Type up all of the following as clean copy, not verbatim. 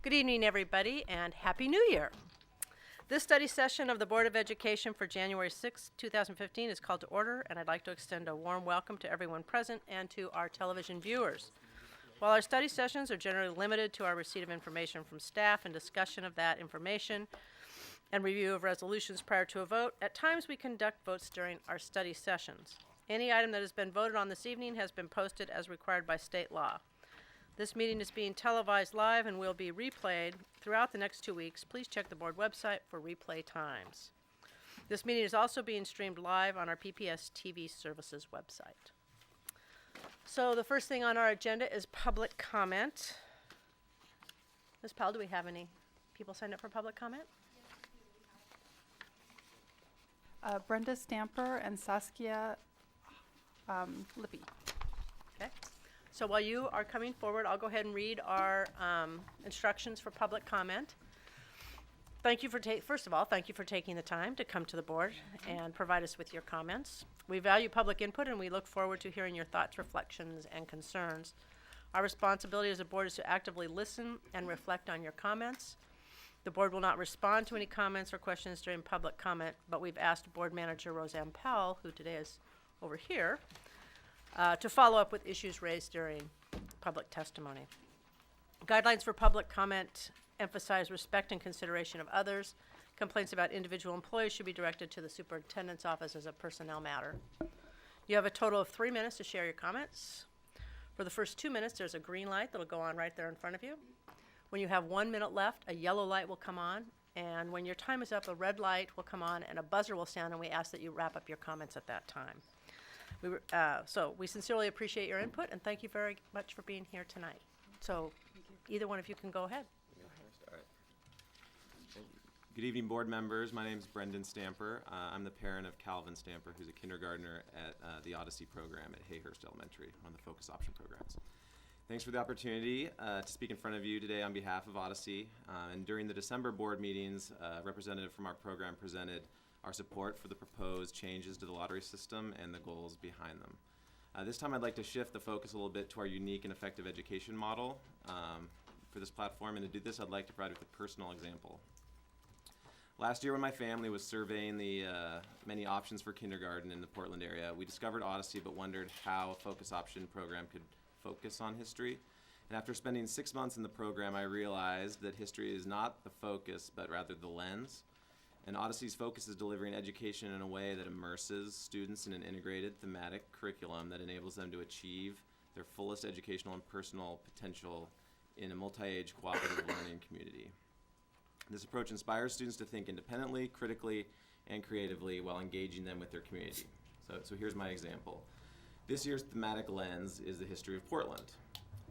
Good evening, everybody, and Happy New Year. This study session of the Board of Education for January 6, 2015 is called to order, and I'd like to extend a warm welcome to everyone present and to our television viewers. While our study sessions are generally limited to our receipt of information from staff and discussion of that information and review of resolutions prior to a vote, at times we conduct votes during our study sessions. Any item that has been voted on this evening has been posted as required by state law. This meeting is being televised live and will be replayed throughout the next 2 weeks. Please check the board website for replay times. This meeting is also being streamed live on our PPS TV services website. So the first thing on our agenda is public comment. Ms. Powell, do we have any people signed up for public comment? Brenda Stamper and Saskia Lippy. Okay. So while you are coming forward, I'll go ahead and read our instructions for public comment. Thank you for first of all, thank you for taking the time to come to the board and provide us with your comments. We value public input and we look forward to hearing your thoughts, reflections, and concerns. Our responsibility as a board is to actively listen and reflect on your comments. The board will not respond to any comments or questions during public comment, but we've asked Board Manager Roseanne Powell, who today is over here, to follow up with issues raised during public testimony. Guidelines for public comment emphasize respect and consideration of others. Complaints about individual employees should be directed to the superintendent's office as a personnel matter. You have a total of 3 minutes to share your comments. For the first 2 minutes, there's a green light that'll go on right there in front of you. When you have 1 minute left, a yellow light will come on, and when your time is up, a red light will come on and a buzzer will sound, and we ask that you wrap up your comments at that time. So we sincerely appreciate your input, and thank you very much for being here tonight. So either one of you can go ahead. Good evening, board members. My name is Brendan Stamper. I'm the parent of Calvin Stamper, who's a kindergartner at the Odyssey program at Hayhurst Elementary, one of the focus option programs. Thanks for the opportunity to speak in front of you today on behalf of Odyssey. And during the December board meetings, a representative from our program presented our support for the proposed changes to the lottery system and the goals behind them. This time I'd like to shift the focus a little bit to our unique and effective education model for this platform, and to do this I'd like to provide with a personal example. Last year when my family was surveying the many options for kindergarten in the Portland area, we discovered Odyssey but wondered how a focus option program could focus on history. And after spending 6 months in the program, I realized that history is not the focus but rather the lens. And Odyssey's focus is delivering education in a way that immerses students in an integrated thematic curriculum that enables them to achieve their fullest educational and personal potential in a multi-age cooperative learning community. This approach inspires students to think independently, critically, and creatively while engaging them with their community. So here's my example. This year's thematic lens is the history of Portland.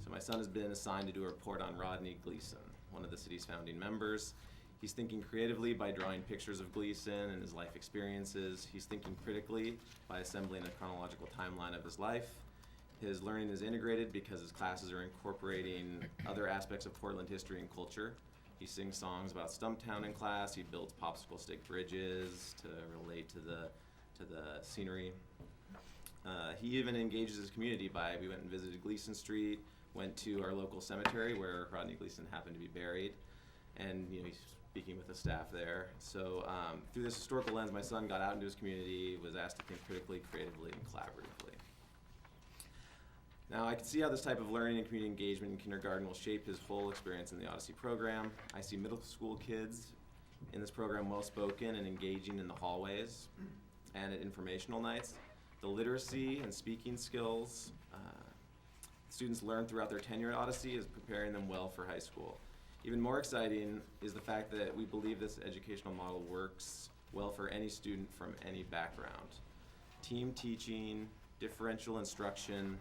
So my son has been assigned to do a report on Rodney Gleason, one of the city's founding members. He's thinking creatively by drawing pictures of Gleason and his life experiences. He's thinking critically by assembling a chronological timeline of his life. His learning is integrated because his classes are incorporating other aspects of Portland history and culture. He sings songs about Stumptown in class. He builds popsicle stick bridges to relate to the scenery. He even engages his community we went and visited Gleason Street, went to our local cemetery where Rodney Gleason happened to be buried, and he's speaking with the staff there. So through this historical lens, my son got out into his community, was asked to think critically, creatively, and collaboratively. Now I can see how this type of learning and community engagement in kindergarten will shape his whole experience in the Odyssey program. I see middle school kids in this program well-spoken and engaging in the hallways and at informational nights. The literacy and speaking skills students learn throughout their tenure at Odyssey is preparing them well for high school. Even more exciting is the fact that we believe this educational model works well for any student from any background. Team teaching, differential instruction,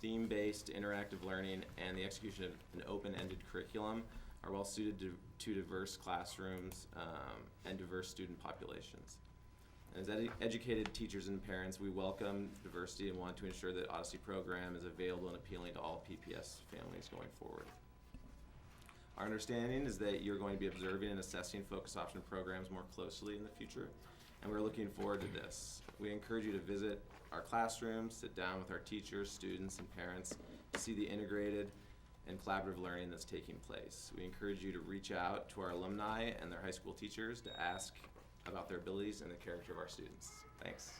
theme-based interactive learning, and the execution of an open-ended curriculum are well suited to diverse classrooms and diverse student populations. As educated teachers and parents, we welcome diversity and want to ensure that Odyssey program is available and appealing to all PPS families going forward. Our understanding is that you're going to be observing and assessing focus option programs more closely in the future, and we're looking forward to this. We encourage you to visit our classrooms, sit down with our teachers, students, and parents to see the integrated and collaborative learning that's taking place. We encourage you to reach out to our alumni and their high school teachers to ask about their abilities and the character of our students. Thanks.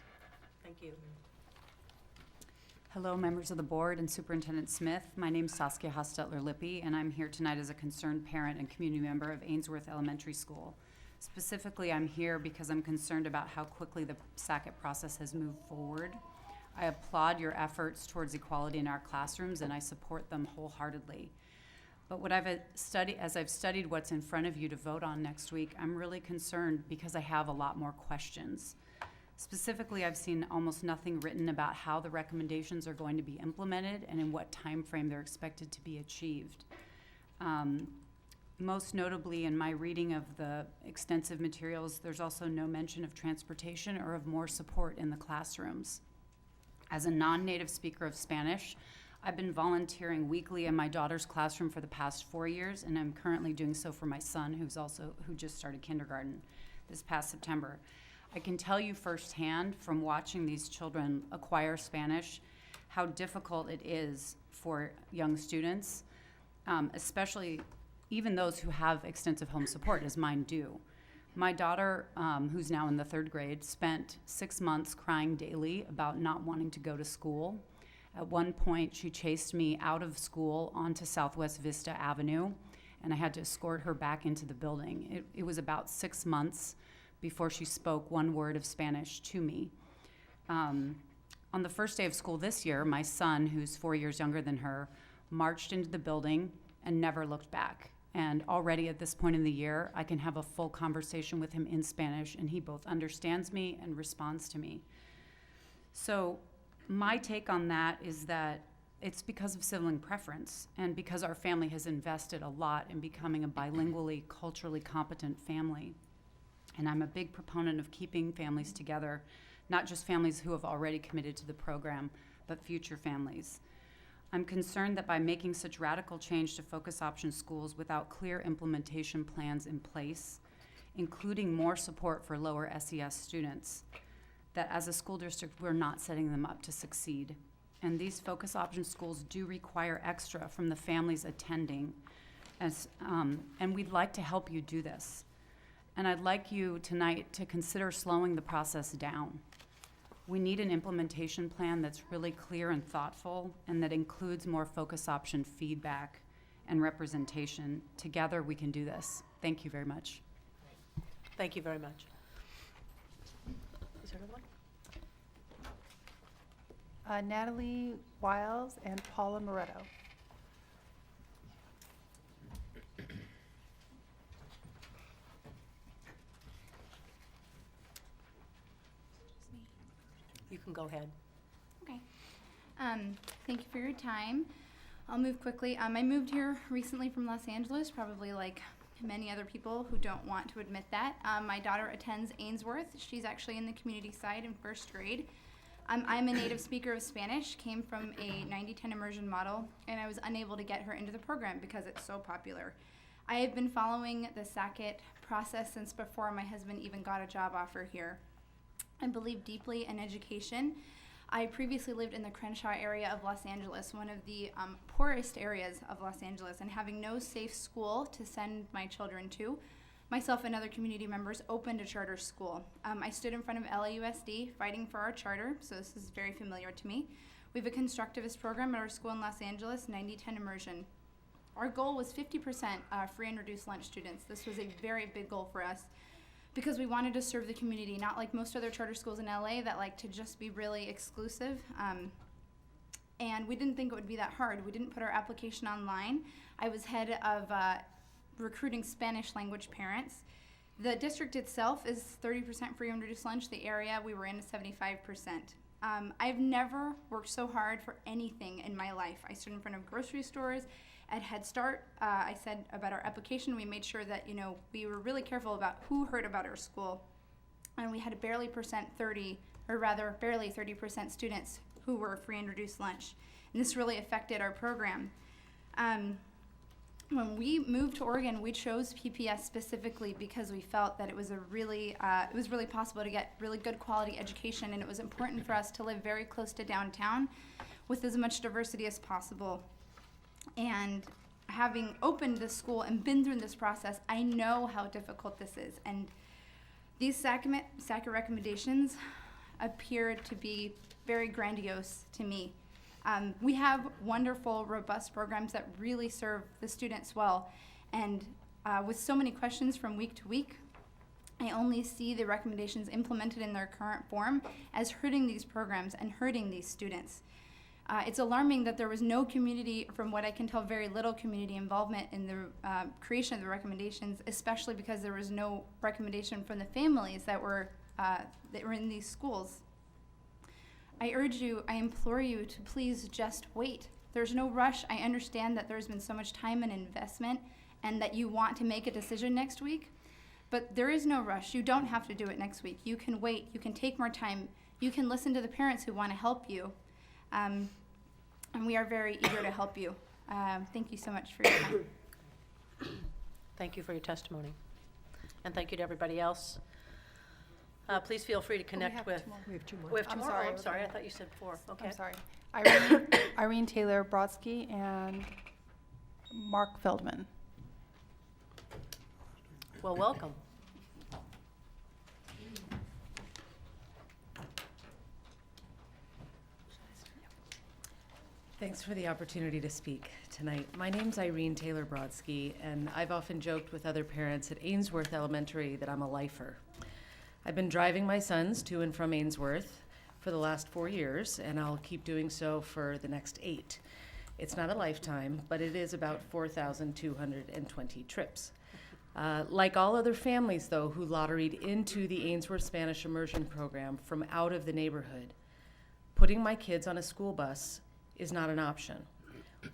Thank you. Hello, members of the board and Superintendent Smith. My name is Saskia Hostetler-Lippy, and I'm here tonight as a concerned parent and community member of Ainsworth Elementary School. Specifically, I'm here because I'm concerned about how quickly the SACIT process has moved forward. I applaud your efforts towards equality in our classrooms, and I support them wholeheartedly. But as I've studied what's in front of you to vote on next week, I'm really concerned because I have a lot more questions. Specifically, I've seen almost nothing written about how the recommendations are going to be implemented and in what time frame they're expected to be achieved. Most notably, in my reading of the extensive materials, there's also no mention of transportation or of more support in the classrooms. As a non-native speaker of Spanish, I've been volunteering weekly in my daughter's classroom for the past 4 years, and I'm currently doing so for my son, who just started kindergarten this past September. I can tell you firsthand from watching these children acquire Spanish how difficult it is for young students, especially even those who have extensive home support, as mine do. My daughter, who's now in the 3rd grade, spent 6 months crying daily about not wanting to go to school. At one point, she chased me out of school onto Southwest Vista Avenue, and I had to escort her back into the building. It was about 6 months before she spoke one word of Spanish to me. On the first day of school this year, my son, who's 4 years younger than her, marched into the building and never looked back. And already at this point in the year, I can have a full conversation with him in Spanish, and he both understands me and responds to me. So my take on that is that it's because of sibling preference and because our family has invested a lot in becoming a bilingually, culturally competent family. And I'm a big proponent of keeping families together, not just families who have already committed to the program, but future families. I'm concerned that by making such radical change to focus option schools without clear implementation plans in place, including more support for lower SES students, that as a school district, we're not setting them up to succeed. And these focus option schools do require extra from the families attending, and we'd like to help you do this. And I'd like you tonight to consider slowing the process down. We need an implementation plan that's really clear and thoughtful and that includes more focus option feedback and representation. Together, we can do this. Thank you very much. Thank you very much. Is there another one? Natalie Wiles and Paula Moretto. You can go ahead. Okay. Thank you for your time. I'll move quickly. I moved here recently from Los Angeles, probably like many other people who don't want to admit that. My daughter attends Ainsworth. She's actually in the community side in 1st grade. I'm a native speaker of Spanish, came from a 90-10 immersion model, and I was unable to get her into the program because it's so popular. I have been following the SACIT process since before my husband even got a job offer here. I believe deeply in education. I previously lived in the Crenshaw area of Los Angeles, one of the poorest areas of Los Angeles, and having no safe school to send my children to, myself and other community members opened a charter school. I stood in front of LAUSD fighting for our charter, so this is very familiar to me. We have a constructivist program at our school in Los Angeles, 90-10 immersion. Our goal was 50% free and reduced lunch students. This was a very big goal for us, because we wanted to serve the community, not like most other charter schools in LA that like to just be really exclusive. And we didn't think it would be that hard. We didn't put our application online. I was head of recruiting Spanish language parents. The district itself is 30% free and reduced lunch. The area we were in is 75%. I've never worked so hard for anything in my life. I stood in front of grocery stores. At Head Start, I said about our application, we made sure that, we were really careful about who heard about our school. And we had barely 30% students who were free and reduced lunch. And this really affected our program. When we moved to Oregon, we chose PPS specifically because we felt that it was really possible to get really good quality education, and it was important for us to live very close to downtown with as much diversity as possible. And having opened this school and been through this process, I know how difficult this is. And these SAC recommendations appear to be very grandiose to me. We have wonderful, robust programs that really serve the students well. And with so many questions from week to week, I only see the recommendations implemented in their current form as hurting these programs and hurting these students. It's alarming that there was no community, from what I can tell, very little community involvement in the creation of the recommendations, especially because there was no recommendation from the families that were in these schools. I urge you, I implore you to please just wait. There's no rush. I understand that there's been so much time and investment and that you want to make a decision next week, but there is no rush. You don't have to do it next week. You can wait. You can take more time. You can listen to the parents who want to help you. And we are very eager to help you. Thank you so much for your time. Thank you for your testimony. And thank you to everybody else. Please feel free to connect with. We have two more. We have two I'm more? sorry, Oh, I I'm was sorry, I looking thought you said 4. Okay. I'm sorry. Irene Taylor Broski and Mark Feldman. Well, welcome. Thanks for the opportunity to speak tonight. My name's Irene Taylor Brodsky, and I've often joked with other parents at Ainsworth Elementary that I'm a lifer. I've been driving my sons to and from Ainsworth for the last 4 years, and I'll keep doing so for the next 8. It's not a lifetime, but it is about 4,220 trips. Like all other families, though, who lotteried into the Ainsworth Spanish Immersion Program from out of the neighborhood, putting my kids on a school bus is not an option.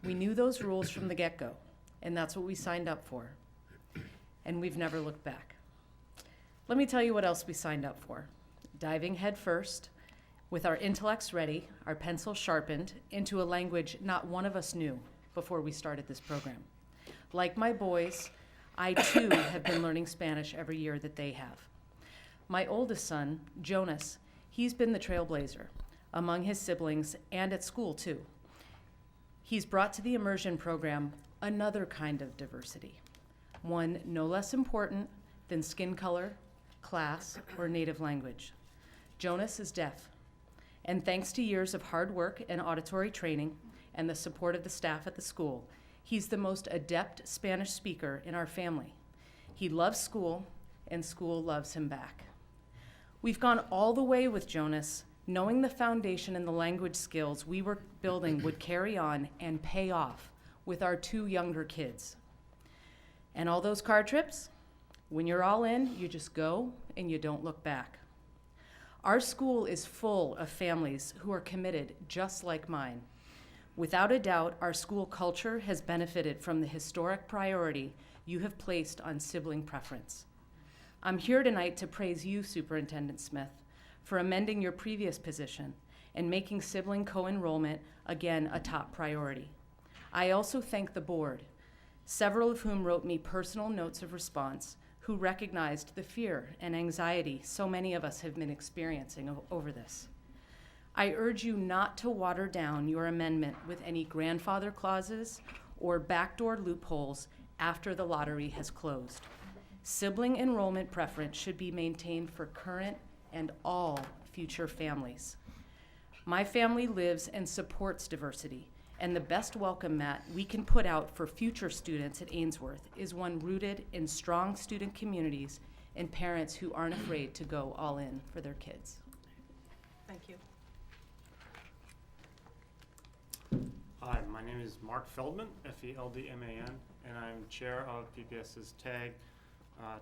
We knew those rules from the get-go, and that's what we signed up for. And we've never looked back. Let me tell you what else we signed up for. Diving headfirst, with our intellects ready, our pencils sharpened, into a language not one of us knew before we started this program. Like my boys, I too have been learning Spanish every year that they have. My oldest son, Jonas, he's been the trailblazer among his siblings and at school too. He's brought to the immersion program another kind of diversity, one no less important than skin color, class, or native language. Jonas is deaf, and thanks to years of hard work and auditory training and the support of the staff at the school, he's the most adept Spanish speaker in our family. He loves school, and school loves him back. We've gone all the way with Jonas, knowing the foundation and the language skills we were building would carry on and pay off with our 2 younger kids. And all those car trips, when you're all in, you just go and you don't look back. Our school is full of families who are committed just like mine. Without a doubt, our school culture has benefited from the historic priority you have placed on sibling preference. I'm here tonight to praise you, Superintendent Smith, for amending your previous position and making sibling co-enrollment again a top priority. I also thank the board, several of whom wrote me personal notes of response, who recognized the fear and anxiety so many of us have been experiencing over this. I urge you not to water down your amendment with any grandfather clauses or backdoor loopholes after the lottery has closed. Sibling enrollment preference should be maintained for current and all future families. My family lives and supports diversity, and the best welcome mat we can put out for future students at Ainsworth is one rooted in strong student communities and parents who aren't afraid to go all in for their kids. Thank you. Hi, my name is Mark Feldman, F-E-L-D-M-A-N, and I'm chair of PPS's TAG,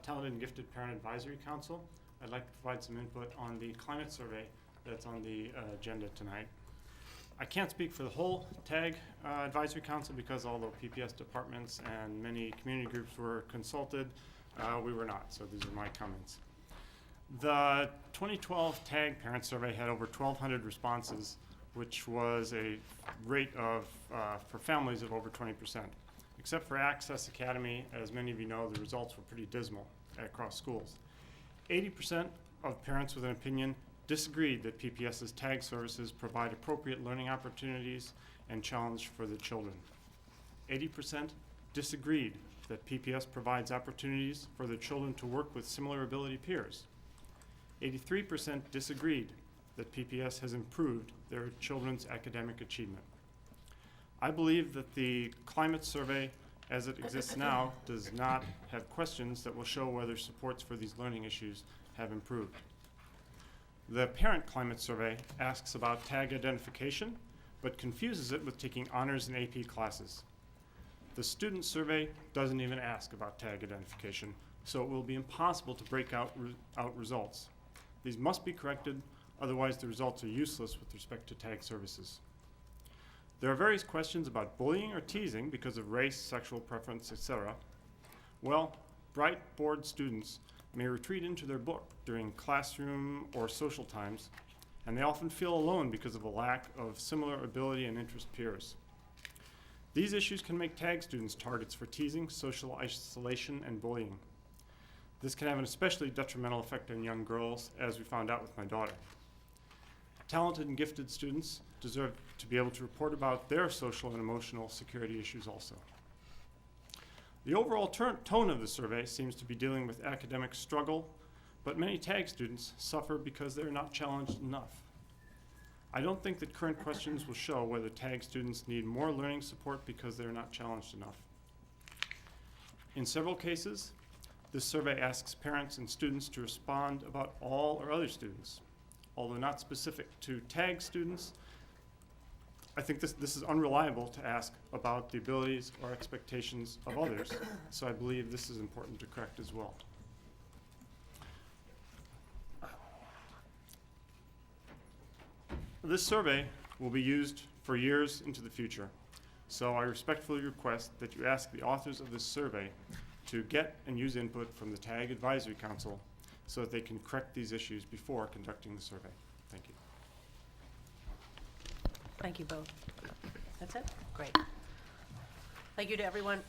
Talented and Gifted Parent Advisory Council. I'd like to provide some input on the climate survey that's on the agenda tonight. I can't speak for the whole TAG Advisory Council because although PPS departments and many community groups were consulted, we were not, so these are my comments. The 2012 TAG Parent Survey had over 1,200 responses, which was a rate of, for families of over 20%. Except for Access Academy, as many of you know, the results were pretty dismal across schools. 80% of parents with an opinion disagreed that PPS's TAG services provide appropriate learning opportunities and challenge for the children. 80% disagreed that PPS provides opportunities for their children to work with similar ability peers. 83% disagreed that PPS has improved their children's academic achievement. I believe that the climate survey as it exists now does not have questions that will show whether supports for these learning issues have improved. The parent climate survey asks about tag identification, but confuses it with taking honors and AP classes. The student survey doesn't even ask about tag identification, so it will be impossible to break out results. These must be corrected, otherwise the results are useless with respect to tag services. There are various questions about bullying or teasing because of race, sexual preference, etc. Well, bright, bored students may retreat into their book during classroom or social times, and they often feel alone because of a lack of similar ability and interest peers. These issues can make tag students targets for teasing, social isolation, and bullying. This can have an especially detrimental effect on young girls, as we found out with my daughter. Talented and gifted students deserve to be able to report about their social and emotional security issues also. The overall tone of the survey seems to be dealing with academic struggle, but many tag students suffer because they're not challenged enough. I don't think that current questions will show whether tag students need more learning support because they're not challenged enough. In several cases, this survey asks parents and students to respond about all or other students. Although not specific to tag students, I think this is unreliable to ask about the abilities or expectations of others, so I believe this is important to correct as well. This survey will be used for years into the future, so I respectfully request that you ask the authors of this survey to get and use input from the TAG Advisory Council so that they can correct these issues before conducting the survey. Thank you. Thank you both. That's it? Great. Thank you to everyone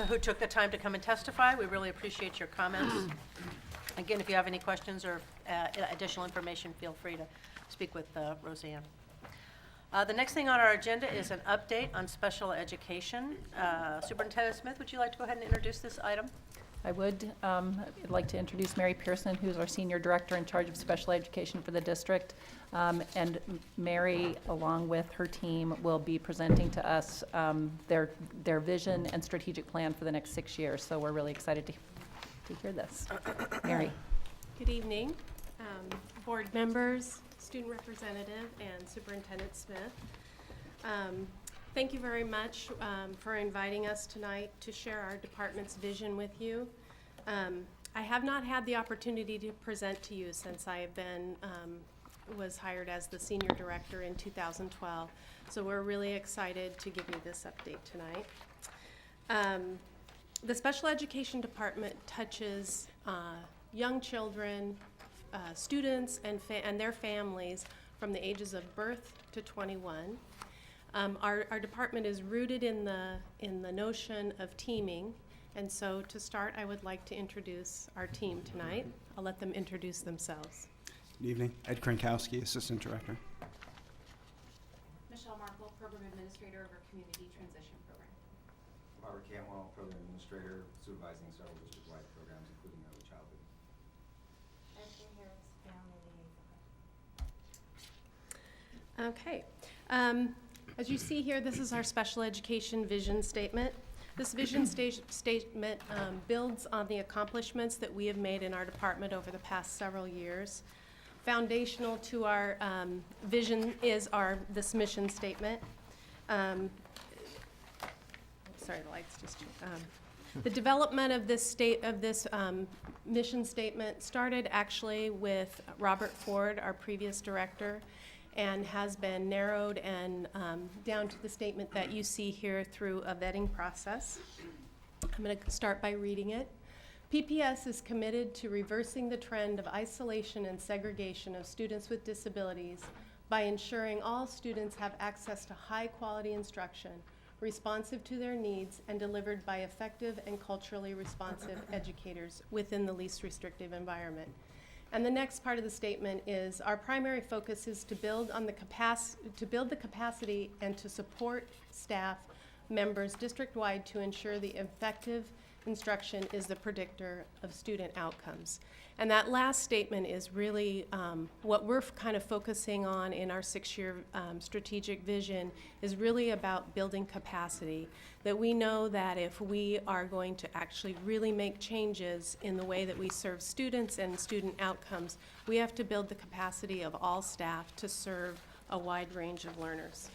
who took the time to come and testify. We really appreciate your comments. Again, if you have any questions or additional information, feel free to speak with Roseanne. The next thing on our agenda is an update on special education. Superintendent Smith, would you like to go ahead and introduce this item? I would I'd like to introduce Mary Pearson, who's our Senior Director in charge of special education for the district. And Mary, along with her team, will be presenting to us their vision and strategic plan for the next 6 years. So we're really excited to hear this. Mary. Good evening, board members, student representative, and Superintendent Smith. Thank you very much for inviting us tonight to share our department's vision with you. I have not had the opportunity to present to you since I have been was hired as the senior director in 2012. So we're really excited to give you this update tonight. The special education department touches young children, students, and their families from the ages of birth to 21. Our department is rooted in the notion of teaming, and so to start, I would like to introduce our team tonight. I'll let them introduce themselves. Good evening. Ed Krankowski, Assistant Director. Michelle Markle, Program Administrator of our Community Transition Program. Robert Cantwell, Program Administrator, supervising several district-wide programs, including early childhood. Ashley Harris, Family Liaison. Okay. As you see here, this is our special education vision statement. This vision statement builds on the accomplishments that we have made in our department over the past several years. Foundational to our vision is this mission statement. Sorry, the lights just. The development of this mission statement started actually with Robert Ford, our previous director, and has been narrowed and down to the statement that you see here through a vetting process. I'm going to start by reading it. PPS is committed to reversing the trend of isolation and segregation of students with disabilities by ensuring all students have access to high-quality instruction, responsive to their needs, and delivered by effective and culturally responsive educators within the least restrictive environment. And the next part of the statement is our primary focus is to build the capacity and to support staff members district-wide to ensure the effective instruction is the predictor of student outcomes. And that last statement is really what we're kind of focusing on in our 6-year strategic vision is really about building capacity. That we know that if we are going to actually really make changes in the way that we serve students and student outcomes, we have to build the capacity of all staff to serve a wide range of learners.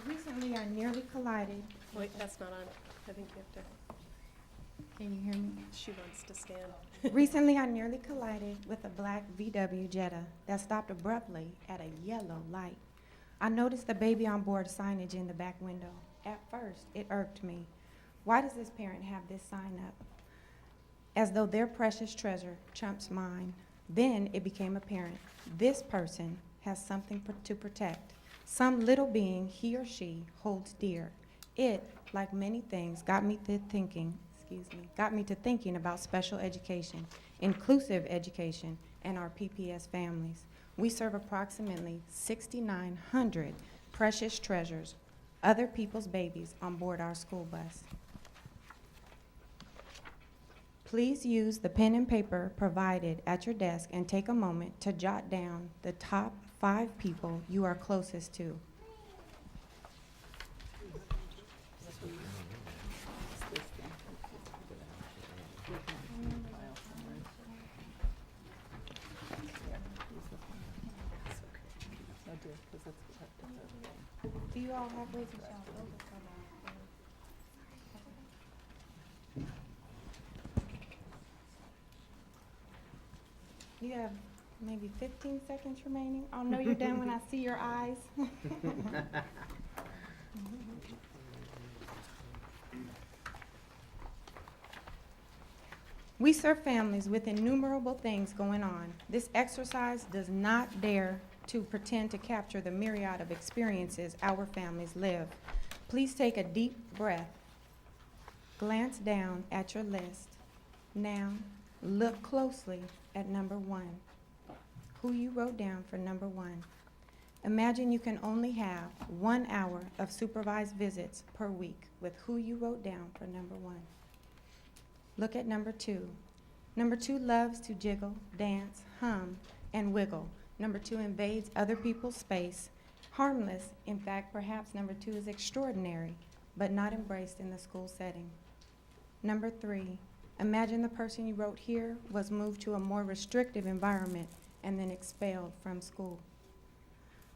Recently, I nearly collided. Wait, that's not on. I think you have to. Can you hear me? She wants to stand. Recently, I nearly collided with a black VW Jetta that stopped abruptly at a yellow light. I noticed the baby on board signage in the back window. At first, it irked me. Why does this parent have this sign up? As though their precious treasure trumps mine. Then it became apparent. This person has something to protect. Some little being he or she holds dear. It, like many things, got me to thinking about special education, inclusive education, and our PPS families. We serve approximately 6,900 precious treasures, other people's babies, on board our school bus. Please use the pen and paper provided at your desk and take a moment to jot down the top 5 people you are closest to. Do you all have ways to show? You have maybe 15 seconds remaining. I'll know you're done when I see your eyes. We serve families with innumerable things going on. This exercise does not dare to pretend to capture the myriad of experiences our families live. Please take a deep breath. Glance down at your list. Now, look closely at number 1. Who you wrote down for number 1. Imagine you can only have 1 hour of supervised visits per week with who you wrote down for number 1. Look at number 2. Number 2 loves to jiggle, dance, hum, and wiggle. Number 2 invades other people's space. Harmless, in fact, perhaps number 2 is extraordinary, but not embraced in the school setting. Number 3, imagine the person you wrote here was moved to a more restrictive environment and then expelled from school.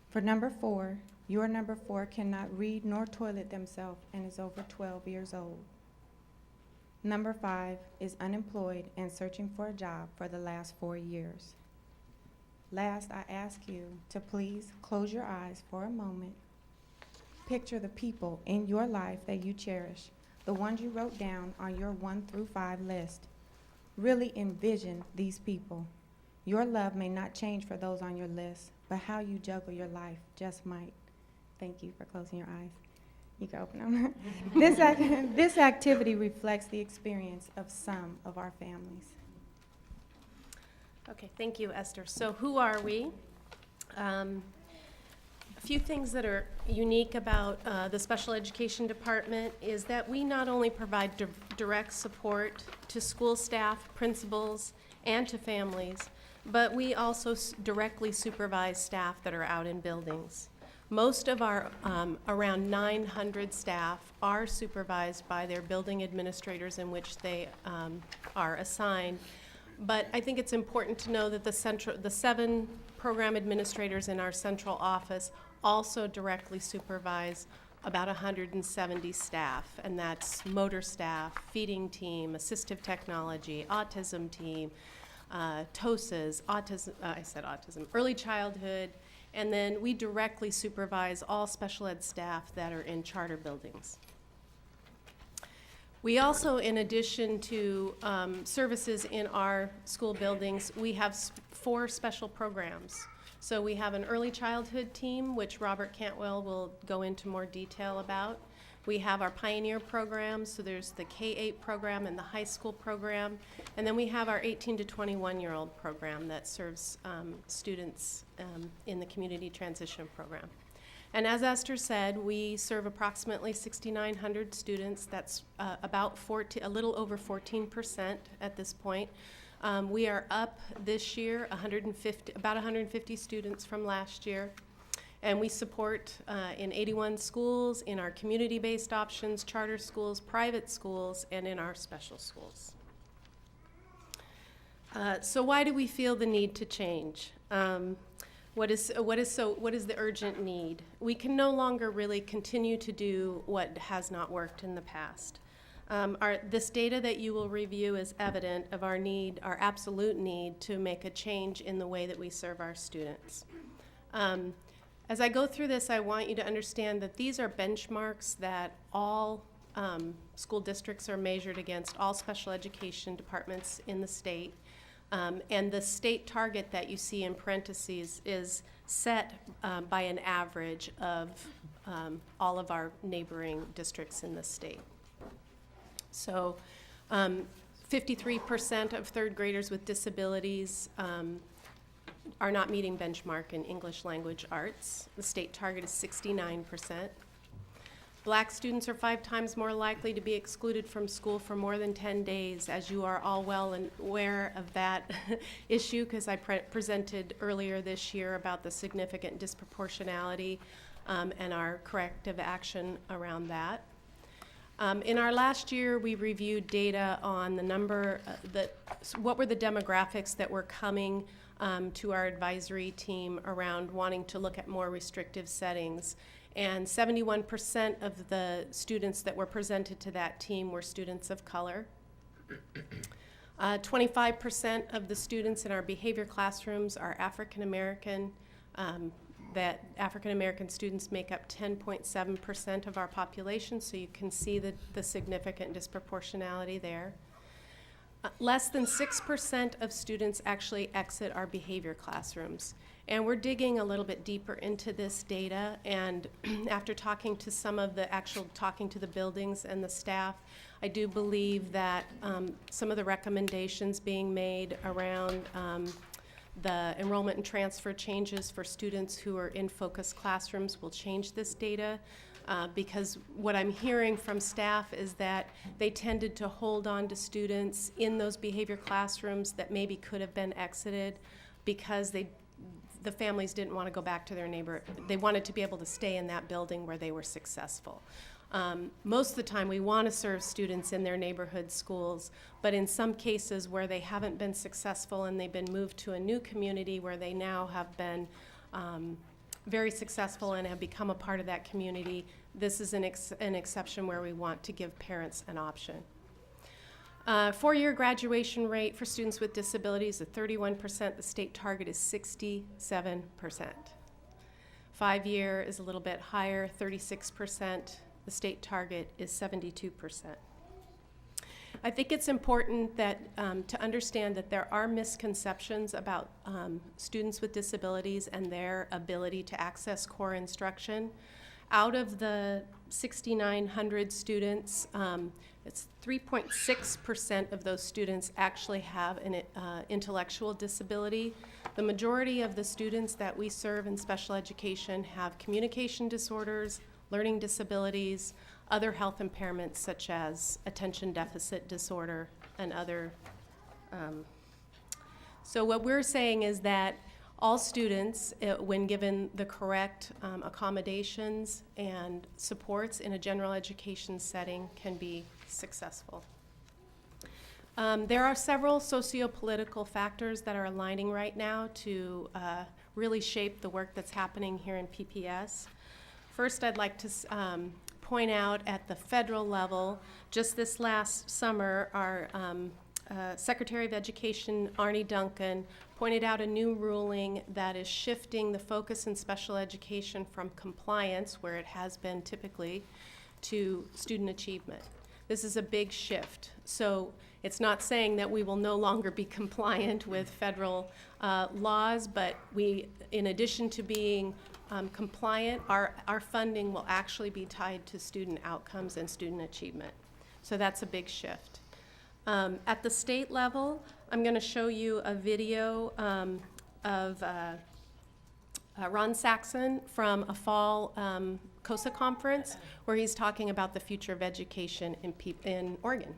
For number 4, your number 4 cannot read nor toilet themselves and is over 12 years old. Number 5 is unemployed and searching for a job for the last 4 years. Last, I ask you to please close your eyes for a moment. Picture the people in your life that you cherish, the ones you wrote down on your 1 through 5 list. Really envision these people. Your love may not change for those on your list, but how you juggle your life just might. Thank you for closing your eyes. You can open them. This activity reflects the experience of some of our families. Okay, thank you, Esther. So who are we? A few things that are unique about the special education department is that we not only provide direct support to school staff, principals, and to families, but we also directly supervise staff that are out in buildings. Most of our around 900 staff are supervised by their building administrators in which they are assigned. But I think it's important to know that the 7 program administrators in our central office also directly supervise about 170 staff, and that's motor staff, feeding team, assistive technology, autism team, TOSAs, early childhood, and then we directly supervise all special ed staff that are in charter buildings. We also, in addition to services in our school buildings, we have 4 special programs. So we have an early childhood team, which Robert Cantwell will go into more detail about. We have our Pioneer programs, so there's the K-8 program and the high school program. And then we have our 18 to 21-year-old program that serves students in the community transition program. And as Esther said, we serve approximately 6,900 students. That's a little over 14% at this point. We are up this year about 150 students from last year. And we support in 81 schools, in our community-based options, charter schools, private schools, and in our special schools. So why do we feel the need to change? What is the urgent need? We can no longer really continue to do what has not worked in the past. This data that you will review is evident of our absolute need to make a change in the way that we serve our students. As I go through this, I want you to understand that these are benchmarks that all school districts are measured against, all special education departments in the state. And the state target that you see in parentheses is set by an average of all of our neighboring districts in the state. So 53% of third graders with disabilities are not meeting benchmark in English language arts. The state target is 69%. Black students are 5 times more likely to be excluded from school for more than 10 days, as you are all well aware of that issue, because I presented earlier this year about the significant disproportionality and our corrective action around that. In our last year, we reviewed data on the number, what were the demographics that were coming to our advisory team around wanting to look at more restrictive settings. And 71% of the students that were presented to that team were students of color. 25% of the students in our behavior classrooms are African American. That African American students make up 10.7% of our population, so you can see the significant disproportionality there. Less than 6% of students actually exit our behavior classrooms. And we're digging a little bit deeper into this data, and after talking to talking to the buildings and the staff, I do believe that some of the recommendations being made around the enrollment and transfer changes for students who are in focused classrooms will change this data. Because what I'm hearing from staff is that they tended to hold on to students in those behavior classrooms that maybe could have been exited because the families didn't want to go back to their neighbor. They wanted to be able to stay in that building where they were successful. Most of the time we want to serve students in their neighborhood schools, but in some cases where they haven't been successful and they've been moved to a new community where they now have been very successful and have become a part of that community, this is an exception where we want to give parents an option. 4-year graduation rate for students with disabilities is 31%. The state target is 67%. 5-year is a little bit higher, 36%. The state target is 72%. I think it's important that to understand that there are misconceptions about students with disabilities and their ability to access core instruction. Out of the 6,900 students, it's 3.6% of those students actually have an intellectual disability. The majority of the students that we serve in special education have communication disorders, learning disabilities, other health impairments such as attention deficit disorder and other. So what we're saying is that all students, when given the correct accommodations and supports in a general education setting, can be successful. There are several socio-political factors that are aligning right now to really shape the work that's happening here in PPS. First, I'd like to point out at the federal level, just this last summer, our Secretary of Education, Arne Duncan, pointed out a new ruling that is shifting the focus in special education from compliance, where it has been typically, to student achievement. This is a big shift. So it's not saying that we will no longer be compliant with federal laws, but we, in addition to being compliant, our funding will actually be tied to student outcomes and student achievement. So that's a big shift. At the state level, I'm going to show you a video of Ron Saxon from a fall COSA conference where he's talking about the future of education in Oregon.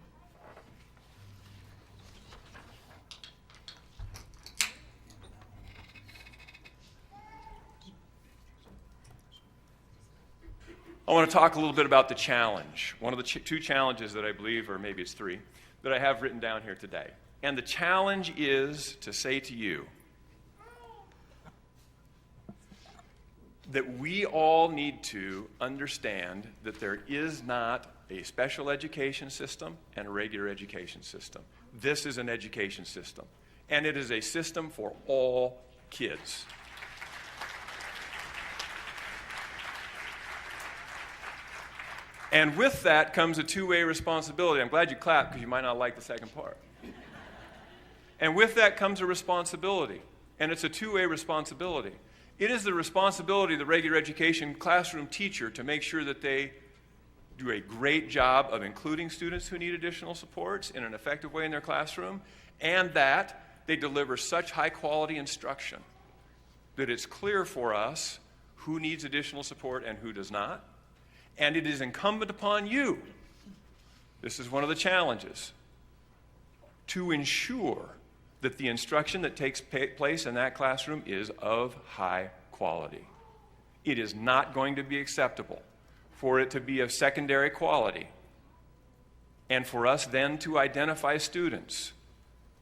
I want to talk a little bit about the challenge. One of the two challenges that I believe, or maybe it's three, that I have written down here today. And the challenge is to say to you that we all need to understand that there is not a special education system and a regular education system. This is an education system, and it is a system for all kids. And with that comes a two-way responsibility. I'm glad you clapped because you might not like the second part. And with that comes a responsibility, and it's a two-way responsibility. It is the responsibility of the regular education classroom teacher to make sure that they do a great job of including students who need additional supports in an effective way in their classroom, and that they deliver such high-quality instruction that it's clear for us who needs additional support and who does not. And it is incumbent upon you, this is one of the challenges, to ensure that the instruction that takes place in that classroom is of high quality. It is not going to be acceptable for it to be of secondary quality and for us then to identify students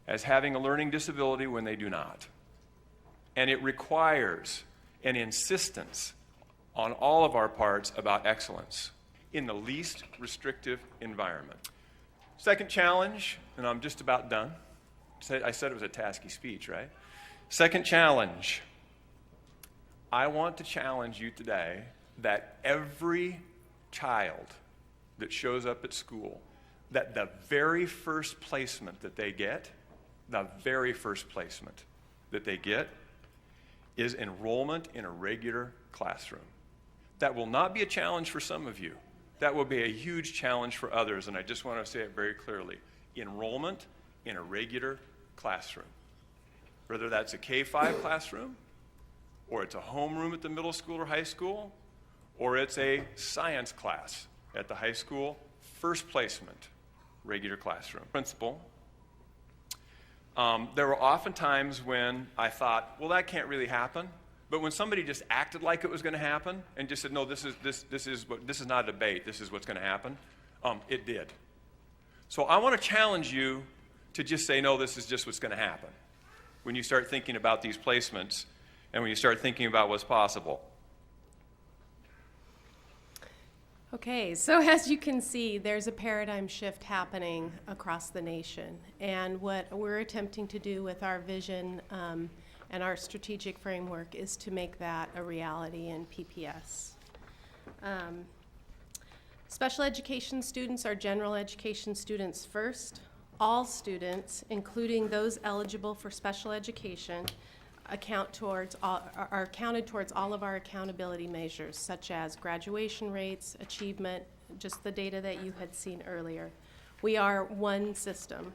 as having a learning disability when they do not. And it requires an insistence on all of our parts about excellence in the least restrictive environment. Second challenge, and I'm just about done. I said it was a tasky speech, right? Second challenge. I want to challenge you today that every child that shows up at school, that the very first placement that they get, is enrollment in a regular classroom. That will not be a challenge for some of you. That will be a huge challenge for others, and I just want to say it very clearly. Enrollment in a regular classroom. Whether that's a K-5 classroom, or it's a homeroom at the middle school or high school, or it's a science class at the high school, first placement, regular classroom. Principal. There were often times when I thought, well, that can't really happen. But when somebody just acted like it was going to happen and just said, no, this is not a debate, this is what's going to happen, it did. So I want to challenge you to just say, no, this is just what's going to happen when you start thinking about these placements and when you start thinking about what's possible. Okay, so as you can see, there's a paradigm shift happening across the nation. And what we're attempting to do with our vision and our strategic framework is to make that a reality in PPS. Special education students are general education students first. All students, including those eligible for special education, are counted towards all of our accountability measures, such as graduation rates, achievement, just the data that you had seen earlier. We are one system.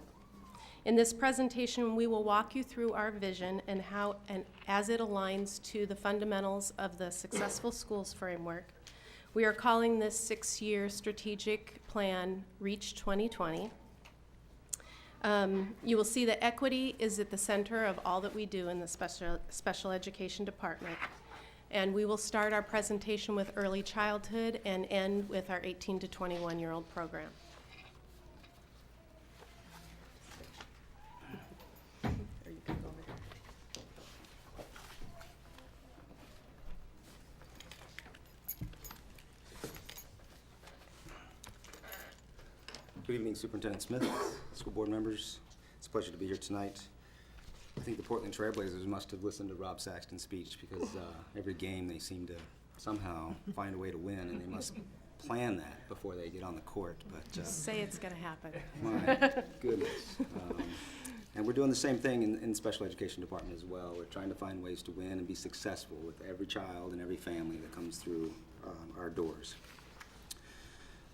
In this presentation, we will walk you through our vision and how, and as it aligns to the fundamentals of the Successful Schools framework. We are calling this 6-year strategic plan Reach 2020. You will see that equity is at the center of all that we do in the special education department. And we will start our presentation with early childhood and end with our 18 to 21-year-old program. Good evening, Superintendent Smith, school board members. It's a pleasure to be here tonight. I think the Portland Trailblazers must have listened to Rob Saxton's speech because every game they seem to somehow find a way to win, and they must plan that before they get on the court, but Just say it's gonna happen. my goodness. And we're doing the same thing in the special education department as well. We're trying to find ways to win and be successful with every child and every family that comes through our doors.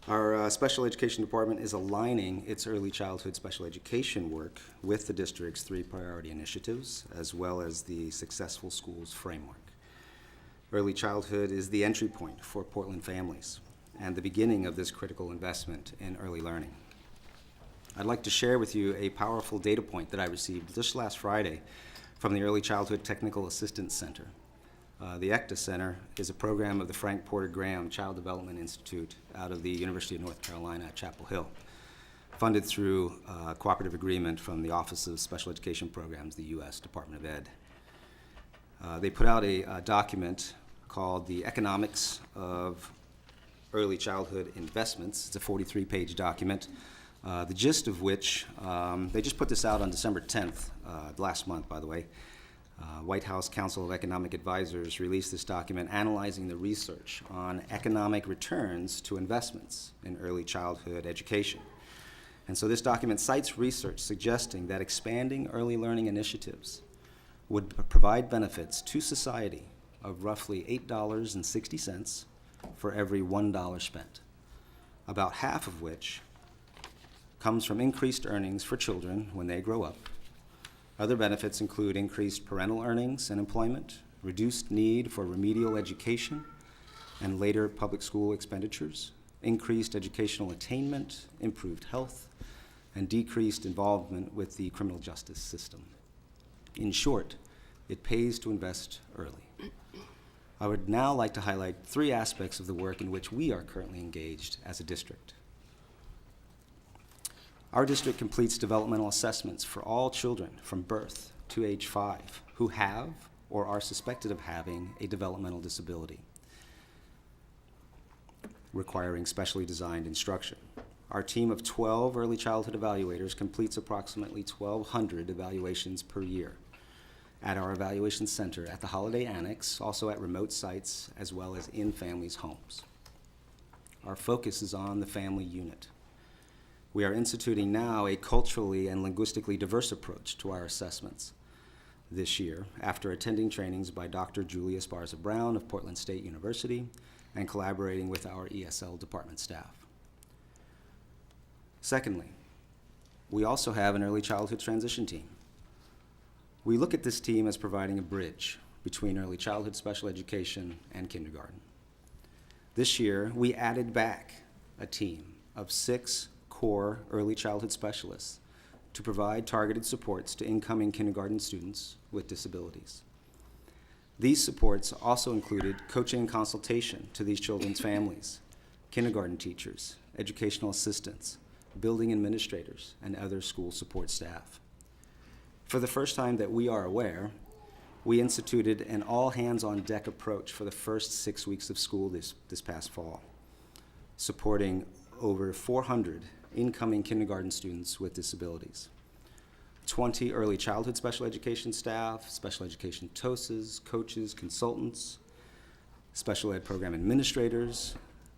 Our special education department is aligning its early childhood special education work with the district's 3 priority initiatives, as well as the Successful Schools framework. Early childhood is the entry point for Portland families and the beginning of this critical investment in early learning. I'd like to share with you a powerful data point that I received just last Friday from the Early Childhood Technical Assistance Center. The ECTA Center is a program of the Frank Porter Graham Child Development Institute out of the University of North Carolina at Chapel Hill, funded through a cooperative agreement from the Office of Special Education Programs, the U.S. Department of Ed. They put out a document called The Economics of Early Childhood Investments. It's a 43-page document, the gist of which, they just put this out on December 10th, last month, by the way. White House Council of Economic Advisors released this document analyzing the research on economic returns to investments in early childhood education. And so this document cites research suggesting that expanding early learning initiatives would provide benefits to society of roughly $8.60 for every $1 spent, about half of which comes from increased earnings for children when they grow up. Other benefits include increased parental earnings and employment, reduced need for remedial education and later public school expenditures, increased educational attainment, improved health, and decreased involvement with the criminal justice system. In short, it pays to invest early. I would now like to highlight 3 aspects of the work in which we are currently engaged as a district. Our district completes developmental assessments for all children from birth to age 5 who have or are suspected of having a developmental disability requiring specially designed instruction. Our team of 12 early childhood evaluators completes approximately 1,200 evaluations per year at our evaluation center at the Holiday Annex, also at remote sites, as well as in families' homes. Our focus is on the family unit. We are instituting now a culturally and linguistically diverse approach to our assessments this year after attending trainings by Dr. Julia Esparza Brown of Portland State University and collaborating with our ESL department staff. Secondly, we also have an early childhood transition team. We look at this team as providing a bridge between early childhood special education and kindergarten. This year, we added back a team of 6 core early childhood specialists to provide targeted supports to incoming kindergarten students with disabilities. These supports also included coaching and consultation to these children's families, kindergarten teachers, educational assistants, building administrators, and other school support staff. For the first time that we are aware, we instituted an all-hands-on-deck approach for the first 6 weeks of school this past fall, supporting over 400 incoming kindergarten students with disabilities. 20 early childhood special education staff, special education TOSAs, coaches, consultants, special ed program administrators,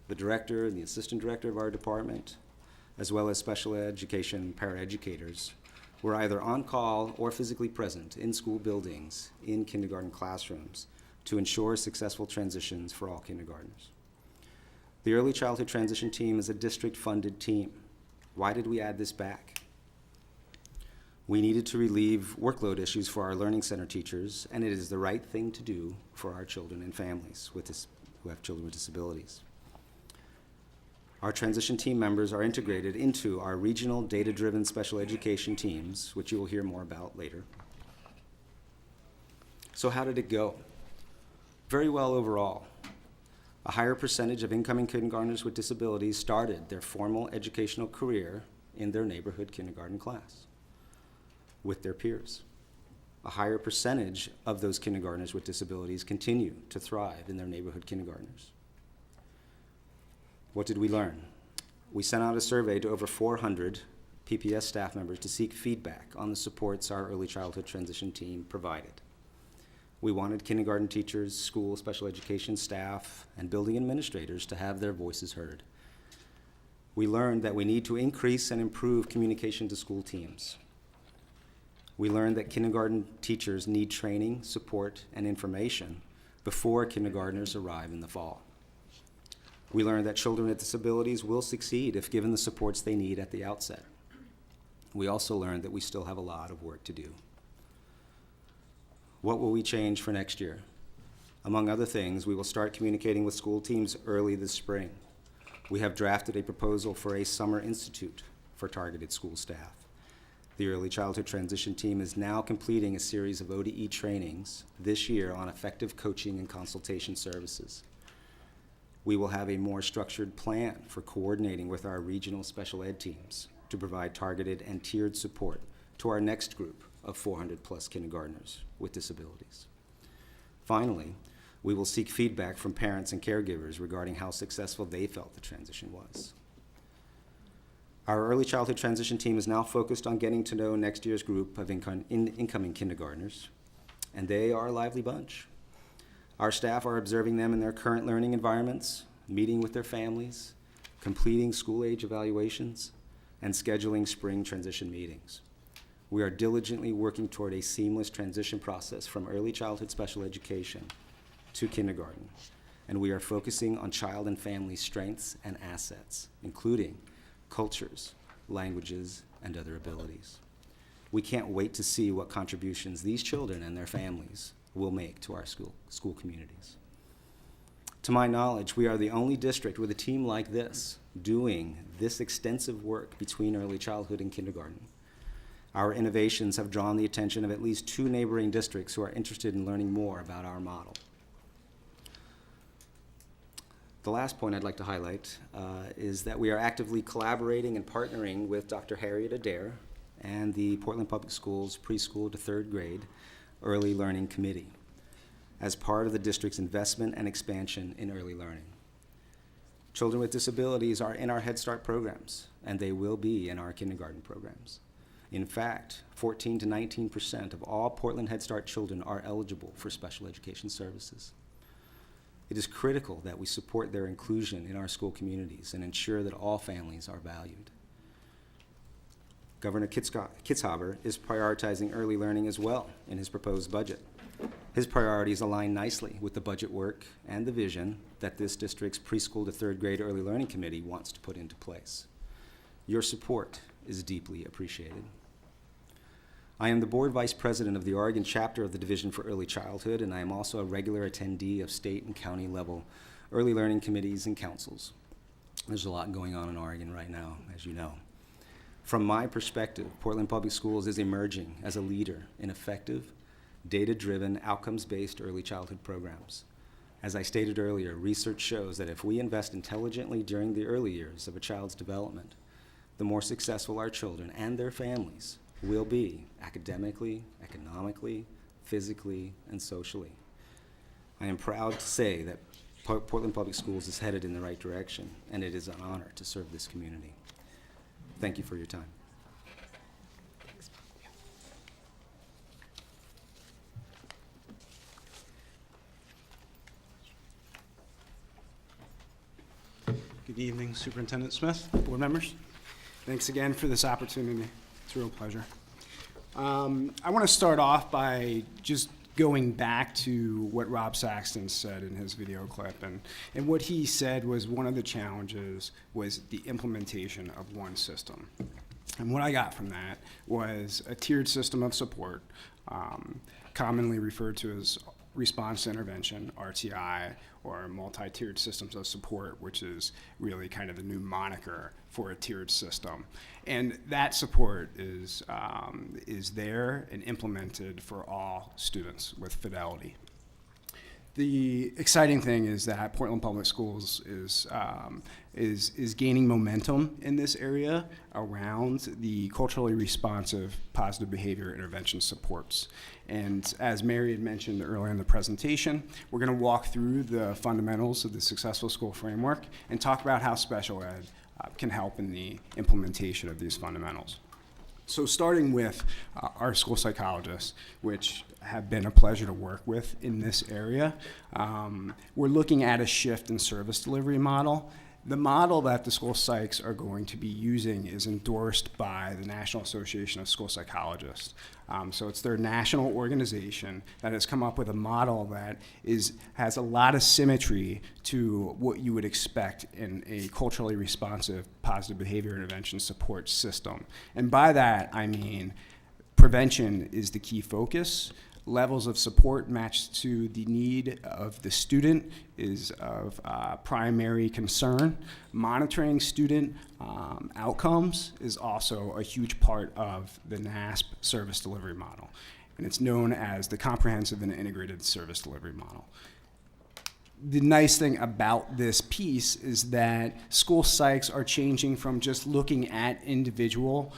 the director and the assistant director of our department, as well as special education paraeducators, were either on call or physically present in school buildings, in kindergarten classrooms, to ensure successful transitions for all kindergartners. The Early Childhood Transition Team is a district-funded team. Why did we add this back? We needed to relieve workload issues for our learning center teachers, and it is the right thing to do for our children and families who have children with disabilities. Our transition team members are integrated into our regional data-driven special education teams, which you will hear more about later. So how did it go? Very well overall. A higher percentage of incoming kindergartners with disabilities started their formal educational career in their neighborhood kindergarten class with their peers. A higher percentage of those kindergartners with disabilities continue to thrive in their neighborhood kindergartners. What did we learn? We sent out a survey to over 400 PPS staff members to seek feedback on the supports our early childhood transition team provided. We wanted kindergarten teachers, school special education staff, and building administrators to have their voices heard. We learned that we need to increase and improve communication to school teams. We learned that kindergarten teachers need training, support, and information before kindergartners arrive in the fall. We learned that children with disabilities will succeed if given the supports they need at the outset. We also learned that we still have a lot of work to do. What will we change for next year? Among other things, we will start communicating with school teams early this spring. We have drafted a proposal for a summer institute for targeted school staff. The Early Childhood Transition Team is now completing a series of ODE trainings this year on effective coaching and consultation services. We will have a more structured plan for coordinating with our regional special ed teams to provide targeted and tiered support to our next group of 400+ kindergartners with disabilities. Finally, we will seek feedback from parents and caregivers regarding how successful they felt the transition was. Our Early Childhood Transition Team is now focused on getting to know next year's group of incoming kindergartners, and they are a lively bunch. Our staff are observing them in their current learning environments, meeting with their families, completing school-age evaluations, and scheduling spring transition meetings. We are diligently working toward a seamless transition process from early childhood special education to kindergarten, and we are focusing on child and family strengths and assets, including cultures, languages, and other abilities. We can't wait to see what contributions these children and their families will make to our school communities. To my knowledge, we are the only district with a team like this doing this extensive work between early childhood and kindergarten. Our innovations have drawn the attention of at least 2 neighboring districts who are interested in learning more about our model. The last point I'd like to highlight is that we are actively collaborating and partnering with Dr. Harriet Adair and the Portland Public Schools Preschool to 3rd Grade Early Learning Committee as part of the district's investment and expansion in early learning. Children with disabilities are in our Head Start programs, and they will be in our kindergarten programs. In fact, 14 to 19% of all Portland Head Start children are eligible for special education services. It is critical that we support their inclusion in our school communities and ensure that all families are valued. Governor Kitzhaber is prioritizing early learning as well in his proposed budget. His priorities align nicely with the budget work and the vision that this district's Preschool to 3rd Grade Early Learning Committee wants to put into place. Your support is deeply appreciated. I am the board vice president of the Oregon chapter of the Division for Early Childhood, and I am also a regular attendee of state and county level early learning committees and councils. There's a lot going on in Oregon right now, as you know. From my perspective, Portland Public Schools is emerging as a leader in effective, data-driven, outcomes-based early childhood programs. As I stated earlier, research shows that if we invest intelligently during the early years of a child's development, the more successful our children and their families will be academically, economically, physically, and socially. I am proud to say that Portland Public Schools is headed in the right direction, and it is an honor to serve this community. Thank you for your time. Good evening, Superintendent Smith, board members. Thanks again for this opportunity. It's a real pleasure. I want to start off by just going back to what Rob Saxton said in his video clip. And what he said was one of the challenges was the implementation of one system. And what I got from that was a tiered system of support, commonly referred to as response to intervention, RTI, or multi-tiered systems of support, which is really kind of the new moniker for a tiered system. And that support is there and implemented for all students with fidelity. The exciting thing is that Portland Public Schools is gaining momentum in this area around the culturally responsive positive behavior intervention supports. And as Mary had mentioned earlier in the presentation, we're going to walk through the fundamentals of the Successful School Framework and talk about how special ed can help in the implementation of these fundamentals. So starting with our school psychologists, which have been a pleasure to work with in this area, we're looking at a shift in service delivery model. The model that the school psychs are going to be using is endorsed by the National Association of School Psychologists. So it's their national organization that has come up with a model that has a lot of symmetry to what you would expect in a culturally responsive positive behavior intervention support system. And by that, I mean prevention is the key focus. Levels of support matched to the need of the student is of primary concern. Monitoring student outcomes is also a huge part of the NASP service delivery model, and it's known as the Comprehensive and Integrated Service Delivery Model. The nice thing about this piece is that school psychs are changing from just looking at individual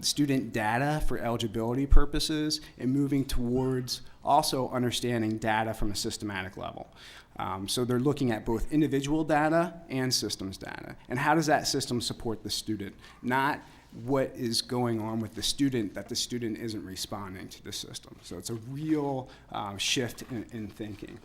student data for eligibility purposes and moving towards also understanding data from a systematic level. So they're looking at both individual data and systems data. And how does that system support the student? Not what is going on with the student, that the student isn't responding to the system. So it's a real shift in thinking.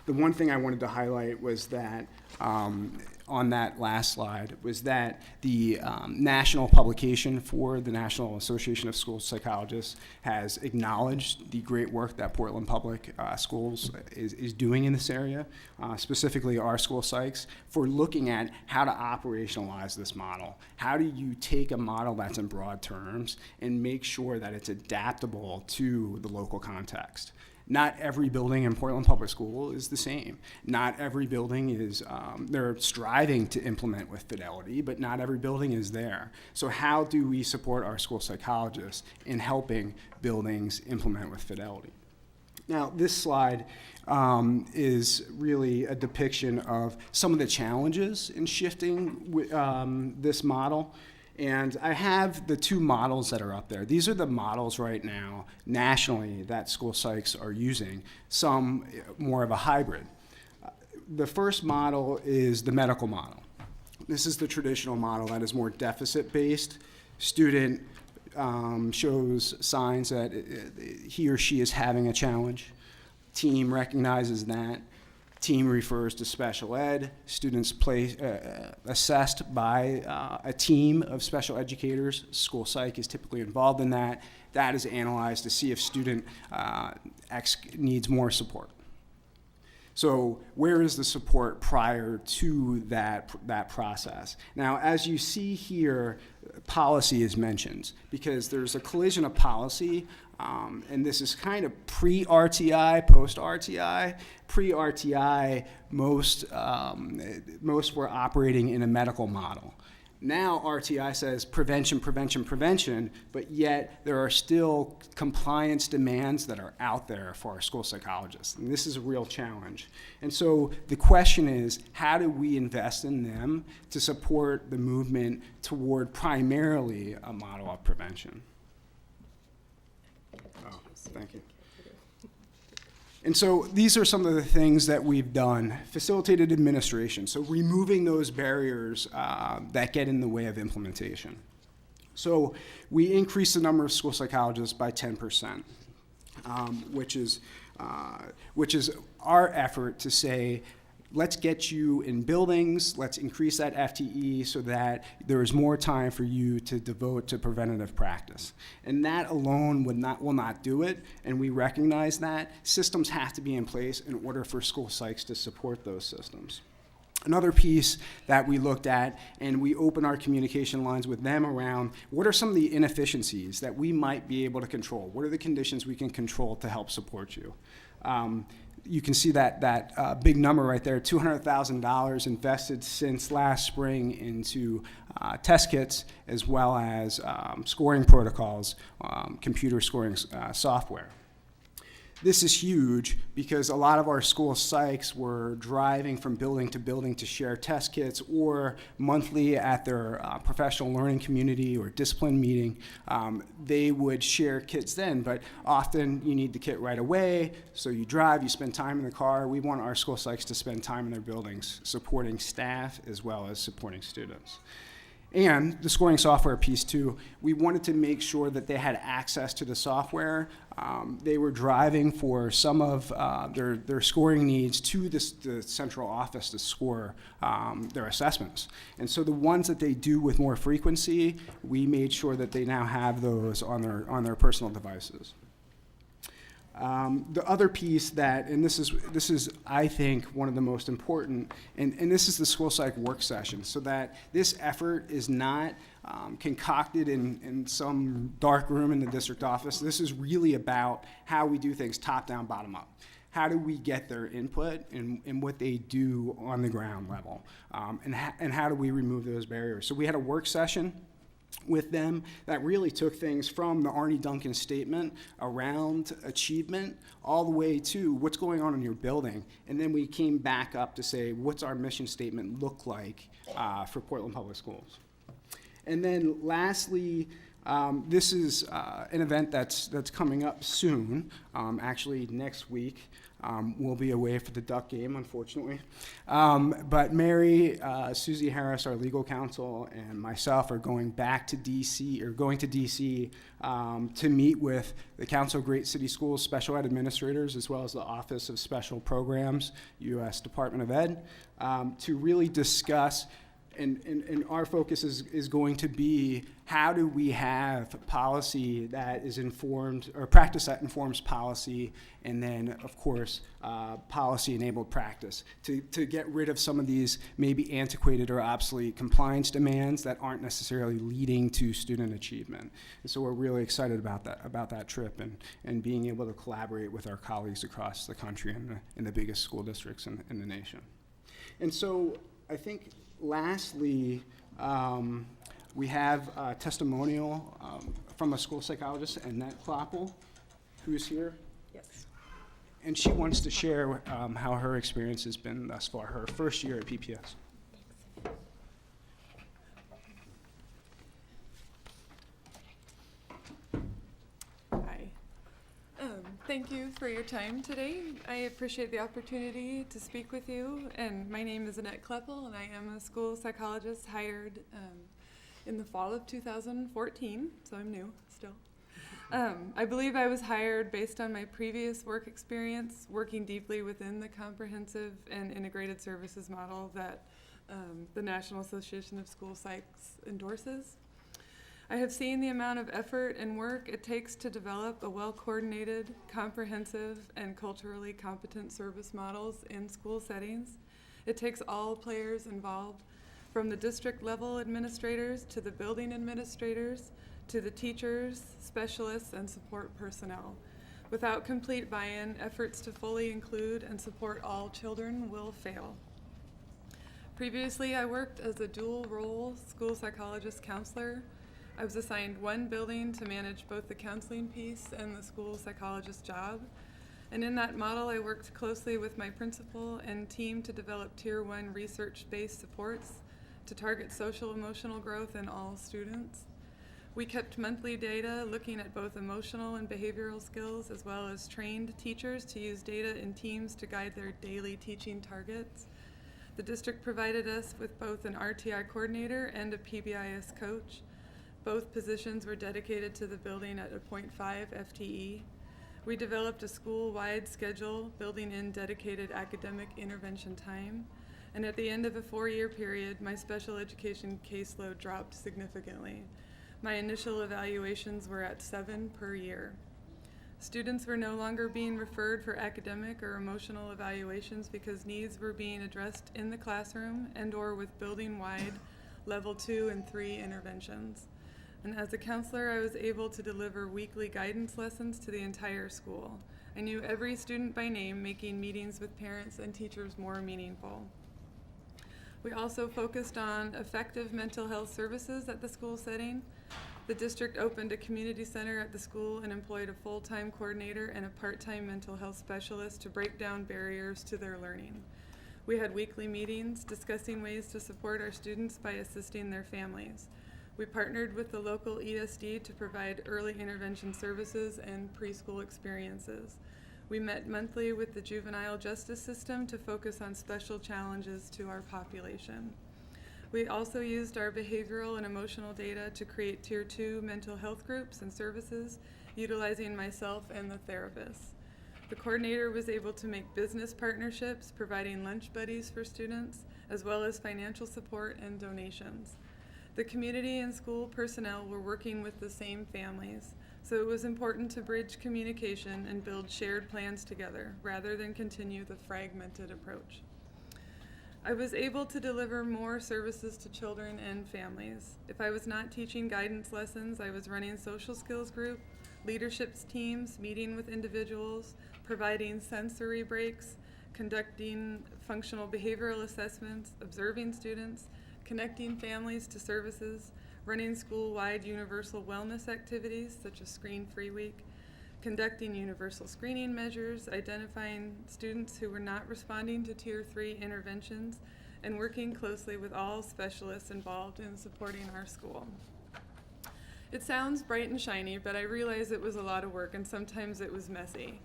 The one thing I wanted to highlight was that on that last slide was that the national publication for the National Association of School Psychologists has acknowledged the great work that Portland Public Schools is doing in this area, specifically our school psychs, for looking at how to operationalize this model. How do you take a model that's in broad terms and make sure that it's adaptable to the local context? Not every building in Portland Public School is the same. Not every building is, they're striving to implement with fidelity, but not every building is there. So how do we support our school psychologists in helping buildings implement with fidelity? Now, this slide is really a depiction of some of the challenges in shifting this model. And I have the two models that are up there. These are the models right now nationally that school psychs are using, some more of a hybrid. The first model is the medical model. This is the traditional model that is more deficit-based. Student shows signs that he or she is having a challenge. Team recognizes that. Team refers to special ed. Students assessed by a team of special educators. School psych is typically involved in that. That is analyzed to see if student X needs more support. So where is the support prior to that process? Now, as you see here, policy is mentioned because there's a collision of policy. And this is kind of pre-RTI, post-RTI. Pre-RTI, most were operating in a medical model. Now RTI says prevention, prevention, prevention, but yet there are still compliance demands that are out there for our school psychologists. And this is a real challenge. And so the question is, how do we invest in them to support the movement toward primarily a model of prevention? Oh, thank you. And so these are some of the things that we've done. Facilitated administration, so removing those barriers that get in the way of implementation. So we increased the number of school psychologists by 10%, which is our effort to say, let's get you in buildings, let's increase that FTE so that there is more time for you to devote to preventative practice. And that alone will not do it, and we recognize that. Systems have to be in place in order for school psychs to support those systems. Another piece that we looked at, and we open our communication lines with them around, what are some of the inefficiencies that we might be able to control? What are the conditions we can control to help support you? You can see that big number right there, $200,000 invested since last spring into test kits as well as scoring protocols, computer scoring software. This is huge because a lot of our school psychs were driving from building to share test kits, or monthly at their professional learning community or discipline meeting. They would share kits then, but often you need the kit right away, so you drive, you spend time in the car. We want our school psychs to spend time in their buildings supporting staff as well as supporting students. And the scoring software piece too, we wanted to make sure that they had access to the software. They were driving for some of their scoring needs to the central office to score their assessments. And so the ones that they do with more frequency, we made sure that they now have those on their personal devices. The other piece that, and this is I think one of the most important, and this is the school psych work session, so that this effort is not concocted in some dark room in the district office. This is really about how we do things top down, bottom up. How do we get their input in what they do on the ground level, and how do we remove those barriers? So we had a work session with them that really took things from the Arnie Duncan statement around achievement all the way to what's going on in your building. And then we came back up to say, what's our mission statement look like for Portland Public Schools? And then lastly, this is an event that's coming up soon, actually next week. We'll be away for the Duck game, unfortunately. But Mary, Susie Harris, our legal counsel, and myself are going back to DC, or going to DC to meet with the Council of Great City Schools special ed administrators, as well as the Office of Special Programs, U.S. Department of Ed, to really discuss. And our focus is going to be, how do we have policy that is informed, or practice that informs policy, and then, of course, policy-enabled practice, to get rid of some of these maybe antiquated or obsolete compliance demands that aren't necessarily leading to student achievement. And so we're really excited about that trip, and being able to collaborate with our colleagues across the country in the biggest school districts in the nation. And so I think, lastly, we have a testimonial from a school psychologist, Annette Kleppel, who's here. Yes. And she wants to share how her experience has been thus far, her first year at PPS. Hi. Thank you for your time today. I appreciate the opportunity to speak with you. And my name is Annette Kleppel, and I am a school psychologist hired in the fall of 2014, so I'm new still. I believe I was hired based on my previous work experience, working deeply within the comprehensive and integrated services model that the National Association of School Psychs endorses. I have seen the amount of effort and work it takes to develop a well-coordinated, comprehensive, and culturally competent service models in school settings. It takes all players involved, from the district level administrators to the building administrators to the teachers, specialists, and support personnel. Without complete buy-in, efforts to fully include and support all children will fail. Previously, I worked as a dual-role school psychologist counselor. I was assigned one building to manage both the counseling piece and the school psychologist job. And in that model, I worked closely with my principal and team to develop Tier 1 research-based supports to target social-emotional growth in all students. We kept monthly data looking at both emotional and behavioral skills, as well as trained teachers to use data in teams to guide their daily teaching targets. The district provided us with both an RTI coordinator and a PBIS coach. Both positions were dedicated to the building at a 0.5 FTE. We developed a school-wide schedule building in dedicated academic intervention time. And at the end of a 4-year period, my special education caseload dropped significantly. My initial evaluations were at 7 per year. Students were no longer being referred for academic or emotional evaluations because needs were being addressed in the classroom and/or with building-wide level 2 and 3 interventions. And as a counselor, I was able to deliver weekly guidance lessons to the entire school. I knew every student by name, making meetings with parents and teachers more meaningful. We also focused on effective mental health services at the school setting. The district opened a community center at the school and employed a full-time coordinator and a part-time mental health specialist to break down barriers to their learning. We had weekly meetings discussing ways to support our students by assisting their families. We partnered with the local ESD to provide early intervention services and preschool experiences. We met monthly with the juvenile justice system to focus on special challenges to our population. We also used our behavioral and emotional data to create Tier 2 mental health groups and services, utilizing myself and the therapists. The coordinator was able to make business partnerships, providing lunch buddies for students, as well as financial support and donations. The community and school personnel were working with the same families, so it was important to bridge communication and build shared plans together, rather than continue the fragmented approach. I was able to deliver more services to children and families. If I was not teaching guidance lessons, I was running social skills group, leadership teams, meeting with individuals, providing sensory breaks, conducting functional behavioral assessments, observing students, connecting families to services, running school-wide universal wellness activities such as Screen-Free Week, conducting universal screening measures, identifying students who were not responding to Tier 3 interventions, and working closely with all specialists involved in supporting our school. It sounds bright and shiny, but I realize it was a lot of work and sometimes it was messy.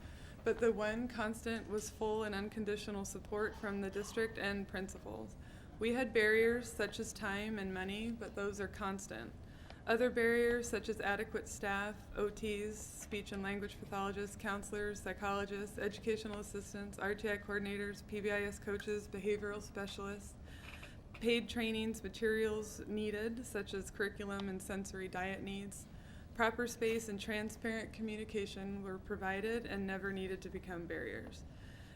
But the one constant was full and unconditional support from the district and principals. We had barriers such as time and money, but those are constant. Other barriers such as adequate staff, OTs, speech and language pathologists, counselors, psychologists, educational assistants, RTI coordinators, PBIS coaches, behavioral specialists, paid trainings, materials needed such as curriculum and sensory diet needs, proper space and transparent communication were provided and never needed to become barriers.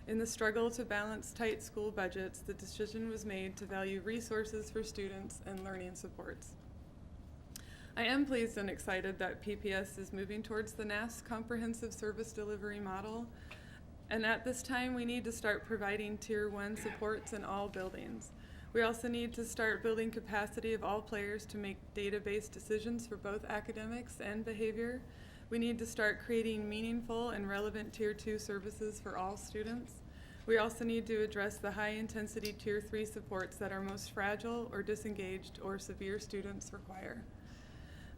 In the struggle to balance tight school budgets, the decision was made to value resources for students and learning supports. I am pleased and excited that PPS is moving towards the NASS comprehensive service delivery model, and at this time we need to start providing Tier 1 supports in all buildings. We also need to start building capacity of all players to make data-based decisions for both academics and behavior. We need to start creating meaningful and relevant Tier 2 services for all students. We also need to address the high-intensity Tier 3 supports that our most fragile or disengaged or severe students require.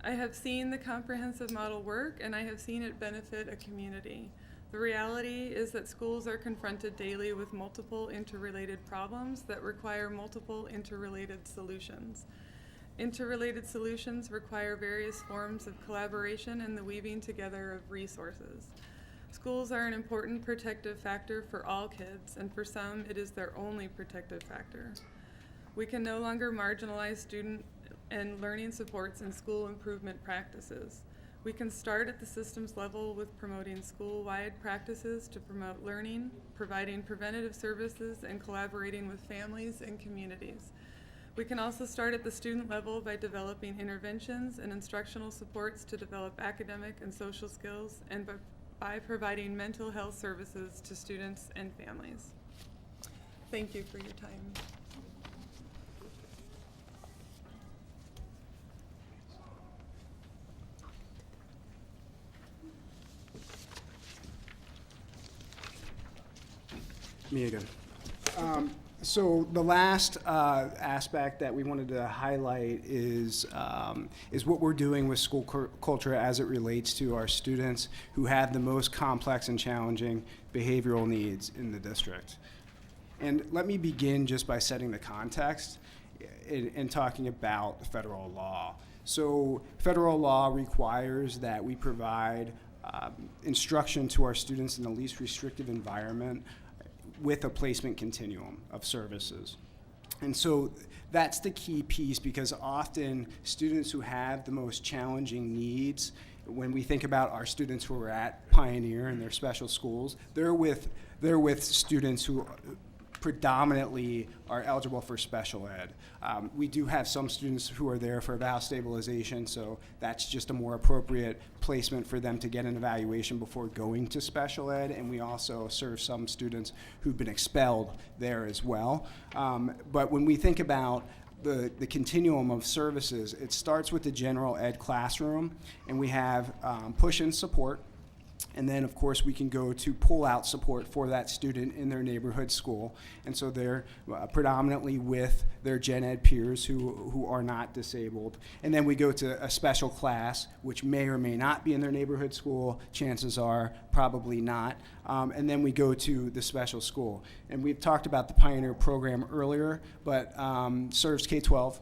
I have seen the comprehensive model work, and I have seen it benefit a community. The reality is that schools are confronted daily with multiple interrelated problems that require multiple interrelated solutions. Interrelated solutions require various forms of collaboration and the weaving together of resources. Schools are an important protective factor for all kids, and for some, it is their only protective factor. We can no longer marginalize student and learning supports and school improvement practices. We can start at the systems level with promoting school-wide practices to promote learning, providing preventative services, and collaborating with families and communities. We can also start at the student level by developing interventions and instructional supports to develop academic and social skills, and by providing mental health services to students and families. Thank you for your time. Me again. So the last aspect that we wanted to highlight is what we're doing with school culture as it relates to our students who have the most complex and challenging behavioral needs in the district. And let me begin just by setting the context in talking about federal law. So federal law requires that we provide instruction to our students in the least restrictive environment with a placement continuum of services. And so that's the key piece, because often students who have the most challenging needs, when we think about our students who are at Pioneer and their special schools, they're with students who predominantly are eligible for special ed. We do have some students who are there for eval stabilization, so that's just a more appropriate placement for them to get an evaluation before going to special ed, and we also serve some students who've been expelled there as well. But when we think about the continuum of services, it starts with the general ed classroom, and we have push and support, And then, of course, we can go to pull-out support for that student in their neighborhood school. And so they're predominantly with their gen ed peers who are not disabled. And then we go to a special class, which may or may not be in their neighborhood school. Chances are probably not. And then we go to the special school. And we've talked about the Pioneer program earlier, but serves K-12.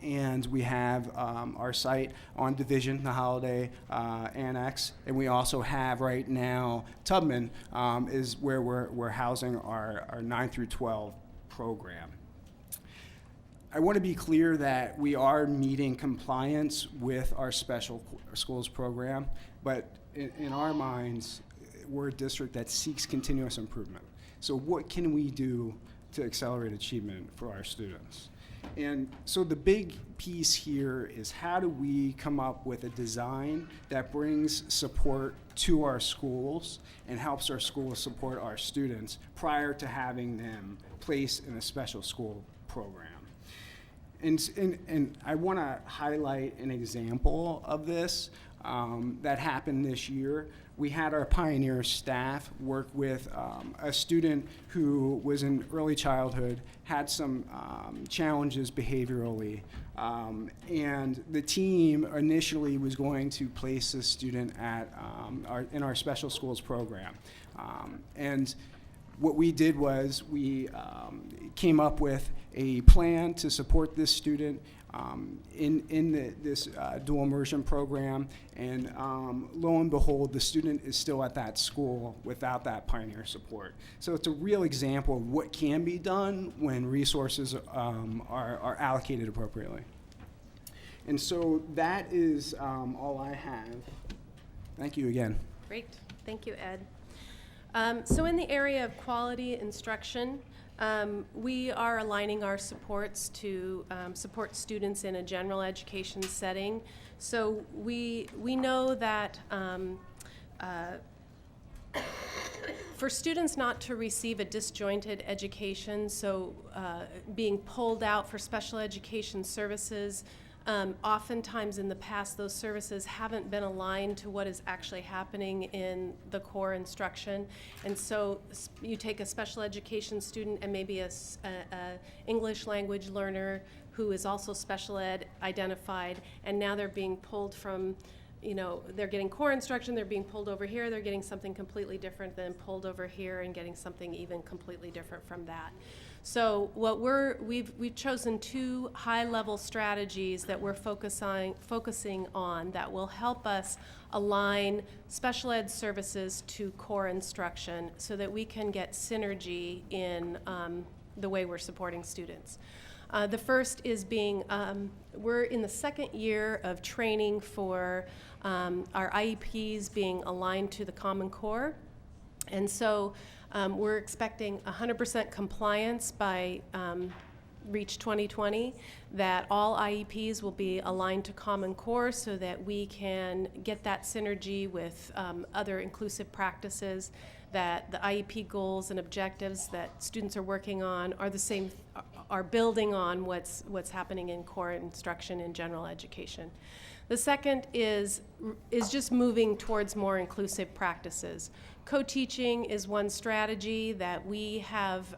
And we have our site on Division, the Holiday Annex, and we also have right now Tubman is where we're housing our 9 through 12 program. I want to be clear that we are meeting compliance with our special schools program, but in our minds, we're a district that seeks continuous improvement. So what can we do to accelerate achievement for our students? And so the big piece here is how do we come up with a design that brings support to our schools and helps our schools support our students prior to having them placed in a special school program. And I want to highlight an example of this that happened this year. We had our Pioneer staff work with a student who was in early childhood, had some challenges behaviorally, and the team initially was going to place this student at in our special schools program. And what we did was we came up with a plan to support this student in this dual immersion program, and lo and behold, the student is still at that school without that Pioneer support. So it's a real example of what can be done when resources are allocated appropriately. And so that is all I have. Thank you again. Great, thank you, Ed. So in the area of quality instruction, we are aligning our supports to support students in a general education setting. So we know that for students not to receive a disjointed education, so being pulled out for special education services, oftentimes in the past those services haven't been aligned to what is actually happening in the core instruction. And so you take a special education student and maybe a English language learner who is also special ed identified, and now they're being pulled from, they're getting core instruction, they're being pulled over here, they're getting something completely different, then pulled over here and getting something even completely different from that. So what we've chosen two high-level strategies that we're focusing on that will help us align special ed services to core instruction so that we can get synergy in the way we're supporting students. The first is we're in the second year of training for our IEPs being aligned to the Common Core. And so we're expecting 100% compliance by Reach 2020, that all IEPs will be aligned to Common Core so that we can get that synergy with other inclusive practices, that the IEP goals and objectives that students are working on are the same, are building on what's happening in core instruction in general education. The second is just moving towards more inclusive practices. Co-teaching is one strategy that we have,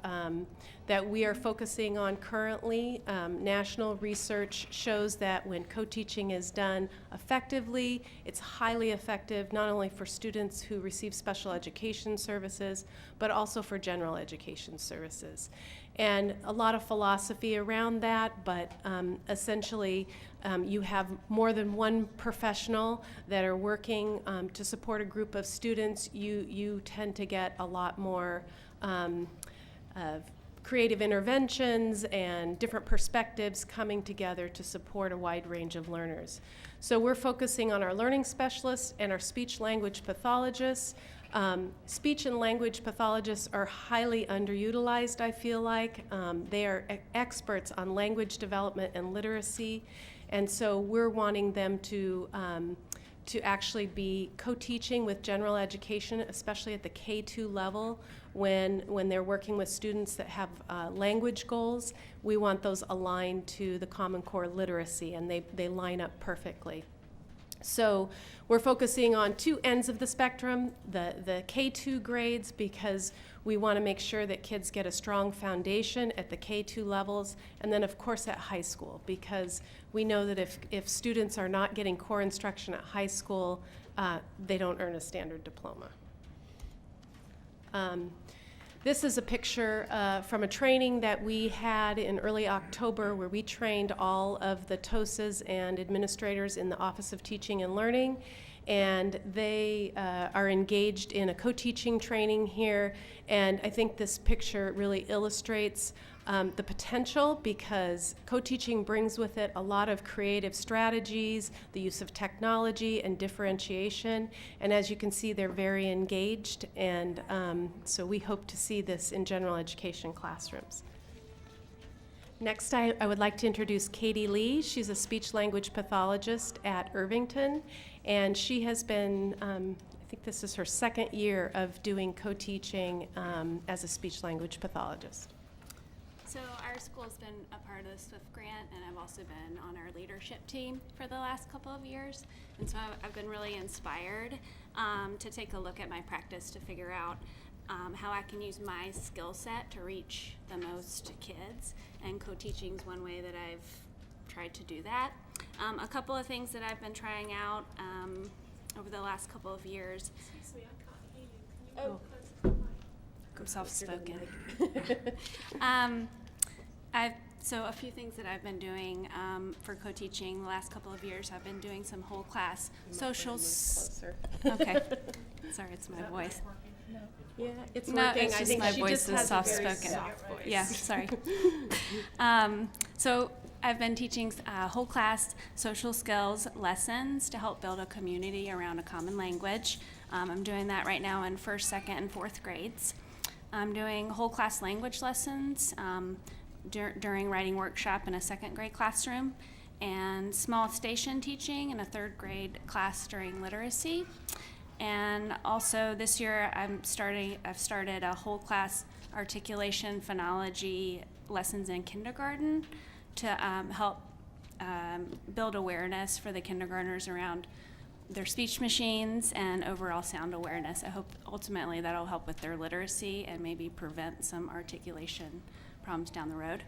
that we are focusing on currently. National research shows that when co-teaching is done effectively, it's highly effective not only for students who receive special education services, but also for general education services. And a lot of philosophy around that, but essentially you have more than one professional that are working to support a group of students. You tend to get a lot more creative interventions and different perspectives coming together to support a wide range of learners. So we're focusing on our learning specialists and our speech language pathologists. Speech and language pathologists are highly underutilized, I feel like. They are experts on language development and literacy, and so we're wanting them to actually be co-teaching with general education, especially at the K2 level, when they're working with students that have language goals. We want those aligned to the Common Core literacy, and they line up perfectly. So we're focusing on two ends of the spectrum, the K2 grades, because we want to make sure that kids get a strong foundation at the K2 levels, and then of course at high school, because we know that if students are not getting core instruction at high school, they don't earn a standard diploma. This is a picture from a training that we had in early October where we trained all of the TOSAs and administrators in the Office of Teaching and Learning, and they are engaged in a co-teaching training here, and I think this picture really illustrates the potential, because co-teaching brings with it a lot of creative strategies, the use of technology and differentiation, and as you can see, they're very engaged, and so we hope to see this in general education classrooms. Next, I would like to introduce Katie Lee. She's a speech-language pathologist at Irvington, and she has been, I think this is her second year of doing co-teaching as a speech-language pathologist. So our school's been a part of the SWIFT grant, and I've also been on our leadership team for the last couple of years. And so I've been really inspired to take a look at my practice to figure out how I can use my skill set to reach the most kids. And co-teaching is one way that I've tried to do that. A couple of things that I've been trying out over the last couple of years. Excuse me, I can't hear you. Can you close the mic? I'm soft-spoken. So a few things that I've been doing for co-teaching the last couple of years. I've been doing some whole class social. Okay, sorry, it's my voice. Yeah, it's No, working. it's I just think my she voice just is has a very soft-spoken. soft voice. Yeah, sorry. So I've been teaching whole class social skills lessons to help build a community around a common language. I'm doing that right now in 1st, 2nd, and 4th grades. I'm doing whole class language lessons during writing workshop in a 2nd grade classroom, and small station teaching in a 3rd grade class during literacy. And also this year I've started a whole class articulation phonology lessons in kindergarten to help build awareness for the kindergartners around their speech machines and overall sound awareness. I hope ultimately that'll help with their literacy and maybe prevent some articulation problems down the road.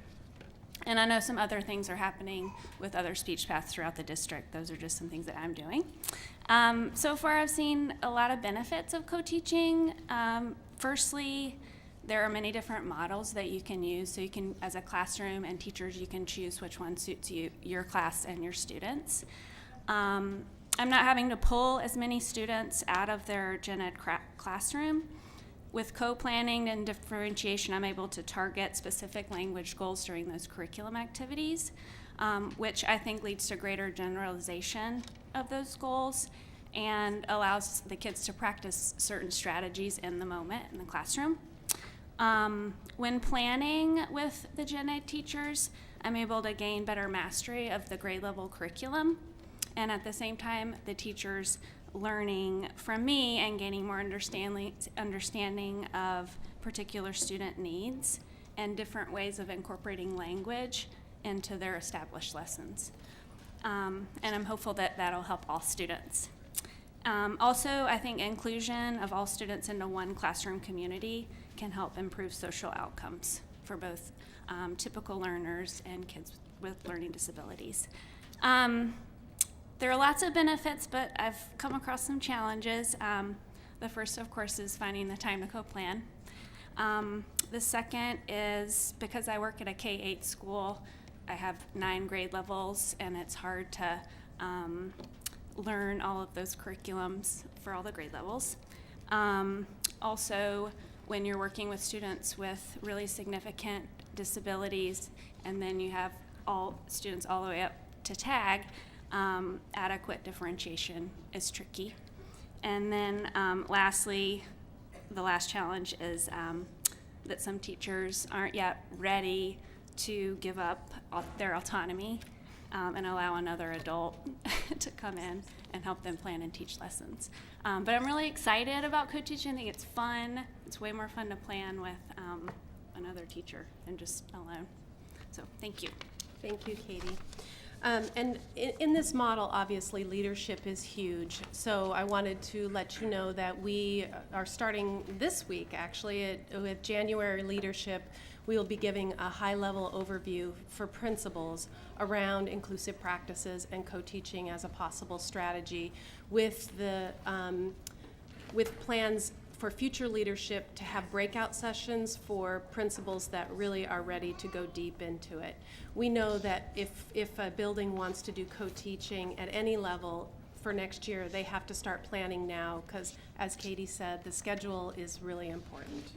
And I know some other things are happening with other speech paths throughout the district. Those are just some things that I'm doing. So far I've seen a lot of benefits of co-teaching. Firstly, there are many different models that you can use. So you can, as a classroom and teachers, you can choose which one suits you, your class and your students. I'm not having to pull as many students out of their gen ed classroom. With co-planning and differentiation, I'm able to target specific language goals during those curriculum activities, which I think leads to greater generalization of those goals and allows the kids to practice certain strategies in the moment in the classroom. When planning with the gen ed teachers, I'm able to gain better mastery of the grade level curriculum, and at the same time, the teachers learning from me and gaining more understanding of particular student needs and different ways of incorporating language into their established lessons. And I'm hopeful that that'll help all students. Also, I think inclusion of all students into one classroom community can help improve social outcomes for both typical learners and kids with learning disabilities. There are lots of benefits, but I've come across some challenges. The first, of course, is finding the time to co-plan. The second is because I work at a K-8 school, I have 9 grade levels, and it's hard to learn all of those curriculums for all the grade levels. Also, when you're working with students with really significant disabilities, and then you have all students all the way up to TAG, adequate differentiation is tricky. And then lastly, the last challenge is that some teachers aren't yet ready to give up their autonomy and allow another adult to come in and help them plan and teach lessons. But I'm really excited about co-teaching. I think it's fun. It's way more fun to plan with another teacher than just alone. So thank you. Thank you, Katie. And in this model, obviously, leadership is huge. So I wanted to let you know that we are starting this week, actually, with January leadership. We will be giving a high-level overview for principals around inclusive practices and co-teaching as a possible strategy, with plans for future leadership to have breakout sessions for principals that really are ready to go deep into it. We know that if a building wants to do co-teaching at any level for next year, they have to start planning now, because, as Katie said, the schedule is really important.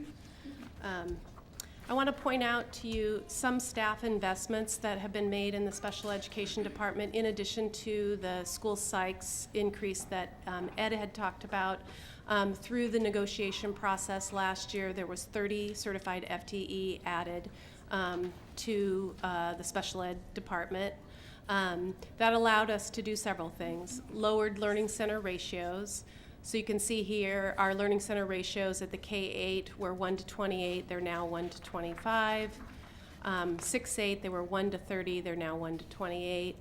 I want to point out to you some staff investments that have been made in the special education department, in addition to the school psychs increase that Ed had talked about. Through the negotiation process last year, there was 30 certified FTE added to the special ed department. That allowed us to do several things. Lowered learning center ratios. So you can see here our learning center ratios at the K-8 were 1 to 28, they're now 1 to 25. 6-8, they were 1 to 30, they're now 1 to 28.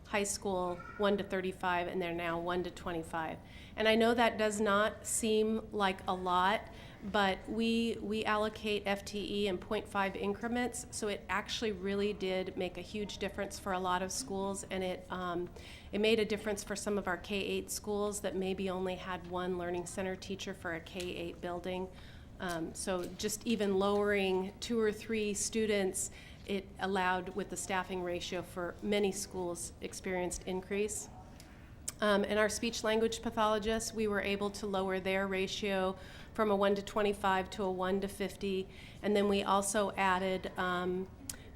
High school, 1 to 35, and they're now 1 to 25. And I know that does not seem like a lot, but we allocate FTE in 0.5 increments, so it actually really did make a huge difference for a lot of schools, and it made a difference for some of our K-8 schools that maybe only had one learning center teacher for a K-8 building. So just even lowering 2 or 3 students, it allowed, with the staffing ratio for many schools, experienced increase. And our speech language pathologists, we were able to lower their ratio from a 1 to 25 to a 1 to 50. And then we also added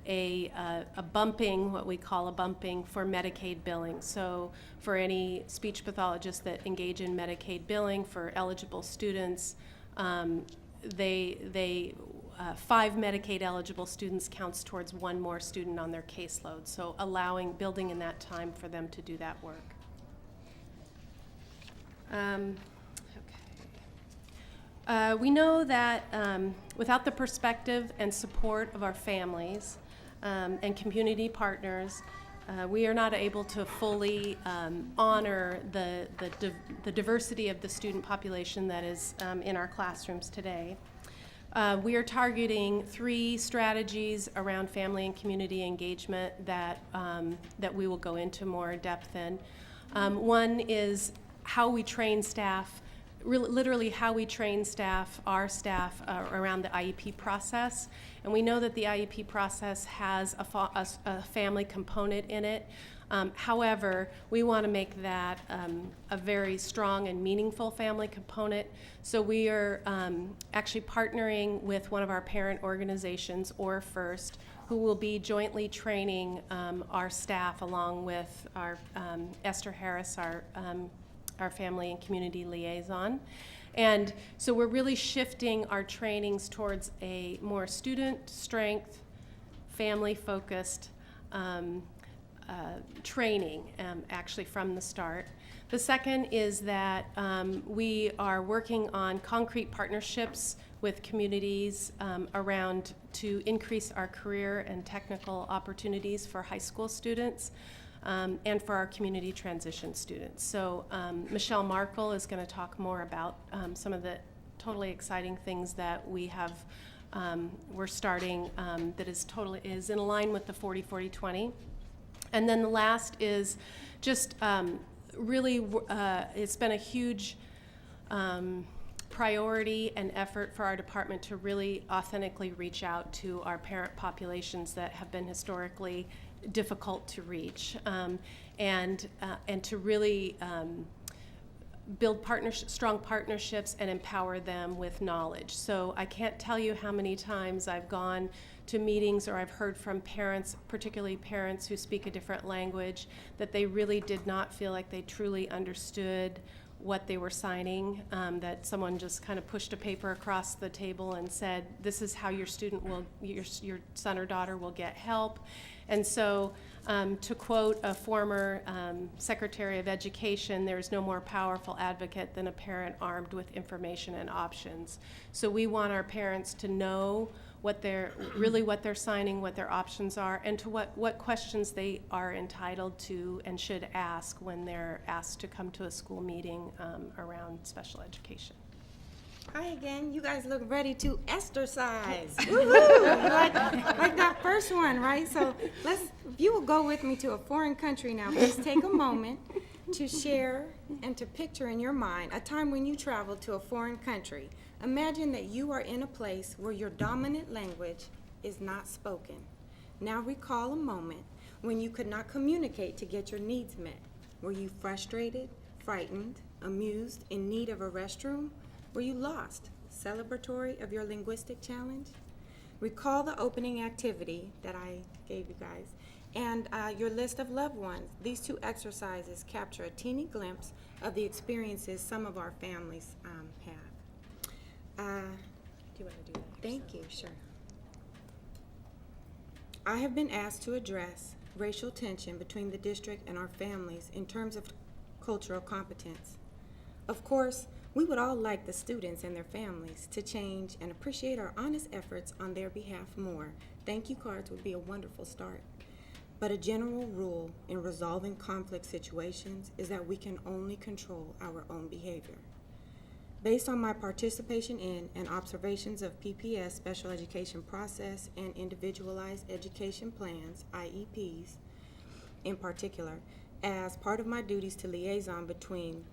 a bumping, what we call a bumping, for Medicaid billing. So for any speech pathologists that engage in Medicaid billing for eligible students, 5 Medicaid eligible students counts towards 1 more student on their caseload. So building in that time for them to do that work. We know that without the perspective and support of our families and community partners, we are not able to fully honor the diversity of the student population that is in our classrooms today. We are targeting 3 strategies around family and community engagement that we will go into more depth in. One is how we train staff, literally how we train our staff around the IEP process. And we know that the IEP process has a family component in it. However, we want to make that a very strong and meaningful family component. So we are actually partnering with one of our parent organizations, Or First, who will be jointly training our staff along with our Esther Harris, our family and community liaison. And so we're really shifting our trainings towards a more student strength, family-focused training, actually from the start. The second is that we are working on concrete partnerships with communities around to increase our career and technical opportunities for high school students. And for our community transition students. So Michelle Markle is going to talk more about some of the totally exciting things that we're starting that is in line with the 40-40-20. And then the last is just really, it's been a huge priority and effort for our department to really authentically reach out to our parent populations that have been historically difficult to reach, and to really build strong partnerships and empower them with knowledge. So I can't tell you how many times I've gone to meetings or I've heard from parents, particularly parents who speak a different language, that they really did not feel like they truly understood what they were signing, that someone just kind of pushed a paper across the table and said, this is how your son or daughter will get help. And so, to quote a former Secretary of Education, there's no more powerful advocate than a parent armed with information and options. So we want our parents to know what they're signing, what their options are, and to what questions they are entitled to and should ask when they're asked to come to a school meeting around special education. Hi again. You guys look ready to exercise. Woohoo! Like that first one, right? So if you will go with me to a foreign country now, please take a moment to share and to picture in your mind a time when you traveled to a foreign country. Imagine that you are in a place where your dominant language is not spoken. Now recall a moment when you could not communicate to get your needs met. Were you frustrated, frightened, amused, in need of a restroom? Were you lost, celebratory of your linguistic challenge? Recall the opening activity that I gave you guys and your list of loved ones. These two exercises capture a teeny glimpse of the experiences some of our families have. Do you want to do that? Thank you, sure. I have been asked to address racial tension between the district and our families in terms of cultural competence. Of course, we would all like the students and their families to change and appreciate our honest efforts on their behalf more. Thank you cards would be a wonderful start. But a general rule in resolving conflict situations is that we can only control our own behavior. Based on my participation in and observations of PPS special education process and individualized education plans, IEPs, in particular, as part of my duties to liaison between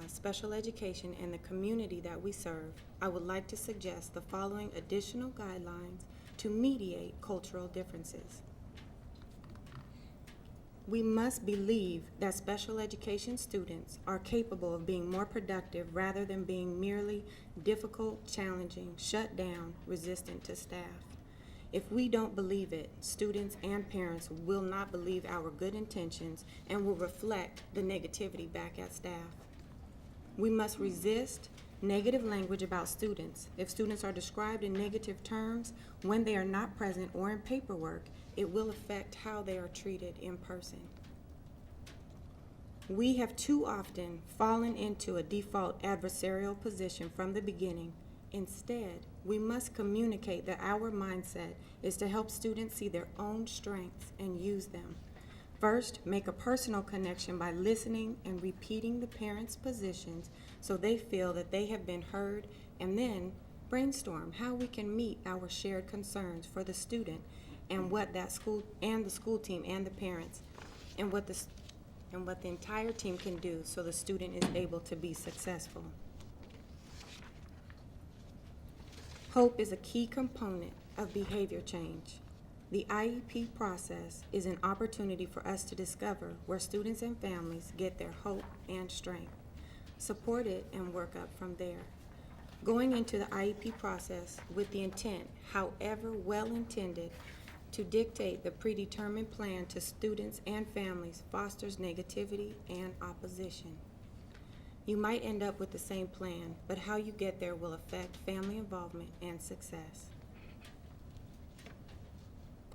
special education and the community that we serve, I would like to suggest the following additional guidelines to mediate cultural differences. We must believe that special education students are capable of being more productive rather than being merely difficult, challenging, shut down, resistant to staff. If we don't believe it, students and parents will not believe our good intentions and will reflect the negativity back at staff. We must resist negative language about students. If students are described in negative terms when they are not present or in paperwork, it will affect how they are treated in person. We have too often fallen into a default adversarial position from the beginning. Instead, we must communicate that our mindset is to help students see their own strengths and use them. First, make a personal connection by listening and repeating the parents' positions so they feel that they have been heard, and then brainstorm how we can meet our shared concerns for the student and what that school and the school team and the parents and what the entire team can do so the student is able to be successful. Hope is a key component of behavior change. The IEP process is an opportunity for us to discover where students and families get their hope and strength, support it, and work up from there. Going into the IEP process with the intent, however well-intended, to dictate the predetermined plan to students and families fosters negativity and opposition. You might end up with the same plan, but how you get there will affect family involvement and success.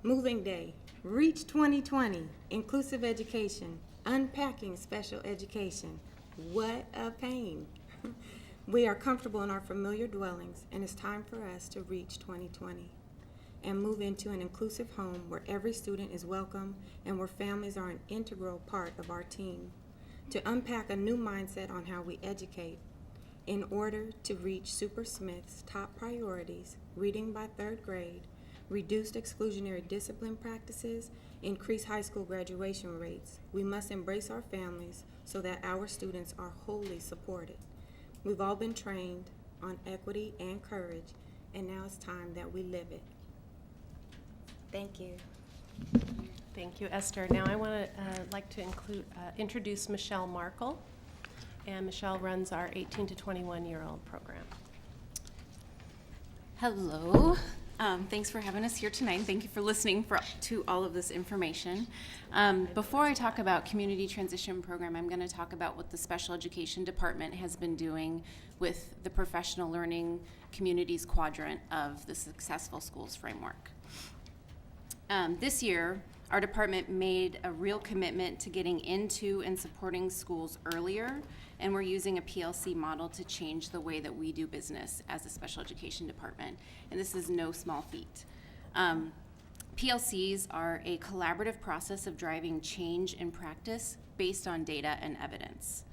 Moving Day, Reach 2020, Inclusive Education, Unpacking Special Education. What a pain. We are comfortable in our familiar dwellings, and it's time for us to reach 2020 and move into an inclusive home where every student is welcome and where families are an integral part of our team. To unpack a new mindset on how we educate in order to reach Super Smith's top priorities, reading by 3rd grade, reduced exclusionary discipline practices, increase high school graduation rates. We must embrace our families so that our students are wholly supported. We've all been trained on equity and courage, and now it's time that we live it. Thank you. Thank you, Esther. Now I want to introduce Michelle Markle, and Michelle runs our 18 to 21-year-old program. Hello. Thanks for having us here tonight. Thank you for listening to all of this information. Before I talk about Community Transition Program, I'm going to talk about what the Special Education Department has been doing with the Professional Learning Communities quadrant of the Successful Schools Framework. This year, our department made a real commitment to getting into and supporting schools earlier, and we're using a PLC model to change the way that we do business as a special education department, and this is no small feat. PLCs are a collaborative process of driving change in practice based on data and evidence.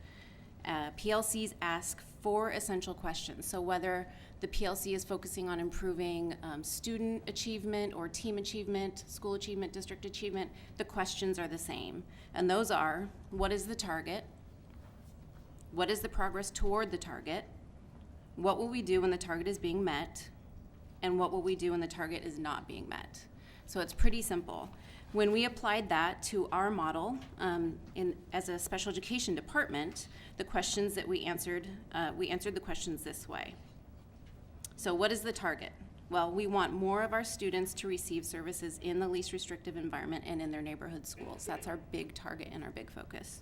PLCs ask 4 essential questions. So whether the PLC is focusing on improving student achievement or team achievement, school achievement, district achievement, the questions are the same. And those are, what is the target? What is the progress toward the target? What will we do when the target is being met? And what will we do when the target is not being met? So it's pretty simple. When we applied that to our model as a special education department, the questions that we answered the questions this way. So what is the target? Well, we want more of our students to receive services in the least restrictive environment and in their neighborhood schools. That's our big target and our big focus.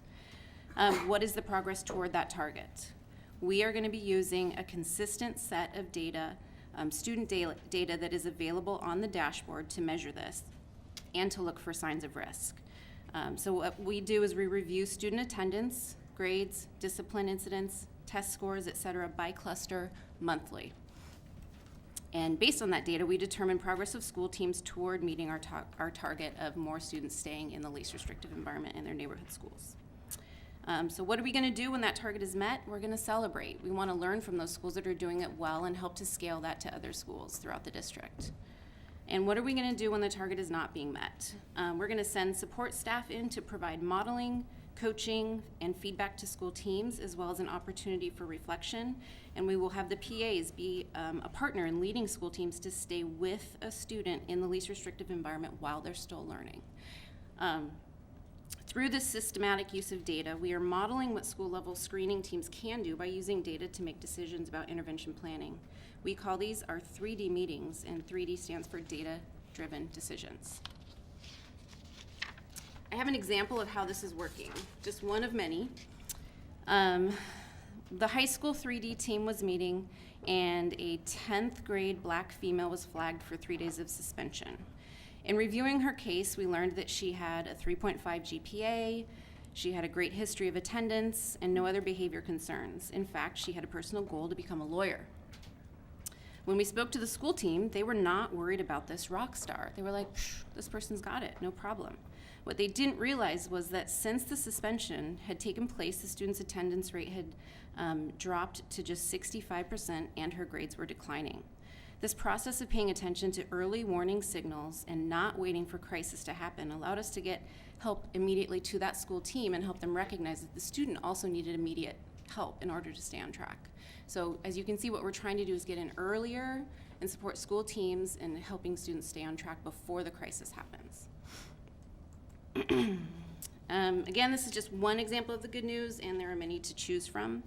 What is the progress toward that target? We are going to be using a consistent set of data, student data that is available on the dashboard to measure this and to look for signs of risk. So what we do is we review student attendance, grades, discipline incidents, test scores, et cetera, by cluster monthly. And based on that data, we determine progress of school teams toward meeting our target of more students staying in the least restrictive environment in their neighborhood schools. So what are we going to do when that target is met? We're going to celebrate. We want to learn from those schools that are doing it well and help to scale that to other schools throughout the district. And what are we going to do when the target is not being met? We're going to send support staff in to provide modeling, coaching, and feedback to school teams, as well as an opportunity for reflection. And we will have the PAs be a partner in leading school teams to stay with a student in the least restrictive environment while they're still learning. Through this systematic use of data, we are modeling what school-level screening teams can do by using data to make decisions about intervention planning. We call these our 3D meetings, and 3D stands for data-driven decisions. I have an example of how this is working, just one of many. The high school 3D team was meeting, and a 10th grade black female was flagged for 3 days of suspension. In reviewing her case, we learned that she had a 3.5 GPA, she had a great history of attendance, and no other behavior concerns. In fact, she had a personal goal to become a lawyer. When we spoke to the school team, they were not worried about this rock star. They were like, this person's got it, no problem. What they didn't realize was that since the suspension had taken place, the student's attendance rate had dropped to just 65%, and her grades were declining. This process of paying attention to early warning signals and not waiting for crisis to happen allowed us to get help immediately to that school team and help them recognize that the student also needed immediate help in order to stay on track. So as you can see, what we're trying to do is get in earlier and support school teams in helping students stay on track before the crisis happens. Again, this is just one example of the good news, and there are many to choose from.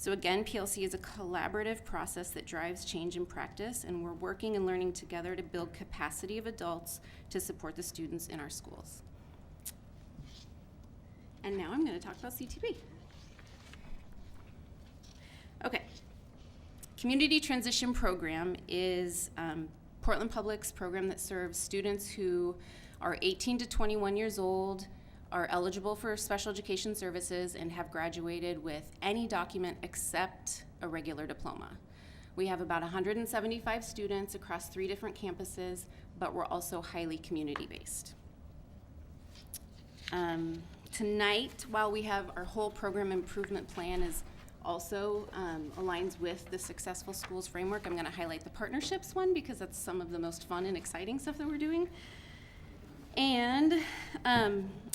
So again, PLC is a collaborative process that drives change in practice, and we're working and learning together to build capacity of adults to support the students in our schools. And now I'm going to talk about CTP. Okay. Community Transition Program is Portland Public's program that serves students who are 18 to 21 years old, are eligible for special education services, and have graduated with any document except a regular diploma. We have about 175 students across 3 different campuses, but we're also highly community-based. Tonight, while we have our whole program improvement plan is also aligns with the Successful Schools framework, I'm going to highlight the partnerships one because that's some of the most fun and exciting stuff that we're doing. And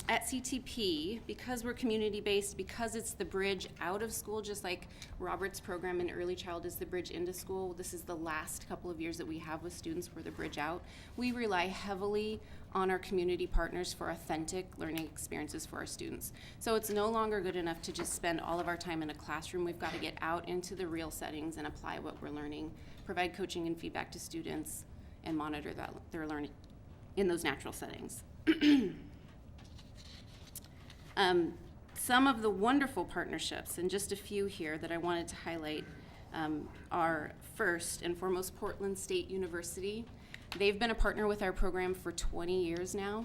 at CTP, because we're community-based, because it's the bridge out of school, just like Robert's program in early child is the bridge into school, this is the last couple of years that we have with students for the bridge out. We rely heavily on our community partners for authentic learning experiences for our students. So it's no longer good enough to just spend all of our time in a classroom. We've got to get out into the real settings and apply what we're learning, provide coaching and feedback to students, and monitor that their learning in those natural settings. Some of the wonderful partnerships, and just a few here that I wanted to highlight, are first and foremost Portland State University. They've been a partner with our program for 20 years now.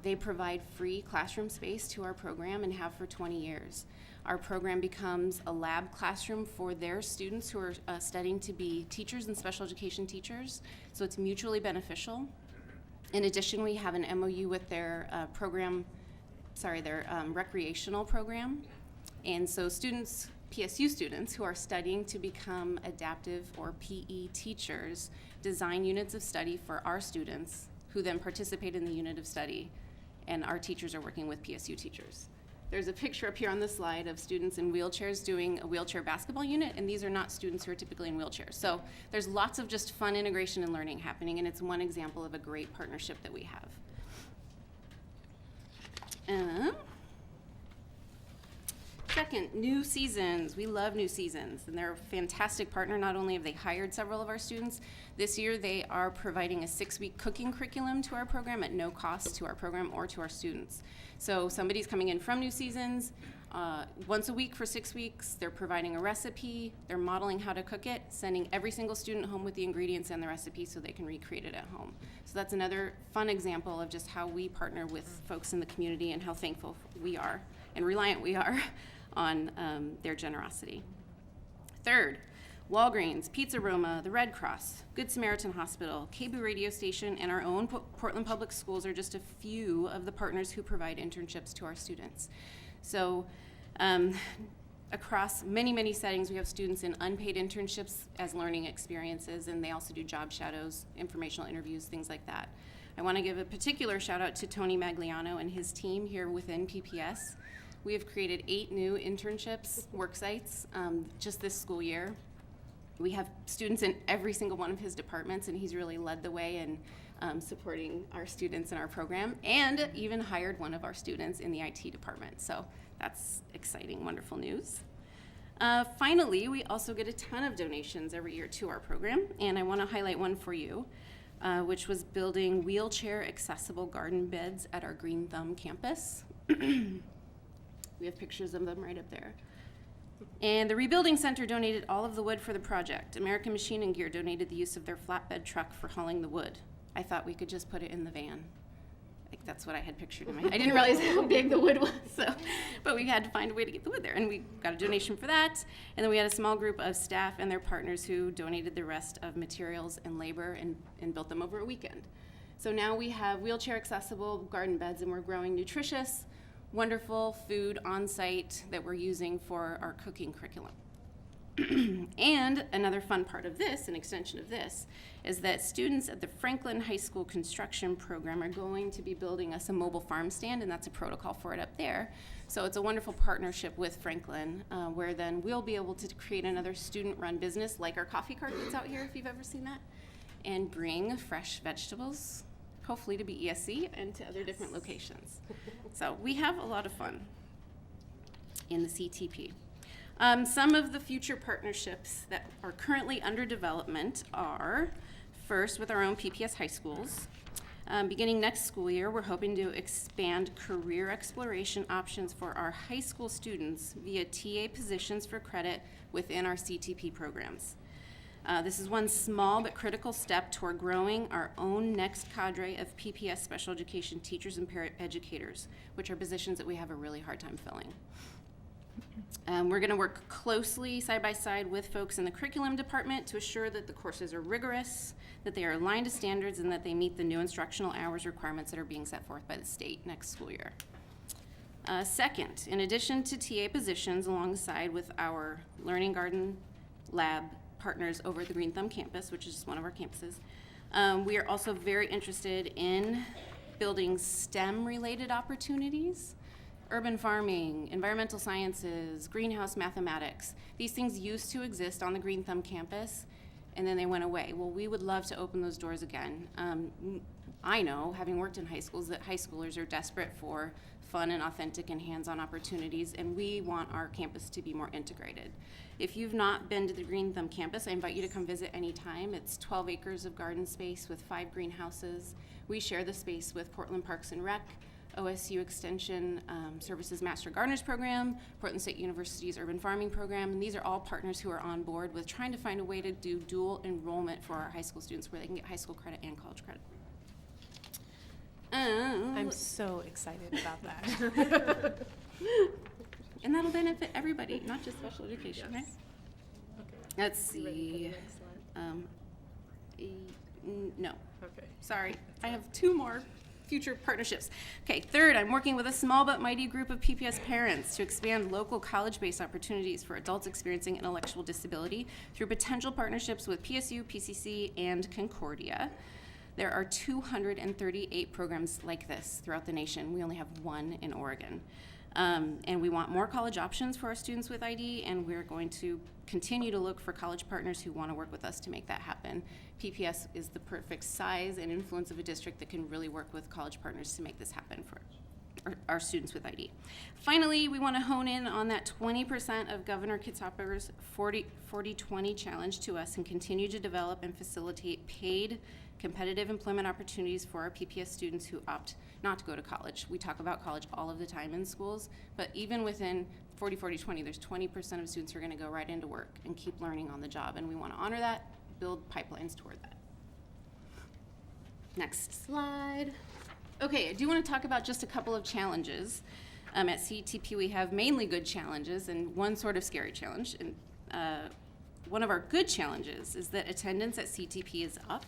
They provide free classroom space to our program and have for 20 years. Our program becomes a lab classroom for their students who are studying to be teachers and special education teachers, so it's mutually beneficial. In addition, we have an MOU with their recreational program. And so students, PSU students who are studying to become adaptive or PE teachers design units of study for our students who then participate in the unit of study, and our teachers are working with PSU teachers. There's a picture up here on the slide of students in wheelchairs doing a wheelchair basketball unit, and these are not students who are typically in wheelchairs. So there's lots of just fun integration and learning happening, and it's one example of a great partnership that we have. Second, New Seasons. We love New Seasons, and they're a fantastic partner. Not only have they hired several of our students, this year they are providing a 6-week cooking curriculum to our program at no cost to our program or to our students. So somebody's coming in from New Seasons once a week for 6 weeks. They're providing a recipe. They're modeling how to cook it, sending every single student home with the ingredients and the recipe so they can recreate it at home. So that's another fun example of just how we partner with folks in the community and how thankful we are and reliant we are on their generosity. Third, Walgreens, Pizza Roma, the Red Cross, Good Samaritan Hospital, KBOO radio station, and our own Portland Public Schools are just a few of the partners who provide internships to our students. So across many, many settings, we have students in unpaid internships as learning experiences, and they also do job shadows, informational interviews, things like that. I want to give a particular shout out to Tony Magliano and his team here within PPS. We have created 8 new internships, work sites, just this school year. We have students in every single one of his departments, and he's really led the way in supporting our students in our program, and even hired one of our students in the IT department. So that's exciting, wonderful news. Finally, we also get a ton of donations every year to our program, and I want to highlight one for you, which was building wheelchair accessible garden beds at our Green Thumb campus. We have pictures of them right up there. And the Rebuilding Center donated all of the wood for the project. American Machine and Gear donated the use of their flatbed truck for hauling the wood. I thought we could just put it in the van. Like, that's what I had pictured in my head. I didn't realize how big the wood was, but we had to find a way to get the wood there, and we got a donation for that. And then we had a small group of staff and their partners who donated the rest of materials and labor and built them over a weekend. So now we have wheelchair accessible garden beds, and we're growing nutritious, wonderful food on site that we're using for our cooking curriculum. And another fun part of this, an extension of this, is that students at the Franklin High School construction program are going to be building us a mobile farm stand, and that's a protocol for it up there. So it's a wonderful partnership with Franklin, where then we'll be able to create another student-run business like our coffee cart that's out here, if you've ever seen that, and bring fresh vegetables, hopefully to be ESC, and to other different locations. So we have a lot of fun in the CTP. Some of the future partnerships that are currently under development are, first, with our own PPS high schools. Beginning next school year, we're hoping to expand career exploration options for our high school students via TA positions for credit within our CTP programs. This is one small but critical step toward growing our own next cadre of PPS special education teachers and paraeducators, which are positions that we have a really hard time filling. We're going to work closely side by side with folks in the curriculum department to assure that the courses are rigorous, that they are aligned to standards, and that they meet the new instructional hours requirements that are being set forth by the state next school year. Second, in addition to TA positions alongside with our Learning Garden Lab partners over at the Green Thumb campus, which is one of our campuses, we are also very interested in building STEM-related opportunities. Urban farming, environmental sciences, greenhouse mathematics. These things used to exist on the Green Thumb campus, and then they went away. Well, we would love to open those doors again. I know, having worked in high schools, that high schoolers are desperate for fun and authentic and hands-on opportunities, and we want our campus to be more integrated. If you've not been to the Green Thumb campus, I invite you to come visit anytime. It's 12 acres of garden space with 5 greenhouses. We share the space with Portland Parks and Rec, OSU Extension Services Master Gardeners Program, Portland State University's Urban Farming Program, and these are all partners who are on board with trying to find a way to do dual enrollment for our high school students where they can get high school credit and college credit. I'm so excited about that. And that'll benefit everybody, not just special education, right? Let's see. No. Okay. Sorry, I have 2 more future partnerships. Okay, third, I'm working with a small but mighty group of PPS parents to expand local college-based opportunities for adults experiencing intellectual disability through potential partnerships with PSU, PCC, and Concordia. There are 238 programs like this throughout the nation. We only have 1 in Oregon. And we want more college options for our students with ID, and we're going to continue to look for college partners who want to work with us to make that happen. PPS is the perfect size and influence of a district that can really work with college partners to make this happen for our students with ID. Finally, we want to hone in on that 20% of Governor Kitzhaber's 40-20 challenge to us and continue to develop and facilitate paid competitive employment opportunities for our PPS students who opt not to go to college. We talk about college all of the time in schools, but even within 40-40-20, there's 20% of students who are going to go right into work and keep learning on the job, and we want to honor that, build pipelines toward that. Next slide. Okay, I do want to talk about just a couple of challenges. At CTP, we have mainly good challenges and one sort of scary challenge. And one of our good challenges is that attendance at CTP is up.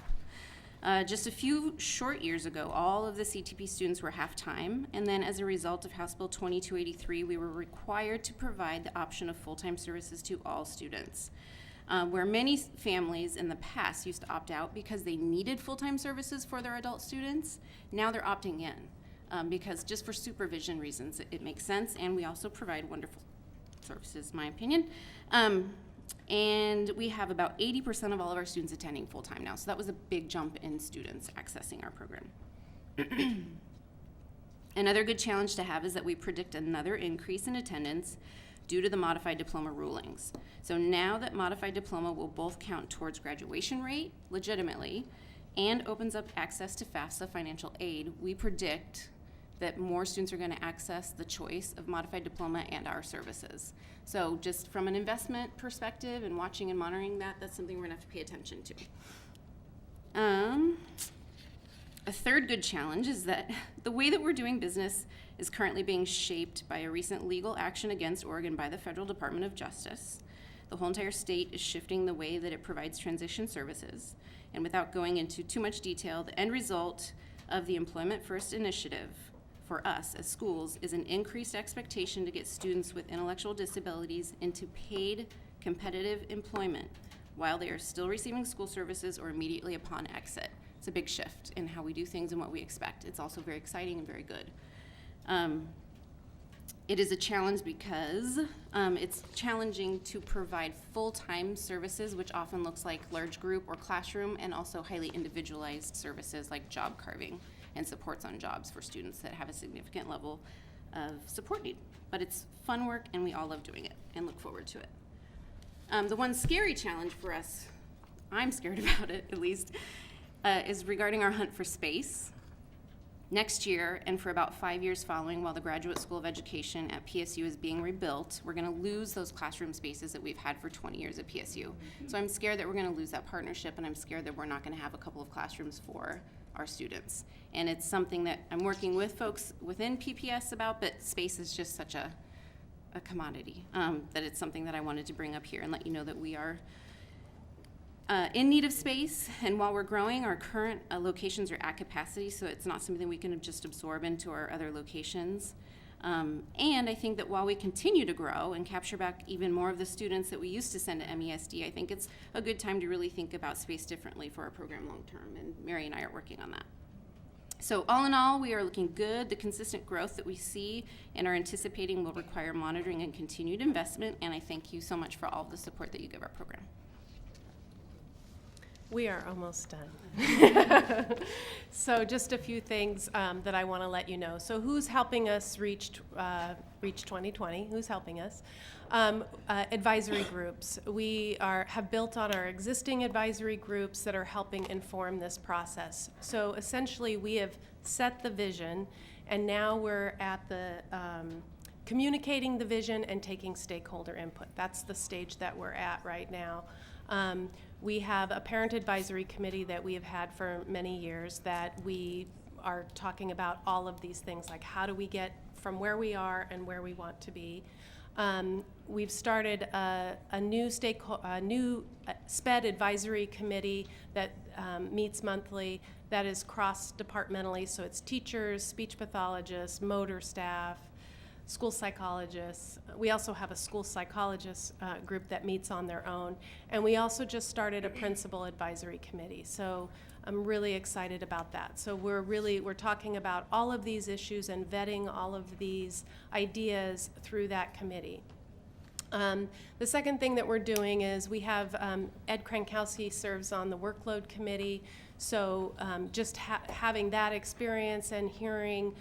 Just a few short years ago, all of the CTP students were half-time, and then as a result of House Bill 2283, we were required to provide the option of full-time services to all students. Where many families in the past used to opt out because they needed full-time services for their adult students, now they're opting in because just for supervision reasons, it makes sense, and we also provide wonderful services, in my opinion. And we have about 80% of all of our students attending full-time now, so that was a big jump in students accessing our program. Another good challenge to have is that we predict another increase in attendance due to the modified diploma rulings. So now that modified diploma will both count towards graduation rate legitimately and opens up access to FAFSA financial aid, we predict that more students are going to access the choice of modified diploma and our services. So just from an investment perspective and watching and monitoring that, that's something we're going to have to pay attention to. A third good challenge is that the way that we're doing business is currently being shaped by a recent legal action against Oregon by the Federal Department of Justice. The whole entire state is shifting the way that it provides transition services. And without going into too much detail, the end result of the Employment First initiative for us as schools is an increased expectation to get students with intellectual disabilities into paid competitive employment while they are still receiving school services or immediately upon exit. It's a big shift in how we do things and what we expect. It's also very exciting and very good. It is a challenge because it's challenging to provide full-time services, which often looks like large group or classroom, and also highly individualized services like job carving and supports on jobs for students that have a significant level of support need. But it's fun work, and we all love doing it and look forward to it. The one scary challenge for us, I'm scared about it at least, is regarding our hunt for space. Next year, and for about 5 years following, while the Graduate School of Education at PSU is being rebuilt, we're going to lose those classroom spaces that we've had for 20 years at PSU. So I'm scared that we're going to lose that partnership, and I'm scared that we're not going to have a couple of classrooms for our students. And it's something that I'm working with folks within PPS about, but space is just such a commodity that it's something that I wanted to bring up here and let you know that we are in need of space, and while we're growing, our current locations are at capacity, so it's not something we can just absorb into our other locations. And I think that while we continue to grow and capture back even more of the students that we used to send to MESD, I think it's a good time to really think about space differently for our program long term, and Mary and I are working on that. So all in all, we are looking good. The consistent growth that we see and are anticipating will require monitoring and continued investment, and I thank you so much for all of the support that you give our program. We are almost done. So just a few things that I want to let you know. So who's helping us reach 2020? Who's helping us? Advisory groups. We have built on our existing advisory groups that are helping inform this process. So essentially, we have set the vision, and now we're at the communicating the vision and taking stakeholder input. That's the stage that we're at right now. We have a parent advisory committee that we have had for many years that we are talking about all of these things, like how do we get from where we are and where we want to be. We've started a new SPED advisory committee that meets monthly, that is cross-departmentally, so it's teachers, speech pathologists, motor staff, school psychologists. We also have a school psychologist group that meets on their own. And we also just started a principal advisory committee. So I'm really excited about that. So we're talking about all of these issues and vetting all of these ideas through that committee. The second thing that we're doing is we have Ed Krankowski serves on the workload committee. So just having that experience and hearing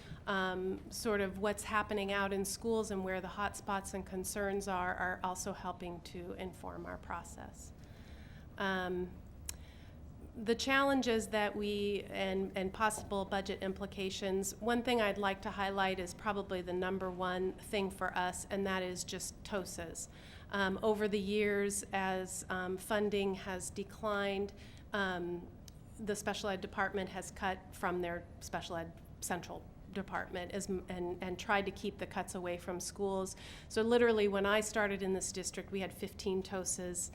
sort of what's happening out in schools and where the hot spots and concerns are also helping to inform our process. The challenges that and possible budget implications, one thing I'd like to highlight is probably the number one thing for us, and that is just TOSAs. Over the years, as funding has declined, the special ed department has cut from their special ed central department and tried to keep the cuts away from schools. So literally when I started in this district, we had 15 TOSAs,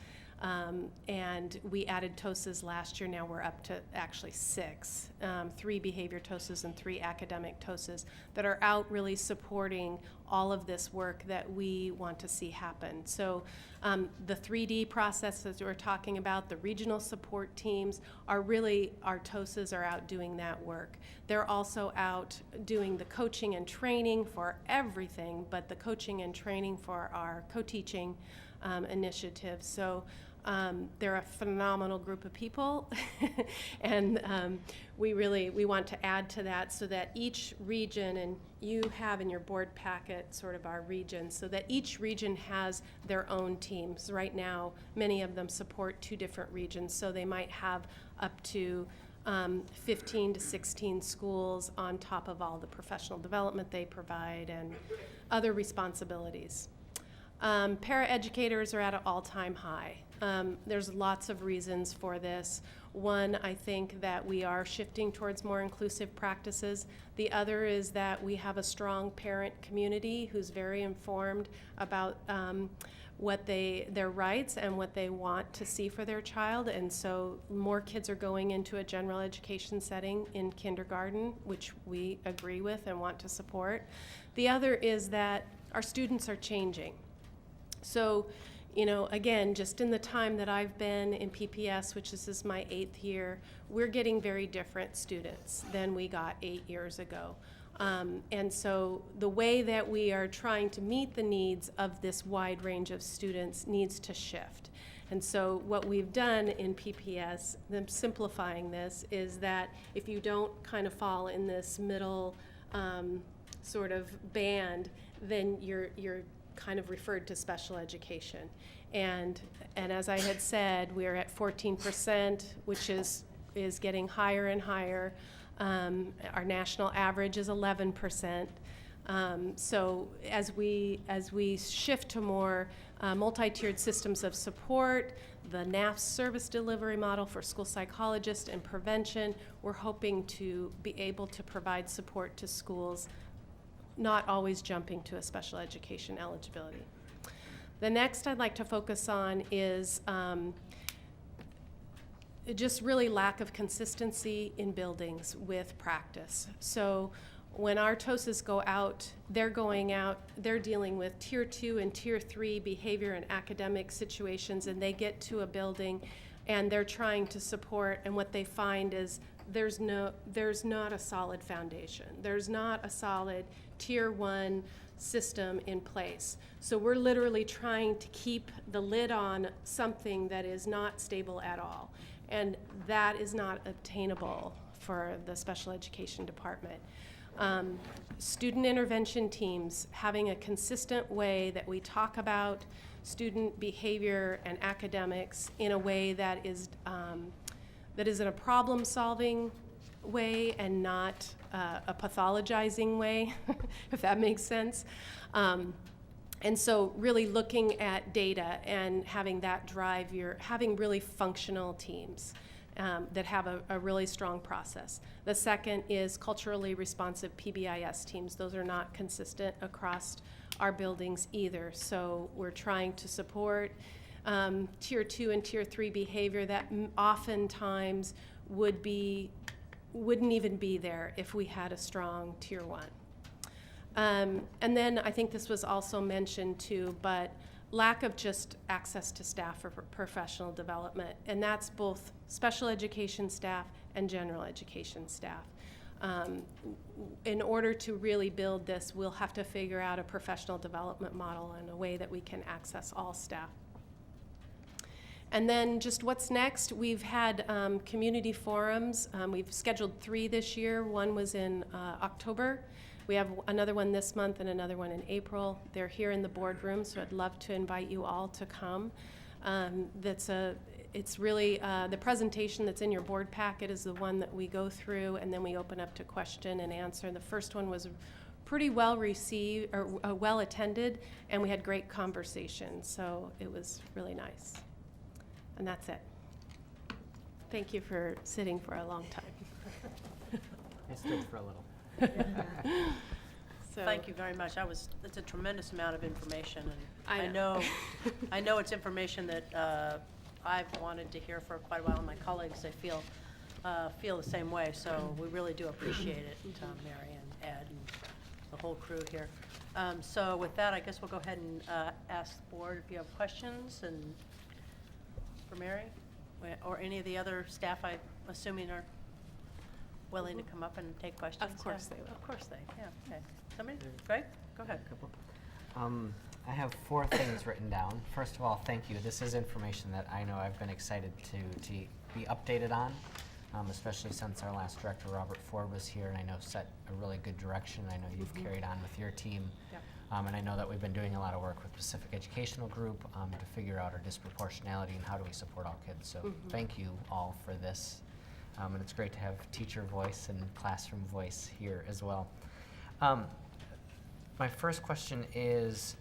and we added TOSAs last year. Now we're up to actually 6, 3 behavior TOSAs and 3 academic TOSAs that are out really supporting all of this work that we want to see happen. So the 3D process that we're talking about, the regional support teams are really, our TOSAs are out doing that work. They're also out doing the coaching and training for everything, but the coaching and training for our co-teaching initiatives. So they're a phenomenal group of people, and we want to add to that so that each region, and you have in your board packet sort of our regions, so that each region has their own teams. Right now, many of them support 2 different regions, so they might have up to 15 to 16 schools on top of all the professional development they provide and other responsibilities. Paraeducators are at an all-time high. There's lots of reasons for this. One, I think that we are shifting towards more inclusive practices. The other is that we have a strong parent community who's very informed about their rights and what they want to see for their child, and so more kids are going into a general education setting in kindergarten, which we agree with and want to support. The other is that our students are changing. So, again, just in the time that I've been in PPS, which is my 8th year, we're getting very different students than we got 8 years ago. And so the way that we are trying to meet the needs of this wide range of students needs to shift. And so what we've done in PPS, them simplifying this, is that if you don't kind of fall in this middle sort of band, then you're kind of referred to special education. And as I had said, we're at 14%, which is getting higher and higher. Our national average is 11%. So as we shift to more multi-tiered systems of support, the NAF service delivery model for school psychologists and prevention, we're hoping to be able to provide support to schools, not always jumping to a special education eligibility. The next I'd like to focus on is just really lack of consistency in buildings with practice. So when our TOSAs go out, they're dealing with Tier 2 and Tier 3 behavior and academic situations, and they get to a building and they're trying to support, and what they find is there's not a solid foundation. There's not a solid Tier 1 system in place. So we're literally trying to keep the lid on something that is not stable at all. and that is not obtainable for the special education department. Student intervention teams, having a consistent way that we talk about student behavior and academics in a way that is in a problem-solving way and not a pathologizing way, if that makes sense. And so really looking at data and having that drive having really functional teams that have a really strong process. The second is culturally responsive PBIS teams. Those are not consistent across our buildings either. So we're trying to support tier 2 and tier 3 behavior that oftentimes wouldn't even be there if we had a strong tier 1. And then I think this was also mentioned too, but lack of just access to staff for professional development, and that's both special education staff and general education staff. In order to really build this, we'll have to figure out a professional development model in a way that we can access all staff. And then just what's next, we've had community forums. We've scheduled 3 this year. One was in October. We have another one this month and another one in April. They're here in the boardroom, so I'd love to invite you all to come. It's really, the presentation that's in your board packet is the one that we go through, and then we open up to question and answer. The first one was pretty well received, or well attended, and we had great conversation, so it was really nice. And that's it. Thank you for sitting for a long time. I stood for a little. So, thank you very much. It's a tremendous amount of information, and I know it's information that I've wanted to hear for quite a while, and my colleagues, I feel the same way. So we really do appreciate it, Mary and Ed and the whole crew here. So with that, I guess we'll go ahead and ask the board if you have questions, and for Mary or any of the other staff, I'm assuming are willing to come up and take questions. Of course they will. Of course they, yeah. Okay. Somebody? Greg? Go ahead. I have 4 things written down. First of all, thank you. This is information that I know I've been excited to be updated on, especially since our last director, Robert Ford, was here, and I know set a really good direction. I know you've carried on with your team. Yep. And I know that we've been doing a lot of work with Pacific Educational Group to figure out our disproportionality and how do we support all kids. So thank you all for this. And it's great to have teacher voice and classroom voice here as well. My first question is,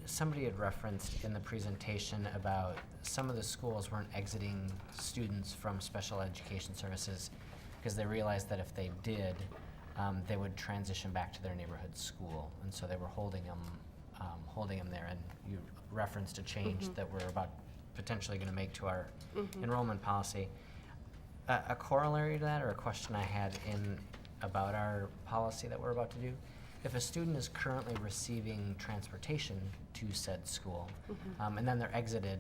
somebody had referenced in the presentation about some of the schools weren't exiting students from special education services because they realized that if they did, they would transition back to their neighborhood school, and so they were holding them there. And you referenced a change that we're about potentially going to make to our enrollment policy. A corollary to that, or a question I had about our policy that we're about to do, if a student is currently receiving transportation to said school, and then they're exited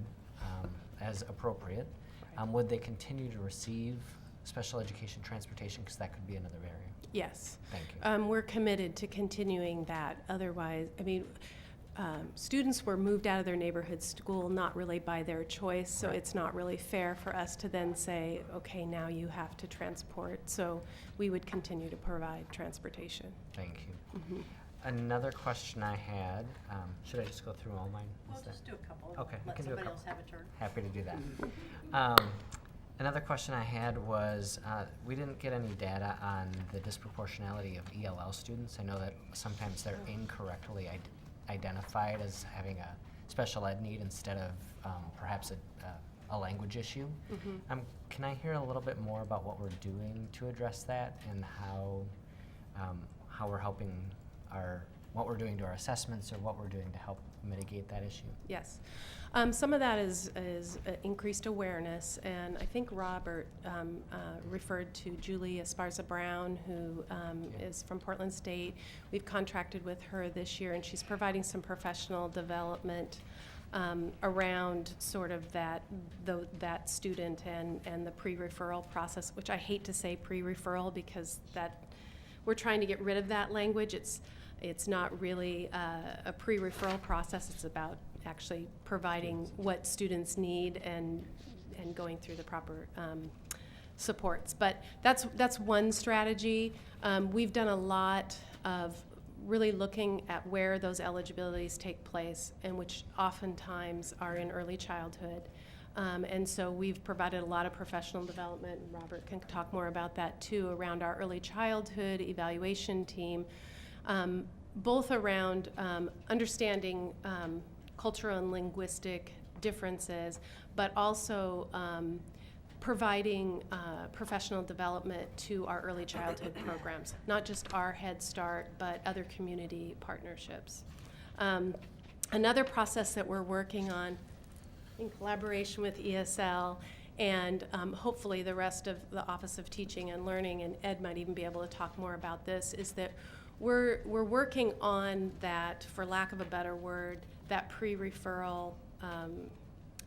as appropriate, would they continue to receive special education transportation? Because that could be another barrier. Yes. Thank you. We're committed to continuing that. Otherwise, students were moved out of their neighborhood school not really by their choice, so it's not really fair for us to then say, okay, now you have to transport. So we would continue to provide transportation. Thank you. Another question I had, should I just go through all mine? We'll just do a couple. Okay, I Let can do a somebody couple. else have a turn. Happy to do that. Another question I had was, we didn't get any data on the disproportionality of ELL students. I know that sometimes they're incorrectly identified as having a special ed need instead of perhaps a language issue. Can I hear a little bit more about what we're doing to address that, and how we're helping what we're doing to our assessments, or what we're doing to help mitigate that issue? Yes. Some of that is increased awareness, and I think Robert referred to Julie Esparza-Brown, who is from Portland State. We've contracted with her this year, and she's providing some professional development around sort of that student and the pre-referral process, which I hate to say pre-referral because we're trying to get rid of that language. It's not really a pre-referral process. It's about actually providing what students need and and going through the proper supports. But that's one strategy. We've done a lot of really looking at where those eligibilities take place, and which oftentimes are in early childhood. And so we've provided a lot of professional development, and Robert can talk more about that too, around our early childhood evaluation team, both around understanding cultural and linguistic differences, but also providing professional development to our early childhood programs, not just our Head Start, but other community partnerships. Another process that we're working on in collaboration with ESL and hopefully the rest of the Office of Teaching and Learning, and Ed might even be able to talk more about this, is that we're working on that, for lack of a better word, that pre-referral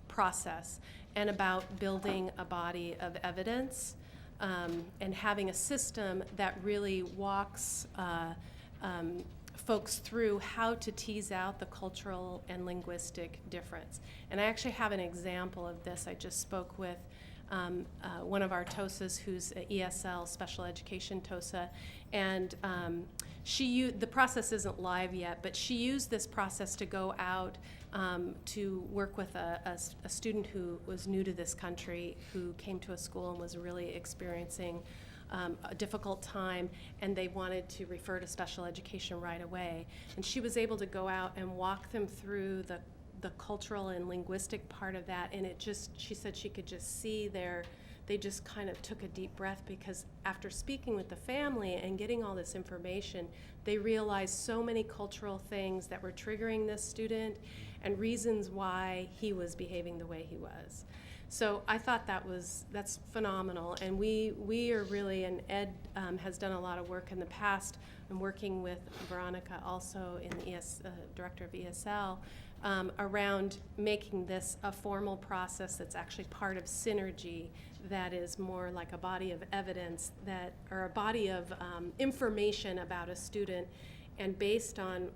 process, and about building a body of evidence and having a system that really walks folks through how to tease out the cultural and linguistic difference. And I actually have an example of this. I just spoke with one of our TOSAs who's an ESL special education TOSA, and the process isn't live yet, but she used this process to go out to work with a student who was new to this country, who came to a school and was really experiencing a difficult time, and they wanted to refer to special education right away. And she was able to go out and walk them through the cultural and linguistic part of that, and she said she could just see they just kind of took a deep breath, because after speaking with the family and getting all this information, they realized so many cultural things that were triggering this student and reasons why he was behaving the way he was. So I thought that's phenomenal, and we are really, and Ed has done a lot of work in the past, and working with Veronica also, in the director of ESL, around making this a formal process that's actually part of Synergy, that is more like a body of evidence or a body of information about a student, and based on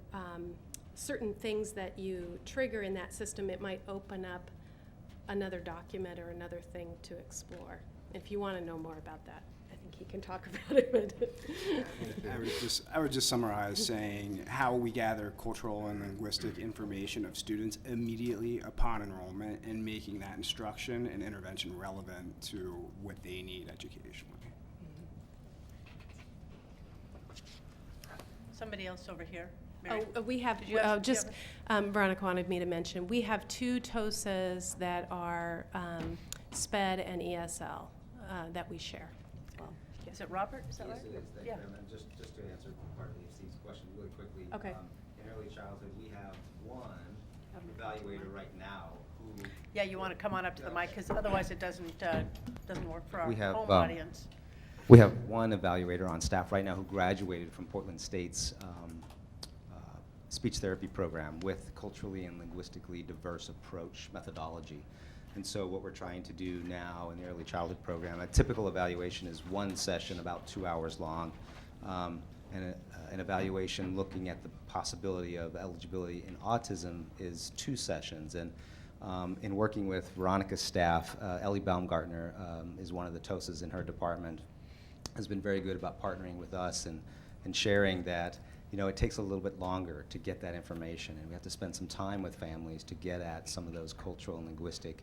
certain things that you trigger in that system, it might open up another document or another thing to explore. If you want to know more about that, I think he can talk about it. I would just summarize saying how we gather cultural and linguistic information of students immediately upon enrollment, and making that instruction and intervention relevant to what they need educationally. Somebody else over here. We have, Veronica wanted me to mention, we have 2 TOSAs that are SPED and ESL that we share as well. Is it Robert? Is that right? Yes, it is. Thank Yeah. you very much. Just to answer part of Steve's question really quickly. Okay. In early childhood, we have one evaluator right now who. Yeah, you want to come on up to the mic, because otherwise it doesn't work for our We have, home audience. We have one evaluator on staff right now who graduated from Portland State's speech therapy program with culturally and linguistically diverse approach methodology. And so what we're trying to do now in the early childhood program, a typical evaluation is one session about 2 hours long, and an evaluation looking at the possibility of eligibility in autism is 2 sessions. And in working with Veronica's staff, Ellie Baumgartner is one of the TOSAs in her department, has been very good about partnering with us and sharing that it takes a little bit longer to get that information, and we have to spend some time with families to get at some of those cultural and linguistic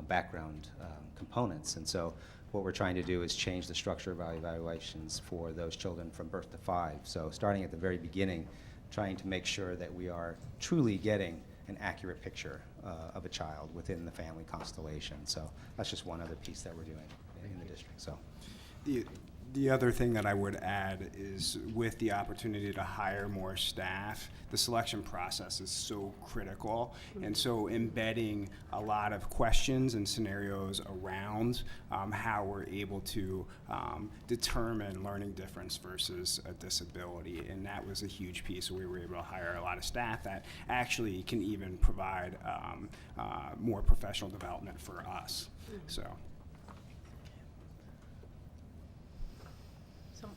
background components. And so what we're trying to do is change the structure of our evaluations for those children from birth to 5. So starting at the very beginning, trying to make sure that we are truly getting an accurate picture of a child within the family constellation. So that's just one other piece that we're doing in the district. So. The other thing that I would add is, with the opportunity to hire more staff, the selection process is so critical. And so embedding a lot of questions and scenarios around how we're able to determine learning difference versus a disability. And that was a huge piece. We were able to hire a lot of staff that actually can even provide more professional development for us. So.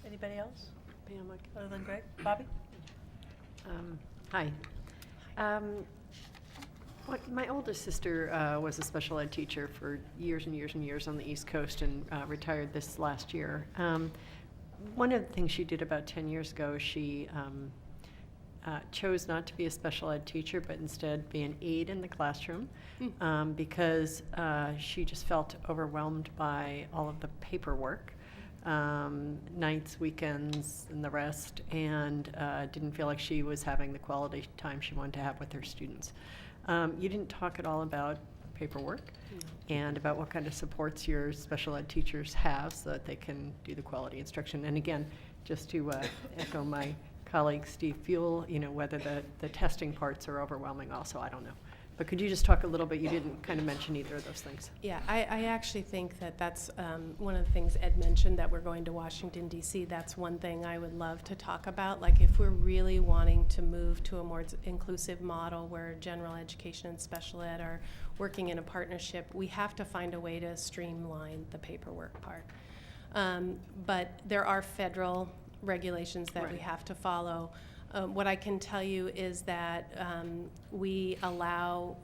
Anybody else? Pam, other than Greg? Bobby? Hi. Well, my oldest sister was a special ed teacher for years and years and years on the East Coast and retired this last year. One of the things she did about 10 years ago, she chose not to be a special ed teacher, but instead be an aide in the classroom because she just felt overwhelmed by all of the paperwork, nights, weekends, and the rest, and didn't feel like she was having the quality time she wanted to have with her students. You didn't talk at all about paperwork and about what kind of supports your special ed teachers have so that they can do the quality instruction. And again, just to echo my colleague Steve Fuel, whether the testing parts are overwhelming also, I don't know. But could you just talk a little bit? You didn't kind of mention either of those things. Yeah, I actually think that's one of the things Ed mentioned, that we're going to Washington, D.C. That's one thing I would love to talk about. Like, if we're really wanting to move to a more inclusive model where general education and special ed are working in a partnership, we have to find a way to streamline the paperwork part. But there are federal regulations that we have to follow. What I can tell you is that we allow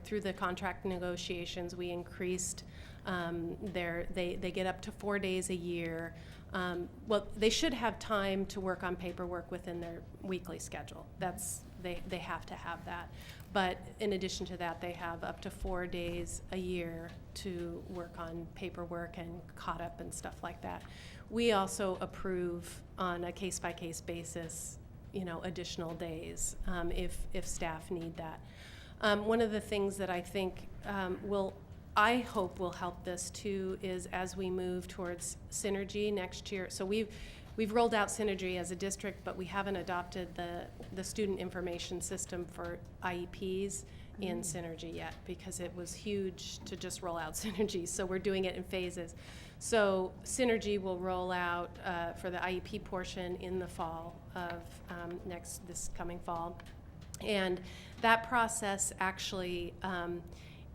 through the contract negotiations, we increased they get up to 4 days a year. Well, they should have time to work on paperwork within their weekly schedule. They have to have that. But in addition to that, they have up to 4 days a year to work on paperwork and caught up and stuff like that. We also approve on a case-by-case basis, additional days if staff need that. One of the things that I think I hope will help this too is as we move towards Synergy next year. So we've rolled out Synergy as a district, but we haven't adopted the student information system for IEPs in Synergy yet, because it was huge to just roll out Synergy. So we're doing it in phases. So Synergy will roll out for the IEP portion in the fall of this coming fall. And that process actually,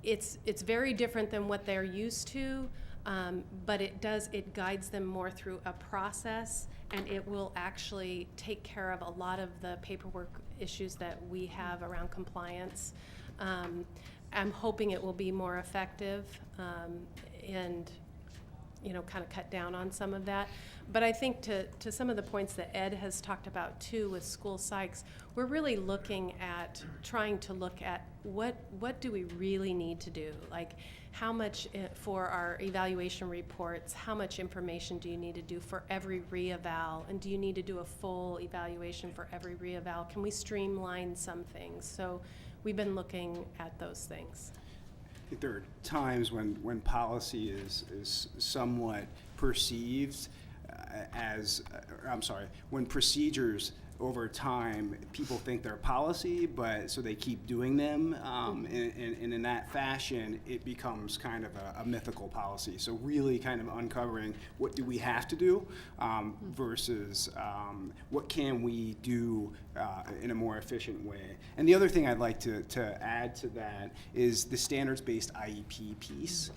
it's very different than what they're used to, but it guides them more through a process, and it will actually take care of a lot of the paperwork issues that we have around compliance. I'm hoping it will be more effective and kind of cut down on some of that. But I think to some of the points that Ed has talked about too with school psychs, we're really trying to look at what do we really need to do? Like, how much for our evaluation reports, how much information do you need to do for every re-eval? And do you need to do a full evaluation for every re-eval? Can we streamline some things? So we've been looking at those things. I think there are times when policy is somewhat perceived when procedures over time, people think they're policy, but so they keep doing them, and in that fashion, it becomes kind of a mythical policy. So really kind of uncovering what do we have to do versus what can we do in a more efficient way. And the other thing I'd like to add to that is the standards-based IEP piece.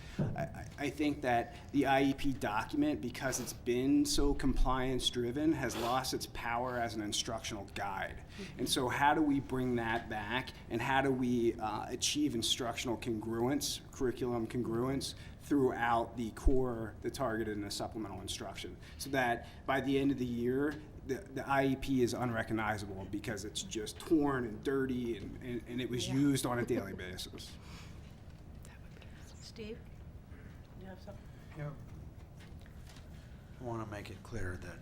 I think that the IEP document, because it's been so compliance-driven, has lost its power as an instructional guide. And so how do we bring that back, and how do we achieve instructional congruence, curriculum congruence, throughout the core, the targeted, and the supplemental instruction, so that by the end of the year, the IEP is unrecognizable because it's just torn and dirty and it was used on a daily basis. Steve, you have something? Yeah. I want to make it clear that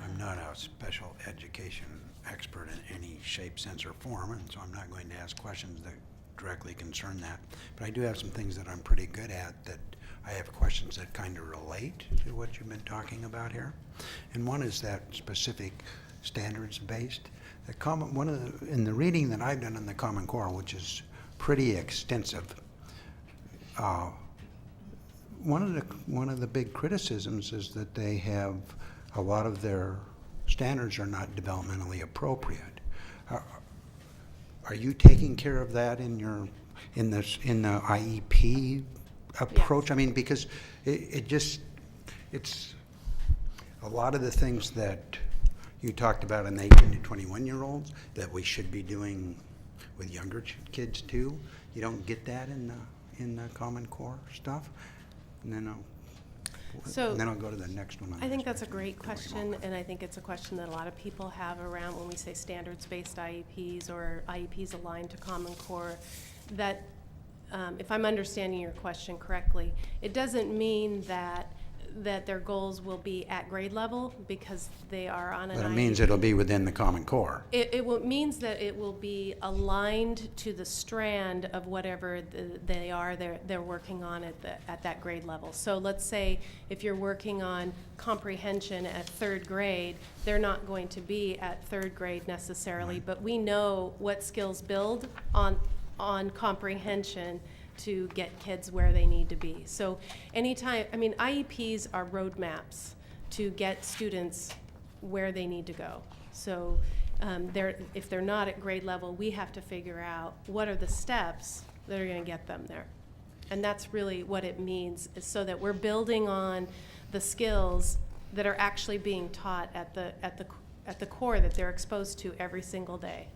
I'm not a special education expert in any shape, sense, or form, and so I'm not going to ask questions that directly concern that. But I do have some things that I'm pretty good at, that I have questions that kind of relate to what you've been talking about here. And one is that specific standards-based. In the reading that I've done in the Common Core, which is pretty extensive, one of the big criticisms is that they have a lot of their standards are not developmentally appropriate. Are you taking care of that in the IEP approach? Yes. I mean, because it's a lot of the things that you talked about in the 18 to 21-year-olds that we should be doing with younger kids too? You don't get that in the Common Core stuff? And then I'll go to the next one. I think that's a great question, and I think it's a question that a lot of people have around when we say standards-based IEPs or IEPs aligned to Common Core, that if I'm understanding your question correctly, it doesn't mean that their goals will be at grade level because they are on an IEP. But it means it'll be within the Common Core. It means that it will be aligned to the strand of whatever they're working on at that grade level. So let's say if you're working on comprehension at 3rd grade, they're not going to be at 3rd grade necessarily, but we know what skills build on comprehension to get kids where they need to be. So anytime, I mean, IEPs are roadmaps to get students where they need to go. So if they're not at grade level, we have to figure out what are the steps that are going to get them there. And that's really what it means, is so that we're building on the skills that are actually being taught at the core that they're exposed to every single day.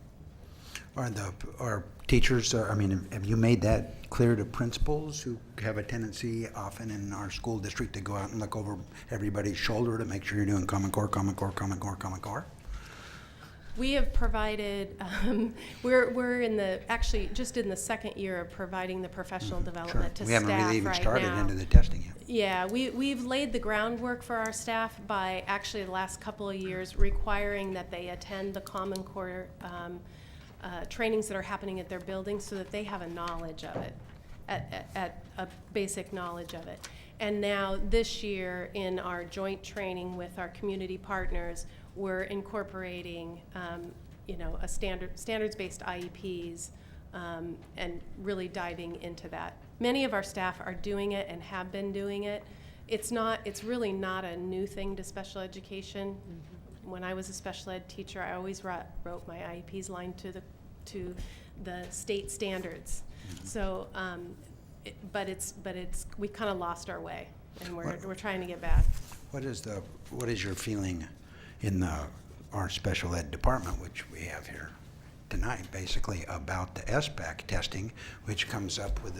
Are teachers, have you made that clear to principals who have a tendency often in our school district to go out and look over everybody's shoulder to make sure you're doing Common Core, Common Core, Common Core, Common Core? We have provided, we're actually just in the 2nd year of providing the professional development to staff right now. We haven't really even started into the testing yet. Yeah, we've laid the groundwork for our staff by actually the last couple of years requiring that they attend the Common Core trainings that are happening at their building so that they have a knowledge of it, at a basic knowledge of it. And now this year in our joint training with our community partners, we're incorporating a standards-based IEPs and really diving into that. Many of our staff are doing it and have been doing it. It's really not a new thing to special education. Mm-hmm. When I was a special ed teacher, I always wrote my IEPs line to the state standards. Mm-hmm. So, we kind of lost our way, and we're trying to get back. What is your feeling in our special ed department, which we have here tonight, basically about the SBAC testing, which comes up with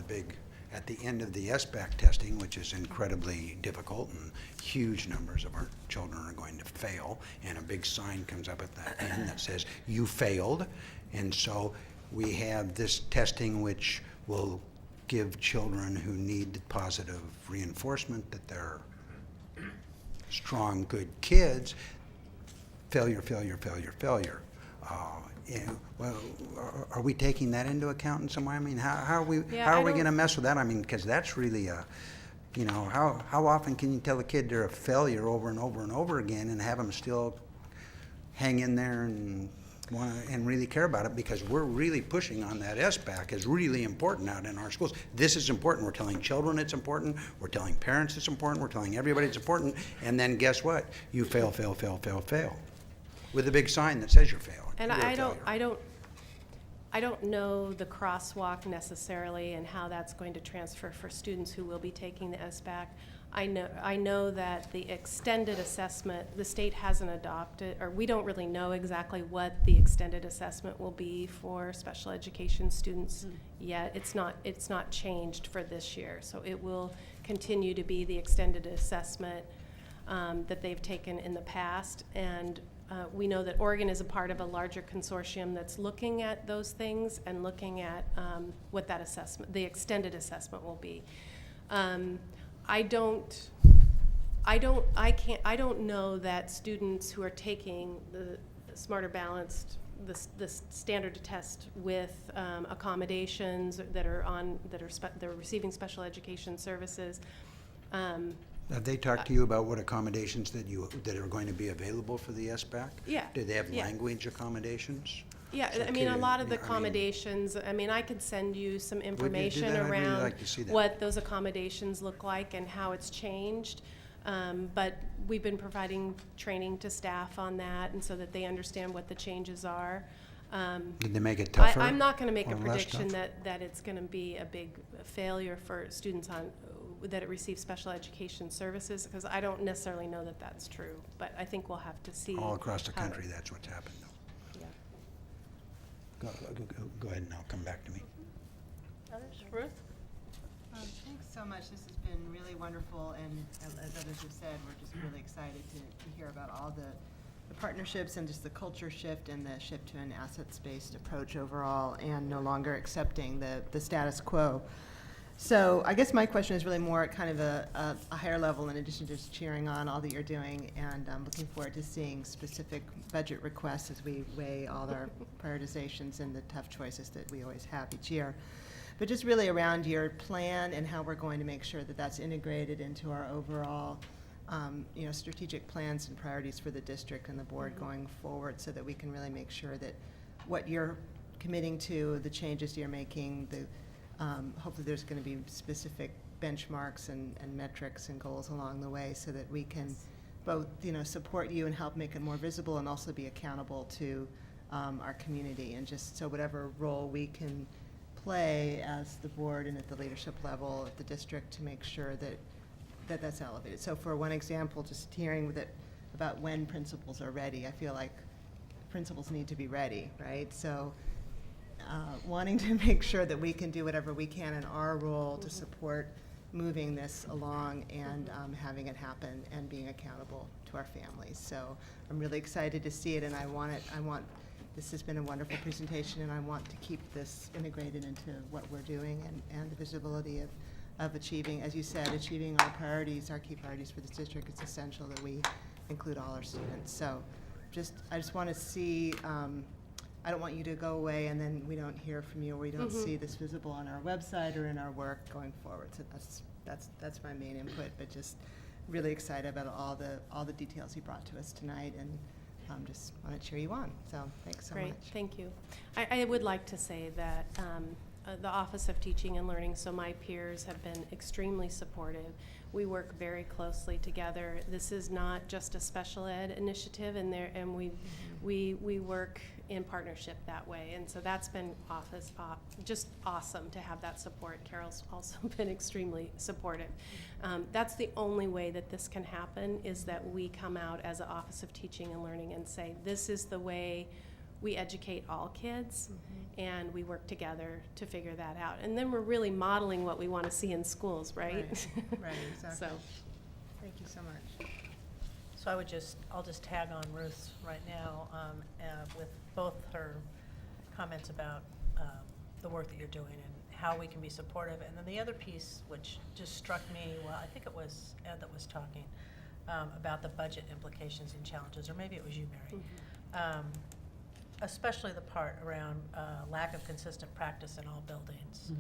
at the end of the SBAC testing, which is incredibly difficult, and huge numbers of our children are going to fail, and a big sign comes up at the end that says, "You failed." And so we have this testing which will give children who need positive reinforcement that they're strong, good kids, failure, failure, failure, failure. Well, are we taking that into account in some way? I mean, how are we going to mess with that? I mean, because that's really how often can you tell a kid they're a failure over and over and over again and have them still hang in there and really care about it, because we're really pushing on that SBAC is really important out in our schools. This is important. We're telling children it's important. We're telling parents it's important. We're telling everybody it's important. And then guess what? You fail, fail, fail, fail, fail, with a big sign that says you're failing. And I don't know the crosswalk necessarily and how that's going to transfer for students who will be taking the SBAC. I know that the extended assessment, the state hasn't adopted, or we don't really know exactly what the extended assessment will be for special education students yet. It's not changed for this year, so it will continue to be the extended assessment that they've taken in the past. And we know that Oregon is a part of a larger consortium that's looking at those things and looking at what that assessment, the extended assessment, will be. I don't know that students who are taking the Smarter Balanced, the standard test with accommodations that are receiving special education services. Have they talked to you about what accommodations that are going to be available for the SBAC? Yeah. Do they have language accommodations? Yeah, So I mean, a lot of the accommodations, I could send you some information I'd really around like to see that. what those accommodations look like and how it's changed. But we've been providing training to staff on that, and so that they understand what the changes are. Did they make it tougher? I'm not going to make a or less prediction tough? that it's going to be a big failure for students that receive special education services, because I don't necessarily know that that's true. But I think we'll have to see. All across the country, that's what's happened, though. Yeah. Go ahead and I'll come back to me. Others? Ruth? Thanks so much. This has been really wonderful, and as others have said, we're just really excited to hear about all the partnerships and just the culture shift and the shift to an assets-based approach overall, and no longer accepting the status quo. So I guess my question is really more at kind of a higher level, in addition to just cheering on all that you're doing, and I'm looking forward to seeing specific budget requests as we weigh all our prioritizations and the tough choices that we always have each year. But just really around your plan and how we're going to make sure that that's integrated into our overall strategic plans and priorities for the district and the board going forward, so that we can really make sure that what you're committing to, the changes you're making, hopefully there's going to be specific benchmarks and metrics and goals along the way, so that we can both support you and help make it more visible, and also be accountable to our community, and just so whatever role we can play as the board and at the leadership level at the district to make sure that that's elevated. So for one example, just hearing about when principals are ready, I feel like principals need to be ready, right? So wanting to make sure that we can do whatever we can in our role to support moving this along and having it happen and being accountable to our families. So I'm really excited to see it, and this has been a wonderful presentation, and I want to keep this integrated into what we're doing, and the visibility of achieving, as you said, achieving our priorities, our key priorities for this district. It's essential that we include all our students. So I just want to see, I don't want you to go away and then we don't hear from you, or we don't see this visible on our website or in our work going forward. So that's my main input, but just really excited about all the details you brought to us tonight, and just want to cheer you on. So thanks so much. Great, thank you. I would like to say that the Office of Teaching and Learning, so my peers have been extremely supportive. We work very closely together. This is not just a special ed initiative, and we work in partnership that way. And so that's been just awesome to have that support. Carol's also been extremely supportive. That's the only way that this can happen, is that we come out as an Office of Teaching and Learning and say, this is the way we educate all kids, and we work together to figure that out. And then we're really modeling what we want to see in schools, right? Right, exactly. So, thank you so much. So I'll just tag on Ruth right now with both her comments about the work that you're doing and how we can be supportive. And then the other piece, which just struck me, well, I think it was Ed that was talking about the budget implications and challenges, or maybe it was you, Mary. Especially the part around lack of consistent practice in all buildings,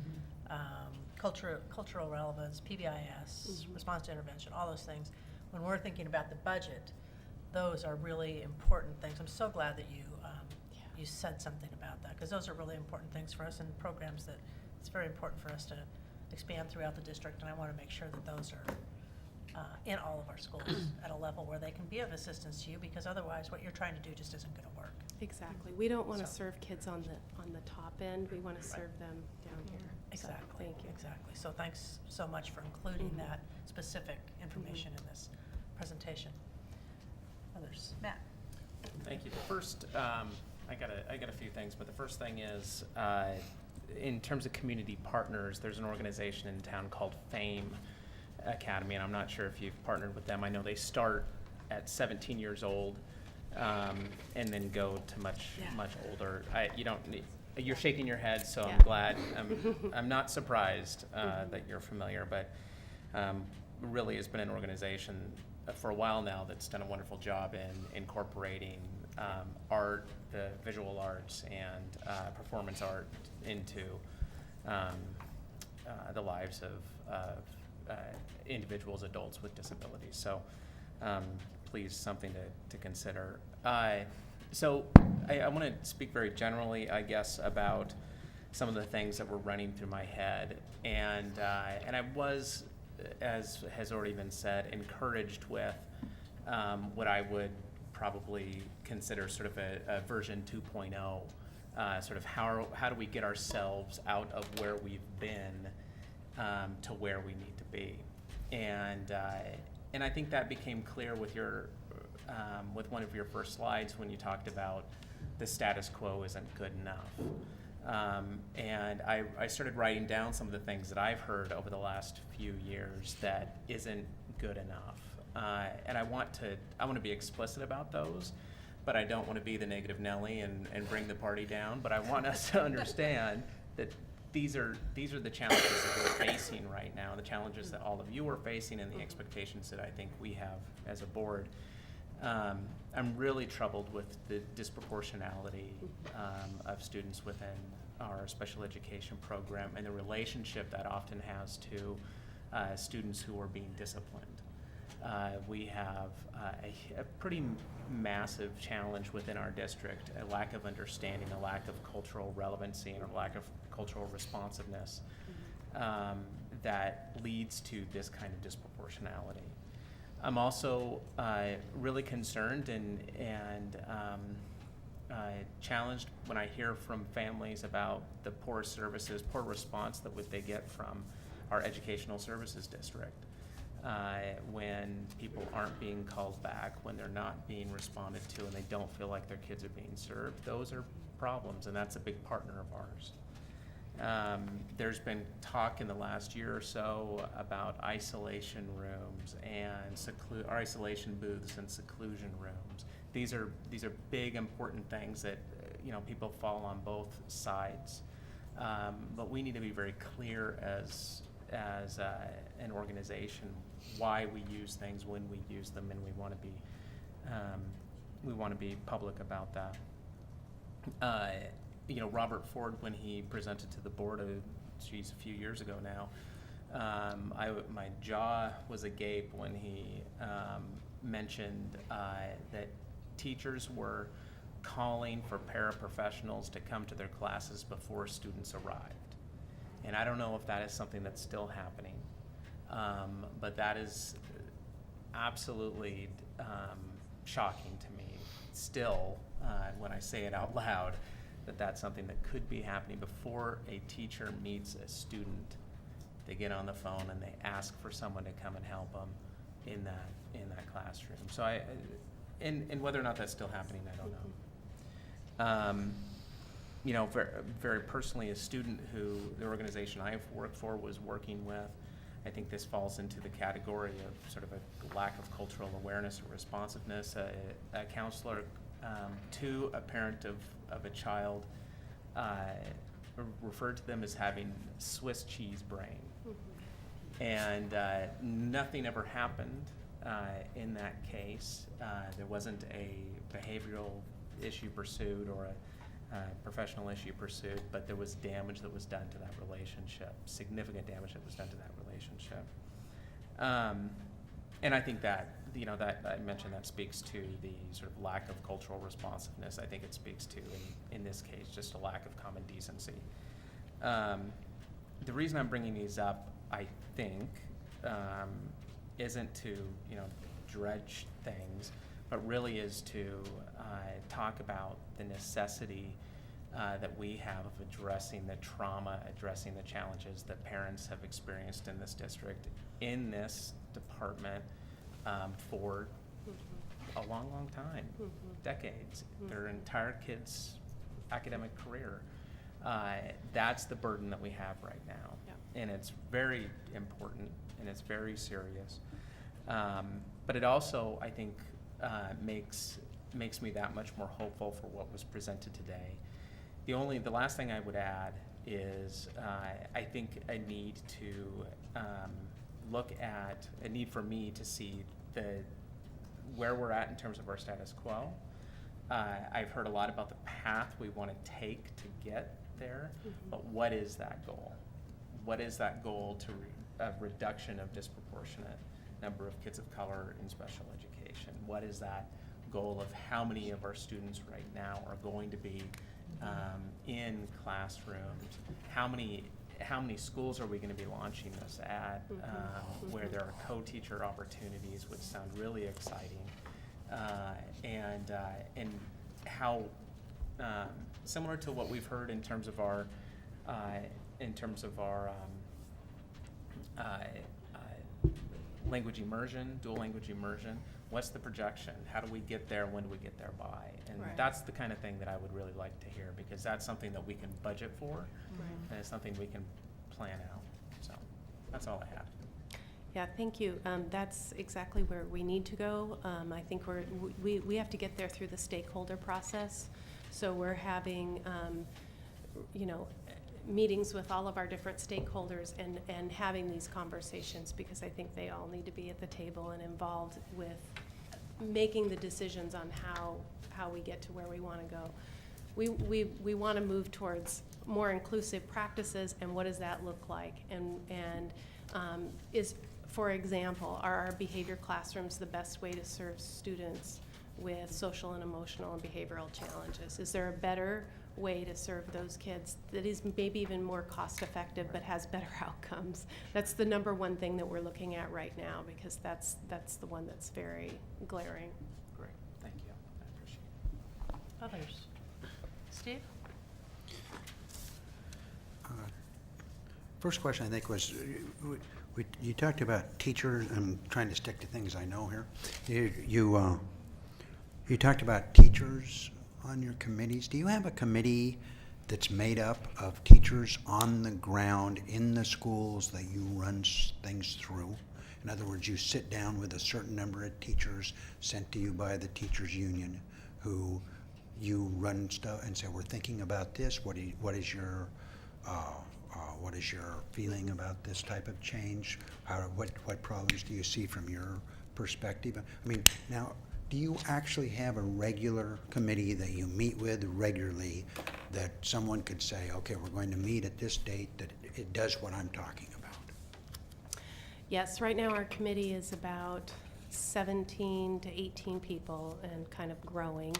cultural relevance, PBIS, response to intervention, all those things. When we're thinking about the budget, those are really important things. I'm so glad that you said something about that, because those are really important things for us, and programs that it's very important for us to expand throughout the district, and I want to make sure that those are in all of our schools at a level where they can be of assistance to you, because otherwise what you're trying to do just isn't going to work. exactly. We don't want to serve kids on the top end. We want to serve them down here. Exactly. So, thank you. Exactly. So thanks so much for including that specific information in this presentation. Others? Matt? Thank you. The first, I got a few things, but the first thing is, in terms of community partners, there's an organization in town called FAME Academy, and I'm not sure if you've partnered with them. I know they start at 17 years old, and then go to much older. You're shaking your head, so I'm glad. I'm not surprised that you're familiar, but really has been an organization for a while now that's done a wonderful job in incorporating art, the visual arts, and performance art into the lives of individuals, adults with disabilities. So please, something to consider. So I want to speak very generally, I guess, about some of the things that were running through my head. And I was, as has already been said, encouraged with what I would probably consider sort of a version 2.0, sort of how do we get ourselves out of where we've been to where we need to be. And I think that became clear with your with one of your first slides when you talked about the status quo isn't good enough. And I started writing down some of the things that I've heard over the last few years that isn't good enough. And I want to be explicit about those, but I don't want to be the negative Nelly and bring the party down. But I want us to understand that these are the challenges that we're facing right now, the challenges that all of you are facing, and the expectations that I think we have as a board. I'm really troubled with the disproportionality of students within our special education program and the relationship that often has to students who are being disciplined. We have a pretty massive challenge within our district, a lack of understanding, a lack of cultural relevancy, and a lack of cultural responsiveness that leads to this kind of disproportionality. I'm also really concerned and challenged when I hear from families about the poor services, poor response that they get from our educational services district. When people aren't being called back, when they're not being responded to, and they don't feel like their kids are being served, those are problems, and that's a big partner of ours. There's been talk in the last year or so about isolation rooms and isolation booths and seclusion rooms. These are big, important things that people fall on both sides, but we need to be very clear as an organization why we use things, when we use them, and we want to be public about that. Robert Ford, when he presented to the board a few years ago now, my jaw was agape when he mentioned that teachers were calling for paraprofessionals to come to their classes before students arrived. And I don't know if that is something that's still happening, but that is absolutely shocking to me still when I say it out loud, that's something that could be happening before a teacher meets a student. They get on the phone and they ask for someone to come and help them in that classroom. So and whether or not that's still happening, I don't know. Very, very personally, a student who the organization I've worked for was working with, I think this falls into the category of sort of a lack of cultural awareness or responsiveness. A counselor to a parent of a child referred to them as having Swiss cheese brain. And nothing ever happened in that case. There wasn't a behavioral issue pursued or a professional issue pursued, but there was damage that was done to that relationship, significant damage that was done to that relationship. And I think that, that I mentioned that speaks to the sort of lack of cultural responsiveness. I think it speaks to, in this case, just a lack of common decency. The reason I'm bringing these up, I think, isn't to, dredge things, but really is to talk about the necessity that we have of addressing the trauma, addressing the challenges that parents have experienced in this district, in this department, for a long, long time, decades, their entire kids' academic career. That's the burden that we have right now. And it's very important and it's very serious. But it also, I think, makes me that much more hopeful for what was presented today. The last thing I would add is I think a need to look at a need for me to see where we're at in terms of our status quo. I've heard a lot about the path we want to take to get there, but what is that goal? What is that goal to a reduction of disproportionate number of kids of color in special education? What is that goal of how many of our students right now are going to be in classrooms? How many schools are we going to be launching this at where there are co-teacher opportunities, which sound really exciting, and how similar to what we've heard in terms of our language immersion, dual language immersion. What's the projection? How do we get there? When do we get there by? And Right. that's the kind of thing that I would really like to hear, because that's something that we can budget for, and it's something we can plan out. So that's all I have. Yeah, thank you. That's exactly where we need to go. I think we have to get there through the stakeholder process. So we're having, meetings with all of our different stakeholders and having these conversations, because I think they all need to be at the table and involved with making the decisions on how we get to where we want to go. We want to move towards more inclusive practices, and what does that look like? For example, are our behavior classrooms the best way to serve students with social and emotional and behavioral challenges? Is there a better way to serve those kids that is maybe even more cost effective but has better outcomes? That's the number one thing that we're looking at right now, because that's the one that's very glaring. Great, thank you. I appreciate it. Others? Steve? First question, I think, was, you talked about teachers. I'm trying to stick to things I know here. You talked about teachers on your committees. Do you have a committee that's made up of teachers on the ground in the schools that you run things through? In other words, you sit down with a certain number of teachers sent to you by the teachers union, who you run stuff and say, we're thinking about this. What is your feeling about this type of change? What problems do you see from your perspective? I mean, now, do you actually have a regular committee that you meet with regularly, that someone could say, okay, we're going to meet at this date, that it does what I'm talking about? Yes, right now our committee is about 17 to 18 people and kind of growing.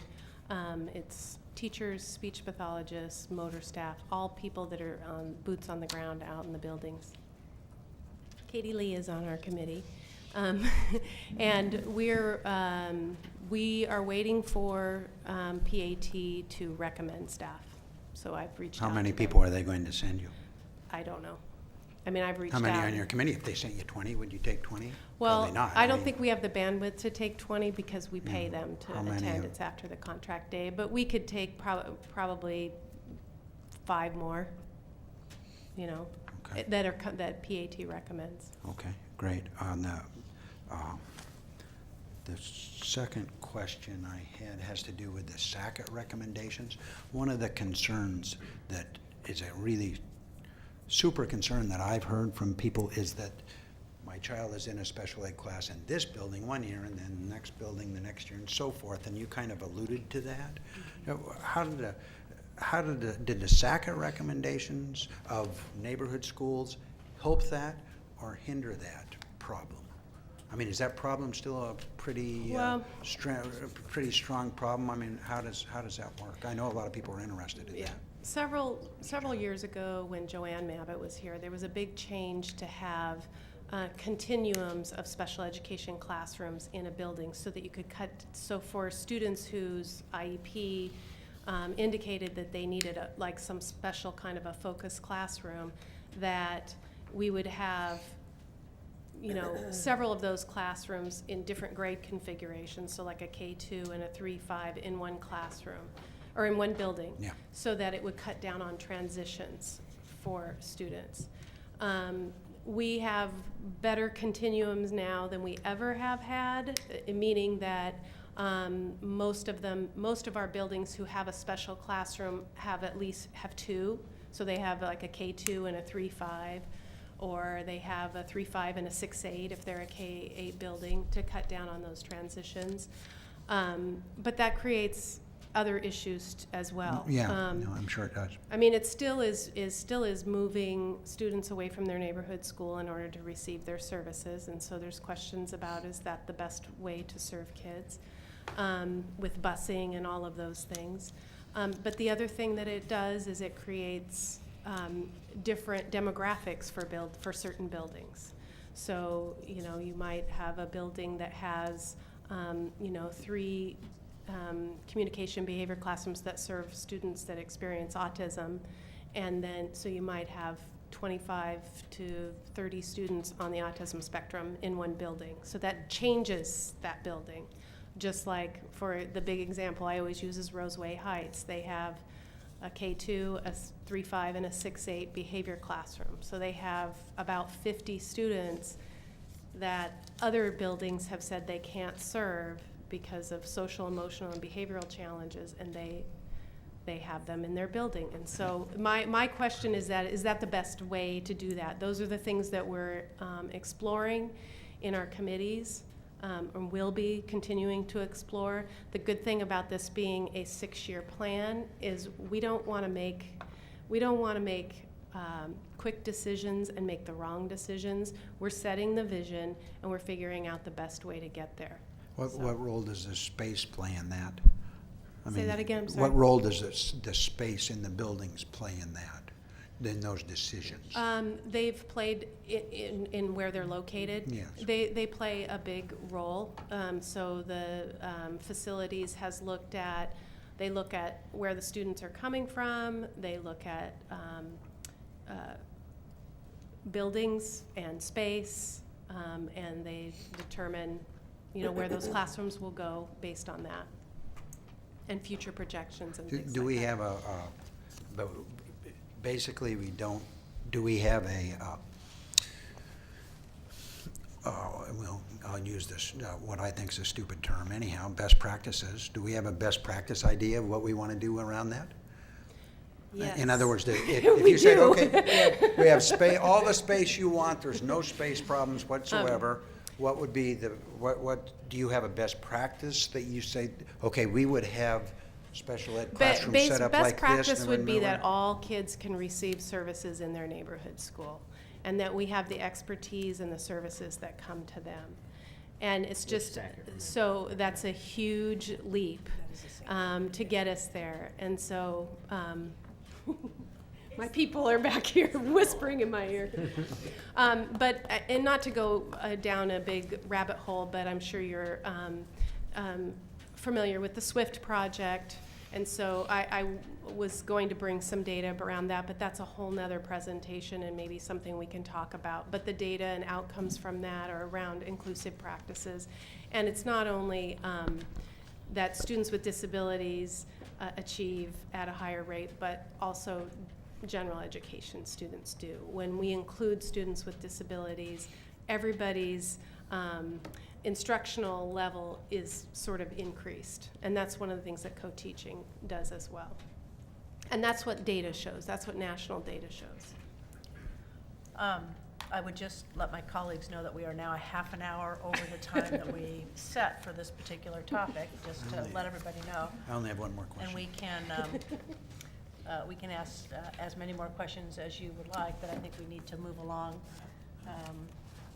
It's teachers, speech pathologists, motor staff, all people that are boots on the ground out in the buildings. Katie Lee is on our committee. And we are waiting for PAT to recommend staff. So I've reached out. How many to people them. are they going to send you? I don't know. I mean, I've reached How out. many on your committee? If they sent you 20, would you take 20? Well, Probably not. I don't mean, think we have the bandwidth to take 20 because we pay them to How many attend. of- It's after the contract day. But we could take probably 5 more, Okay. that PAT recommends. Okay, great. On the second question I had has to do with the SACIT recommendations. One of the concerns that is a really super concern that I've heard from people is that my child is in a special ed class in this building one year, and then the next building the next year, and so forth, and you kind of alluded to that. Did the SACIT recommendations of neighborhood schools help that or hinder that problem? I mean, is that problem still a pretty pretty strong problem? I mean, how does that work? I know a lot of people are interested in that. Several years ago, when Joanne Mabbitt was here, there was a big change to have continuums of special education classrooms in a building, so that you could cut. So for students whose IEP indicated that they needed some special kind of a focused classroom, that we would have several of those classrooms in different grade configurations, so like a K2 and a 3-5 in one classroom, or in one building, so that it would cut down on transitions for students. We have better continuums now than we ever have had, meaning that most of our buildings who have a special classroom have 2, so they have like a K2 and a 3-5, or they have a 3-5 and a 6-8 if they're a K-8 building, to cut down on those transitions. But that creates other issues as well. Yeah, no, I'm sure it does. I mean, it still is moving students away from their neighborhood school in order to receive their services, and so there's questions about, is that the best way to serve kids, with busing and all of those things. But the other thing that it does is it creates different demographics for certain buildings. So, you might have a building that has, 3 communication behavior classrooms that serve students that experience autism, and then so you might have 25 to 30 students on the autism spectrum in one building. So that changes that building. Just like for the big example I always use is Roseway Heights. They have a K2, a 3-5, and a 6-8 behavior classroom. So they have about 50 students that other buildings have said they can't serve because of social, emotional, and behavioral challenges, and they have them in their building. And so my question is that the best way to do that? Those are the things that we're exploring in our committees, and will be continuing to explore. The good thing about this being a 6-year plan is we don't want to make quick decisions and make the wrong decisions. We're setting the vision and we're figuring out the best way to get there. What role does the space play in that? Say that again, I'm sorry. What role does the space in the buildings play in that, in those decisions? They've played in where they're located. Yes. They play a big role. So the facilities has looked at, they look at where the students are coming from. They look at buildings and space, and they determine, where those classrooms will go based on that, and future projections and things Do like we that. have but basically we don't, do we have well, I'll use this, what I think is a stupid term anyhow, best practices. Do we have a best practice idea of what we want to do around that? Yes. In other words, if We you said, do. okay, we have space, all the space you want, there's no space problems whatsoever, what would be what do you have a best practice that you say, okay, we would have special ed classrooms set up like this? Best practice and would be remember- that all kids can receive services in their neighborhood school, and that we have the expertise and the services that come to them. And it's just, so that's a huge leap to get us there. And so, my people are back here whispering in my ear. But, and not to go down a big rabbit hole, but I'm sure you're familiar with the SWIFT project. And so I was going to bring some data around that, but that's a whole nother presentation and maybe something we can talk about. But the data and outcomes from that are around inclusive practices. And it's not only that students with disabilities achieve at a higher rate, but also general education students do. When we include students with disabilities, everybody's instructional level is sort of increased. And that's one of the things that co-teaching does as well. And that's what data shows. That's what national data shows. I would just let my colleagues know that we are now a half an hour over the time that we set for this particular topic, just to let everybody know. I only have one more question. And we can ask as many more questions as you would like, but I think we need to move along.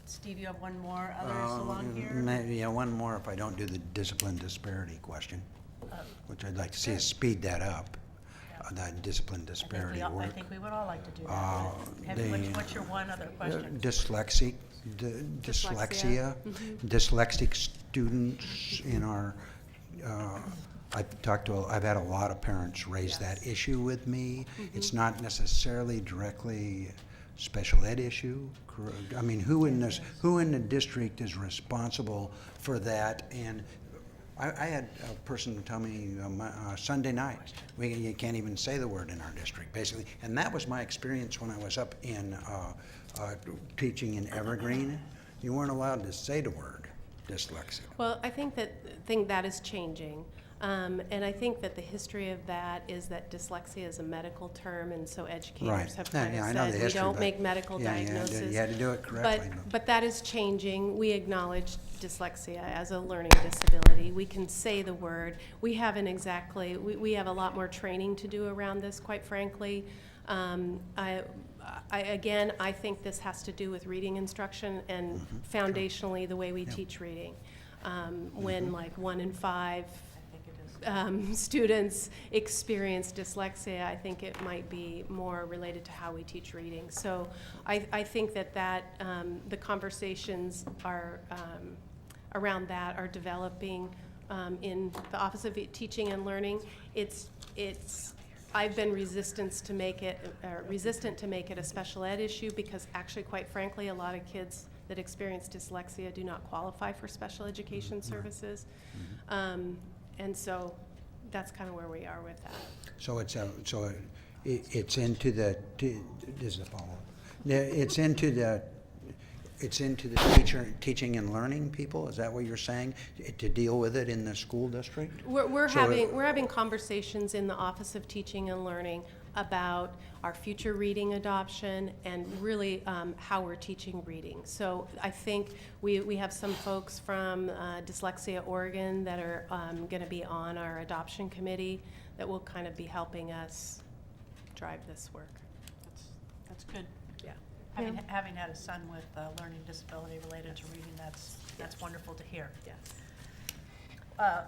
Steve, you have one more, others along here? Maybe, one more if I don't do the discipline disparity question, which I'd like to see us speed that up, that discipline disparity work. I think we would all like to do that. What's your one other question? Dyslexia. Mm-hmm. Dyslexic students in our, I've had a lot of parents raise that issue with me. Mm-hmm. It's not necessarily directly special ed issue. I mean, who in the district is responsible for that? And I had a person tell me Sunday night, you can't even say the word in our district, basically. And that was my experience when I was up in teaching in Evergreen. You weren't allowed to say the word dyslexia. Well, I think that is changing. And I think that the history of that is that dyslexia is a medical term, and so educators have kind of said we don't make medical diagnoses. You had to do it correctly. But that is changing. We acknowledge dyslexia as a learning disability. We can say the word. We haven't exactly, we have a lot more training to do around this, quite frankly. I think this has to do with reading instruction and foundationally the way we teach reading. When like 1 in 5 students experience dyslexia, I think it might be more related to how we teach reading. So I think that the conversations are around that are developing in the Office of Teaching and Learning. It's I've been resistant to make it a special ed issue because actually, quite frankly, a lot of kids that experience dyslexia do not qualify for special education services. And so that's kind of where we are with that. So it's into the, this is the follow-up. It's into the teaching and learning people? Is that what you're saying? To deal with it in the school district? We're having conversations in the Office of Teaching and Learning about our future reading adoption and really how we're teaching reading. So I think we have some folks from Dyslexia Oregon that are going to be on our adoption committee that will kind of be helping us drive this work. That's good. Yeah. Having had a son with a learning disability related to reading, that's wonderful to hear. Yes. I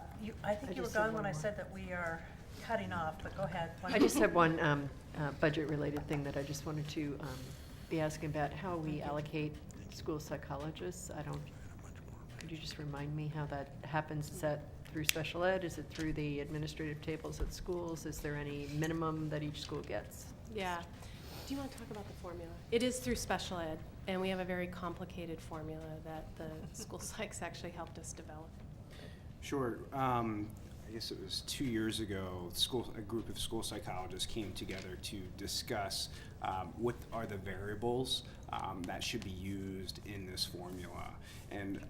think you were gone when I said that we are cutting off, but go ahead. I just have one budget-related thing that I just wanted to be asking about, how we allocate school psychologists. Could you just remind me how that happens? Is that through special ed? Is it through the administrative tables at schools? Is there any minimum that each school gets? Yeah. Do you want to talk about the formula? It is through special ed, and we have a very complicated formula that the school psychs actually helped us develop. Sure. I guess it was 2 years ago, a group of school psychologists came together to discuss what are the variables that should be used in this formula. And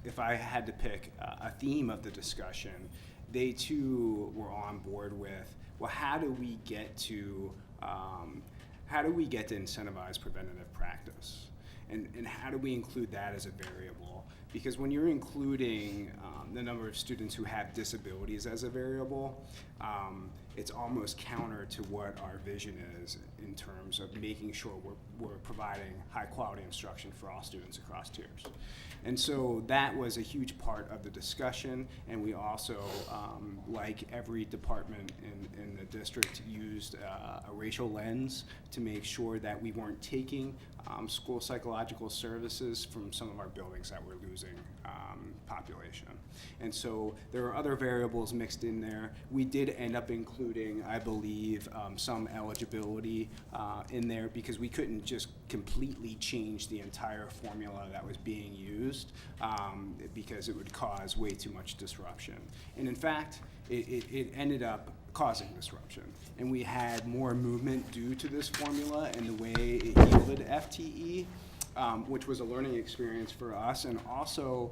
if I had to pick a theme of the discussion, they too were on board with, well, how do we get to incentivize preventative practice? And how do we include that as a variable? Because when you're including the number of students who have disabilities as a variable, it's almost counter to what our vision is in terms of making sure we're providing high quality instruction for all students across tiers. And so that was a huge part of the discussion, and we also, like every department in the district, used a racial lens to make sure that we weren't taking school psychological services from some of our buildings that were losing population. And so there are other variables mixed in there. We did end up including, I believe, some eligibility in there because we couldn't just completely change the entire formula that was being used because it would cause way too much disruption. And in fact, it ended up causing disruption. And we had more movement due to this formula and the way it yielded FTE, which was a learning experience for us, and also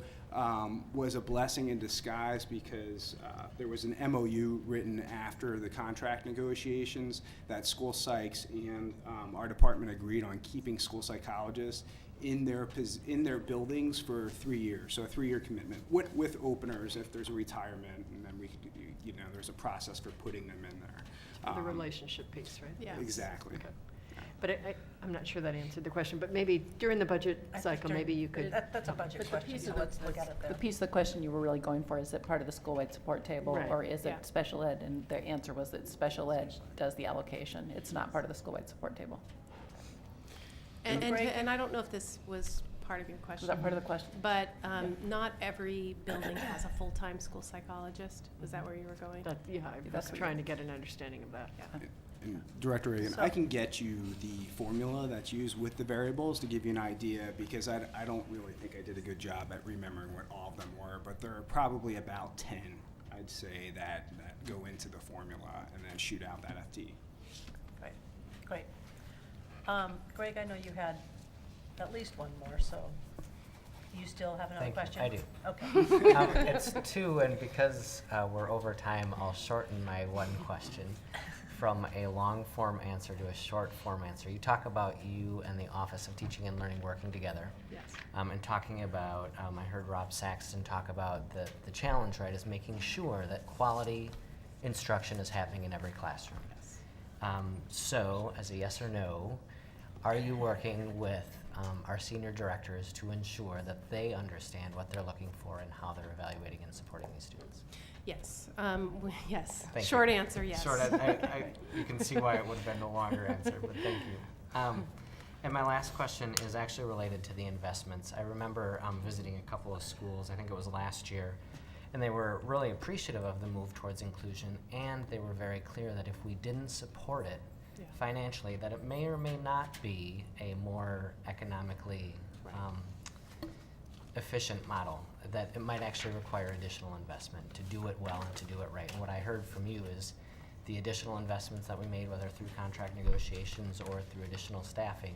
was a blessing in disguise because there was an MOU written after the contract negotiations that school psychs and our department agreed on keeping school psychologists in their buildings for 3 years, so a 3-year commitment with openers if there's a retirement, and then we could, there's a process for putting them in there. The relationship piece, right? Yeah. Exactly. Okay. But I'm not sure that answered the question, but maybe during the budget cycle, maybe you could. That's a budget question, so let's look at it there. The piece of the question you were really going for, is it part of the school-wide support table, Right. or is it Yeah. special ed? And the answer was that special ed does the allocation. It's not part of the school-wide support table. And I don't know if this was part of your question. Was that part of the question? But not every building has a full-time school psychologist. Was that where you were going? Yeah, I was trying to get an understanding of that. Yeah. And Director Reagan, I can get you the formula that's used with the variables to give you an idea, because I don't really think I did a good job at remembering what all of them were, but there are probably about 10, I'd say, that go into the formula and then shoot out that FT. Great. Greg, I know you had at least one more, so you still have another question? I do. Okay. It's 2, and because we're over time, I'll shorten my one question from a long form answer to a short form answer. You talk about you and the Office of Teaching and Learning working together. Yes. And talking about, I heard Rob Saxton talk about the challenge, right, is making sure that quality instruction is happening in every classroom. Yes. So, as a yes or no, are you working with our senior directors to ensure that they understand what they're looking for and how they're evaluating and supporting these students? Yes. Yes. Thank Short you. answer, yes. You can see why it would have been a longer answer, but thank you. And my last question is actually related to the investments. I remember visiting a couple of schools, I think it was last year, And they were really appreciative of the move towards inclusion, and they were very clear that if we didn't support it financially, that it may or may not be a more economically efficient model, that it might actually require additional investment to do it well and to do it right. And what I heard from you is the additional investments that we made, whether through contract negotiations or through additional staffing,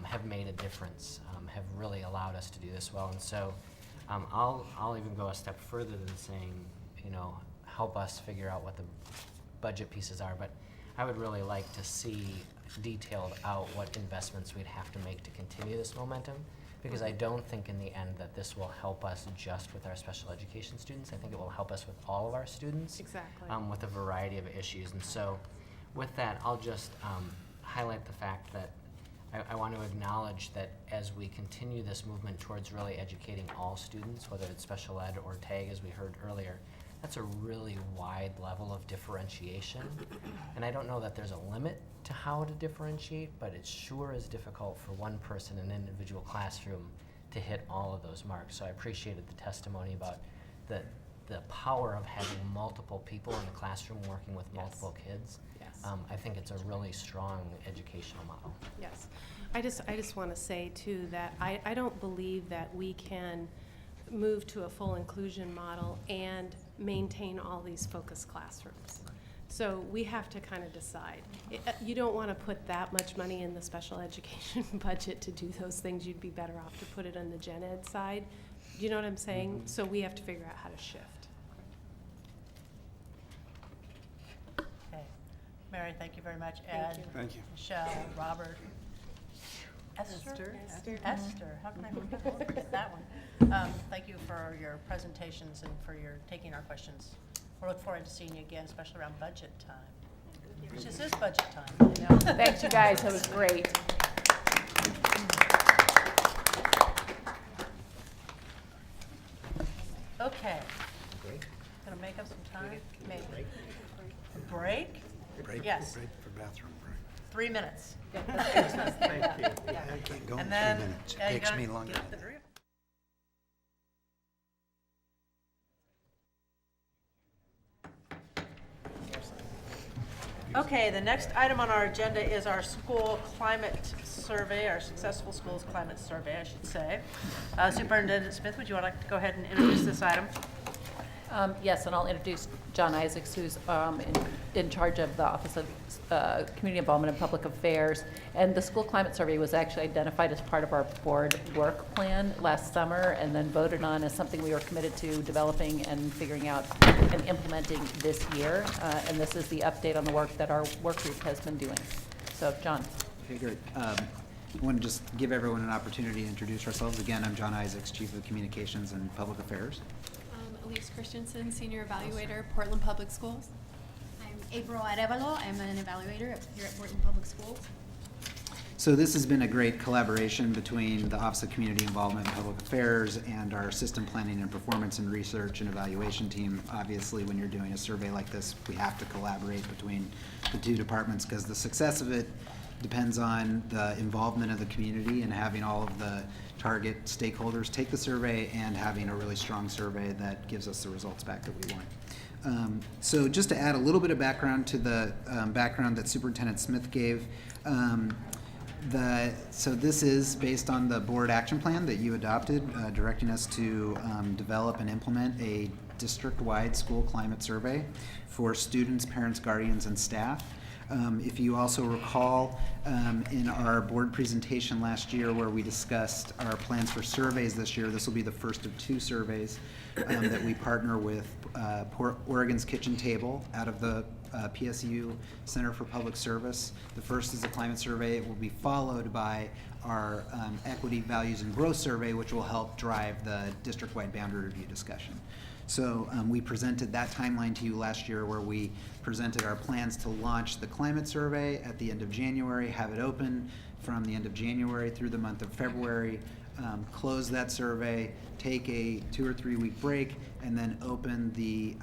have made a difference, have really allowed us to do this well. And so I'll even go a step further than saying, you know, help us figure out what the budget pieces are, but I would really like to see detailed out what investments we'd have to make to continue this momentum, because I don't think in the end that this will help us just with our special education students. I think it will help us with all of our students. Exactly. With a variety of issues. And so with that, I'll just highlight the fact that I want to acknowledge that as we continue this movement towards really educating all students, whether it's special ed or TAG, as we heard earlier, that's a really wide level of differentiation. And I don't know that there's a limit to how to differentiate, but it sure is difficult for one person in an individual classroom to hit all of those marks. So I appreciated the testimony about the power of having multiple people in the classroom working with multiple kids. Yes. I think it's a really strong educational model. Yes. I just want to say too that I don't believe that we can move to a full inclusion model and maintain all these focused classrooms. So we have to kind of decide. You don't want to put that much money in the special education budget to do those things. You'd be better off to put it on the gen ed side. Do you know what I'm saying? Mm-hmm. So we have to figure out how to shift. Okay. Mary, thank you very much. Ed, Thank you. Michelle, Robert. Esther? How can I forget that one? Thank you for your presentations and for your taking our questions. We look forward to seeing you again, especially around budget time. Which this is budget time. Thanks, you guys. That was great. Okay. Gonna make up some time? Maybe. A break? Break? Yes. Break for bathroom break. 3 minutes. Thank you. I can't go in 3 minutes. It takes me longer. Okay, the next item on our agenda is our school climate survey, our Successful Schools Climate Survey, I should say. Superintendent Smith, would you like to go ahead and introduce this item? Yes, and I'll introduce John Isaacs, who's in charge of the Office of Community Involvement and Public Affairs. And the school climate survey was actually identified as part of our board work plan last summer and then voted on as something we were committed to developing and figuring out and implementing this year. And this is the update on the work that our work group has been doing. So, John. Okay, great. I want to just give everyone an opportunity to introduce ourselves. Again, I'm John Isaacs, Chief of Communications and Public Affairs. Elise Christensen, Senior Evaluator, Portland Public Schools. I'm April Arevalo. I'm an evaluator here at Portland Public Schools. So this has been a great collaboration between the Office of Community Involvement and Public Affairs and our System Planning and Performance and Research and Evaluation team. Obviously, when you're doing a survey like this, we have to collaborate between the two departments because the success of it depends on the involvement of the community and having all of the target stakeholders take the survey and having a really strong survey that gives us the results back that we want. So just to add a little bit of background to the background that Superintendent Smith gave, so this is based on the board action plan that you adopted, directing us to develop and implement a district-wide school climate survey for students, parents, guardians, and staff. If you also recall, in our board presentation last year where we discussed our plans for surveys this year, this will be the first of 2 surveys that we partner with Oregon's Kitchen Table out of the PSU Center for Public Service. The first is a climate survey. It will be followed by our Equity, Values, and Growth survey, which will help drive the district-wide boundary review discussion. So we presented that timeline to you last year where we presented our plans to launch the climate survey at the end of January, have it open from the end of January through the month of February, close that survey, take a 2 or 3 week break, and then open the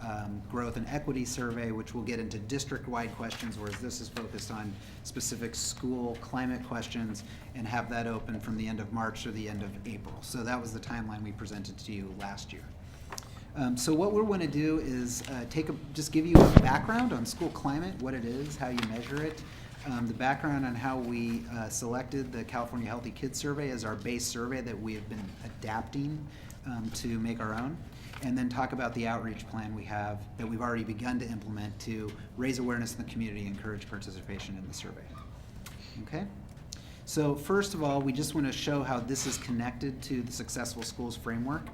growth and equity survey, which will get into district-wide questions, whereas this is focused on specific school climate questions, and have that open from the end of March to the end of April. So that was the timeline we presented to you last year. So what we're going to do is just give you a background on school climate, what it is, how you measure it, the background on how we selected the California Healthy Kids Survey as our base survey that we have been adapting to make our own, and then talk about the outreach plan we have that we've already begun to implement to raise awareness in the community and encourage participation in the survey. Okay? So first of all, we just want to show how this is connected to the Successful Schools framework.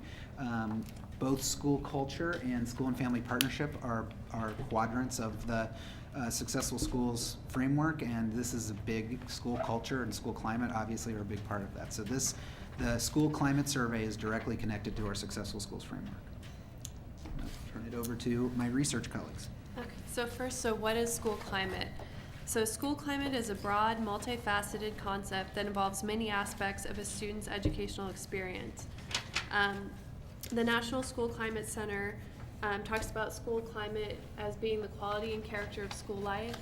Both school culture and school and family partnership are quadrants of the Successful Schools framework, and this is a big school culture, and school climate obviously are a big part of that. So the school climate survey is directly connected to our Successful Schools framework. I'll turn it over to my research colleagues. Okay, so first, what is school climate? So school climate is a broad, multifaceted concept that involves many aspects of a student's educational experience. The National School Climate Center talks about school climate as being the quality and character of school life,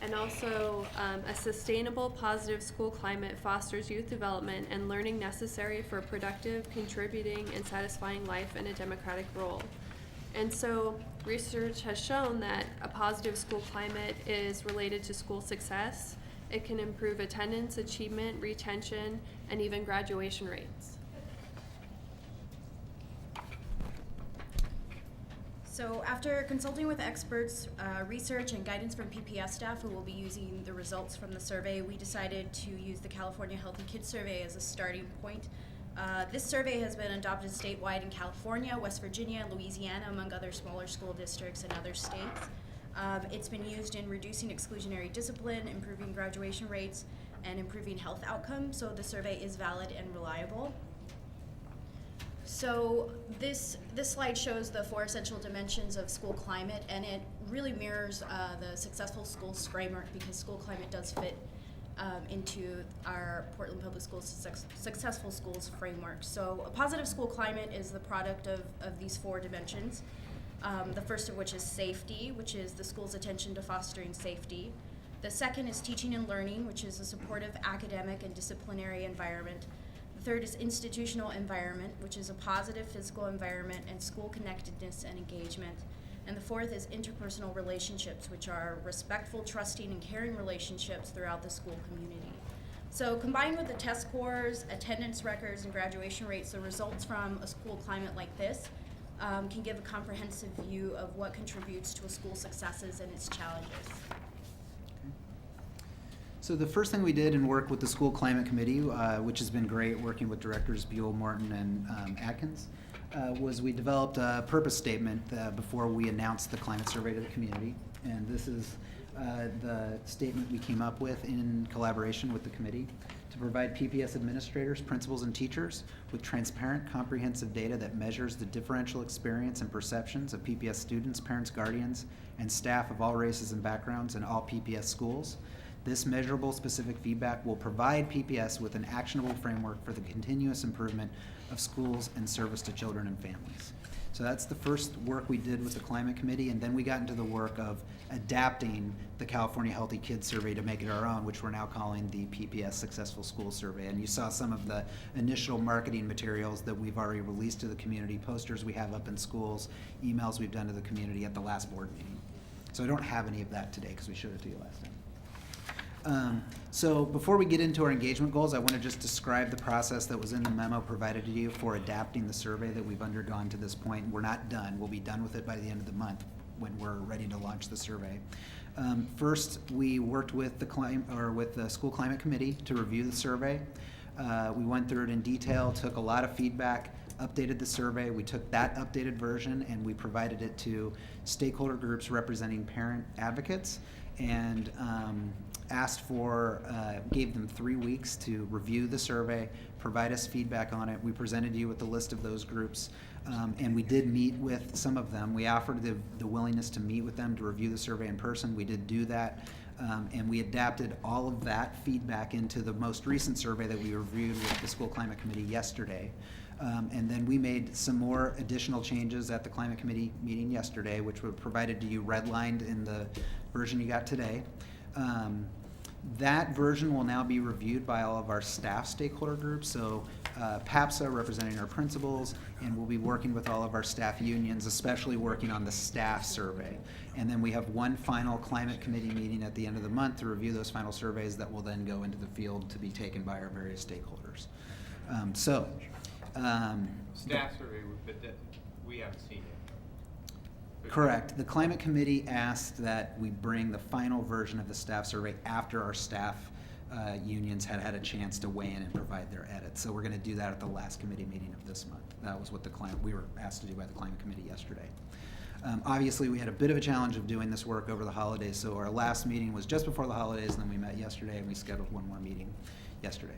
and also a sustainable, positive school climate fosters youth development and learning necessary for a productive, contributing, and satisfying life in a democratic role. And so research has shown that a positive school climate is related to school success. It can improve attendance, achievement, retention, and even graduation rates. So after consulting with experts, research, and guidance from PPS staff who will be using the results from the survey, we decided to use the California Healthy Kids Survey as a starting point. This survey has been adopted statewide in California, West Virginia, Louisiana, among other smaller school districts and other states. It's been used in reducing exclusionary discipline, improving graduation rates, and improving health outcomes, so the survey is valid and reliable. So this slide shows the 4 essential dimensions of school climate, and it really mirrors the Successful Schools framework, because school climate does fit into our Portland Public Schools Successful Schools framework. So a positive school climate is the product of these 4 dimensions. The first of which is safety, which is the school's attention to fostering safety. The second is teaching and learning, which is a supportive academic and disciplinary environment. The third is institutional environment, which is a positive physical environment and school connectedness and engagement. And the fourth is interpersonal relationships, which are respectful, trusting, and caring relationships throughout the school community. So combined with the test scores, attendance records, and graduation rates, the results from a school climate like this can give a comprehensive view of what contributes to a school's successes and its challenges. So the first thing we did and worked with the School Climate Committee, which has been great working with directors Buell, Morton, and Atkins, was we developed a purpose statement before we announced the climate survey to the community. And this is the statement we came up with in collaboration with the committee: to provide PPS administrators, principals, and teachers with transparent, comprehensive data that measures the differential experience and perceptions of PPS students, parents, guardians, and staff of all races and backgrounds in all PPS schools. This measurable, specific feedback will provide PPS with an actionable framework for the continuous improvement of schools and service to children and families. So that's the first work we did with the Climate Committee, and then we got into the work of adapting the California Healthy Kids Survey to make it our own, which we're now calling the PPS Successful Schools Survey. And you saw some of the initial marketing materials that we've already released to the community, posters we have up in schools, emails we've done to the community at the last board meeting. So I don't have any of that today because we showed it to you last time. So before we get into our engagement goals, I want to just describe the process that was in the memo provided to you for adapting the survey that we've undergone to this point. We're not done. We'll be done with it by the end of the month when we're ready to launch the survey. First, we worked with the School Climate Committee to review the survey. We went through it in detail, took a lot of feedback, updated the survey. We took that updated version and we provided it to stakeholder groups representing parent advocates, and gave them 3 weeks to review the survey, provide us feedback on it. We presented you with the list of those groups, and we did meet with some of them. We offered the willingness to meet with them to review the survey in person. We did do that, and we adapted all of that feedback into the most recent survey that we reviewed with the School Climate Committee yesterday. And then we made some more additional changes at the Climate Committee meeting yesterday, which were provided to you redlined in the version you got today. That version will now be reviewed by all of our staff stakeholder groups. So PAPSA representing our principals, and we'll be working with all of our staff unions, especially working on the staff survey. And then we have one final climate committee meeting at the end of the month to review those final surveys that will then go into the field to be taken by our various stakeholders. Staff survey, but that we haven't seen it. Correct. The climate committee asked that we bring the final version of the staff survey after our staff unions had had a chance to weigh in and provide their edits. So we're going to do that at the last committee meeting of this month. That was what we were asked to do by the climate committee yesterday. Obviously, we had a bit of a challenge of doing this work over the holidays. So our last meeting was just before the holidays, and then we met yesterday, and we scheduled one more meeting yesterday.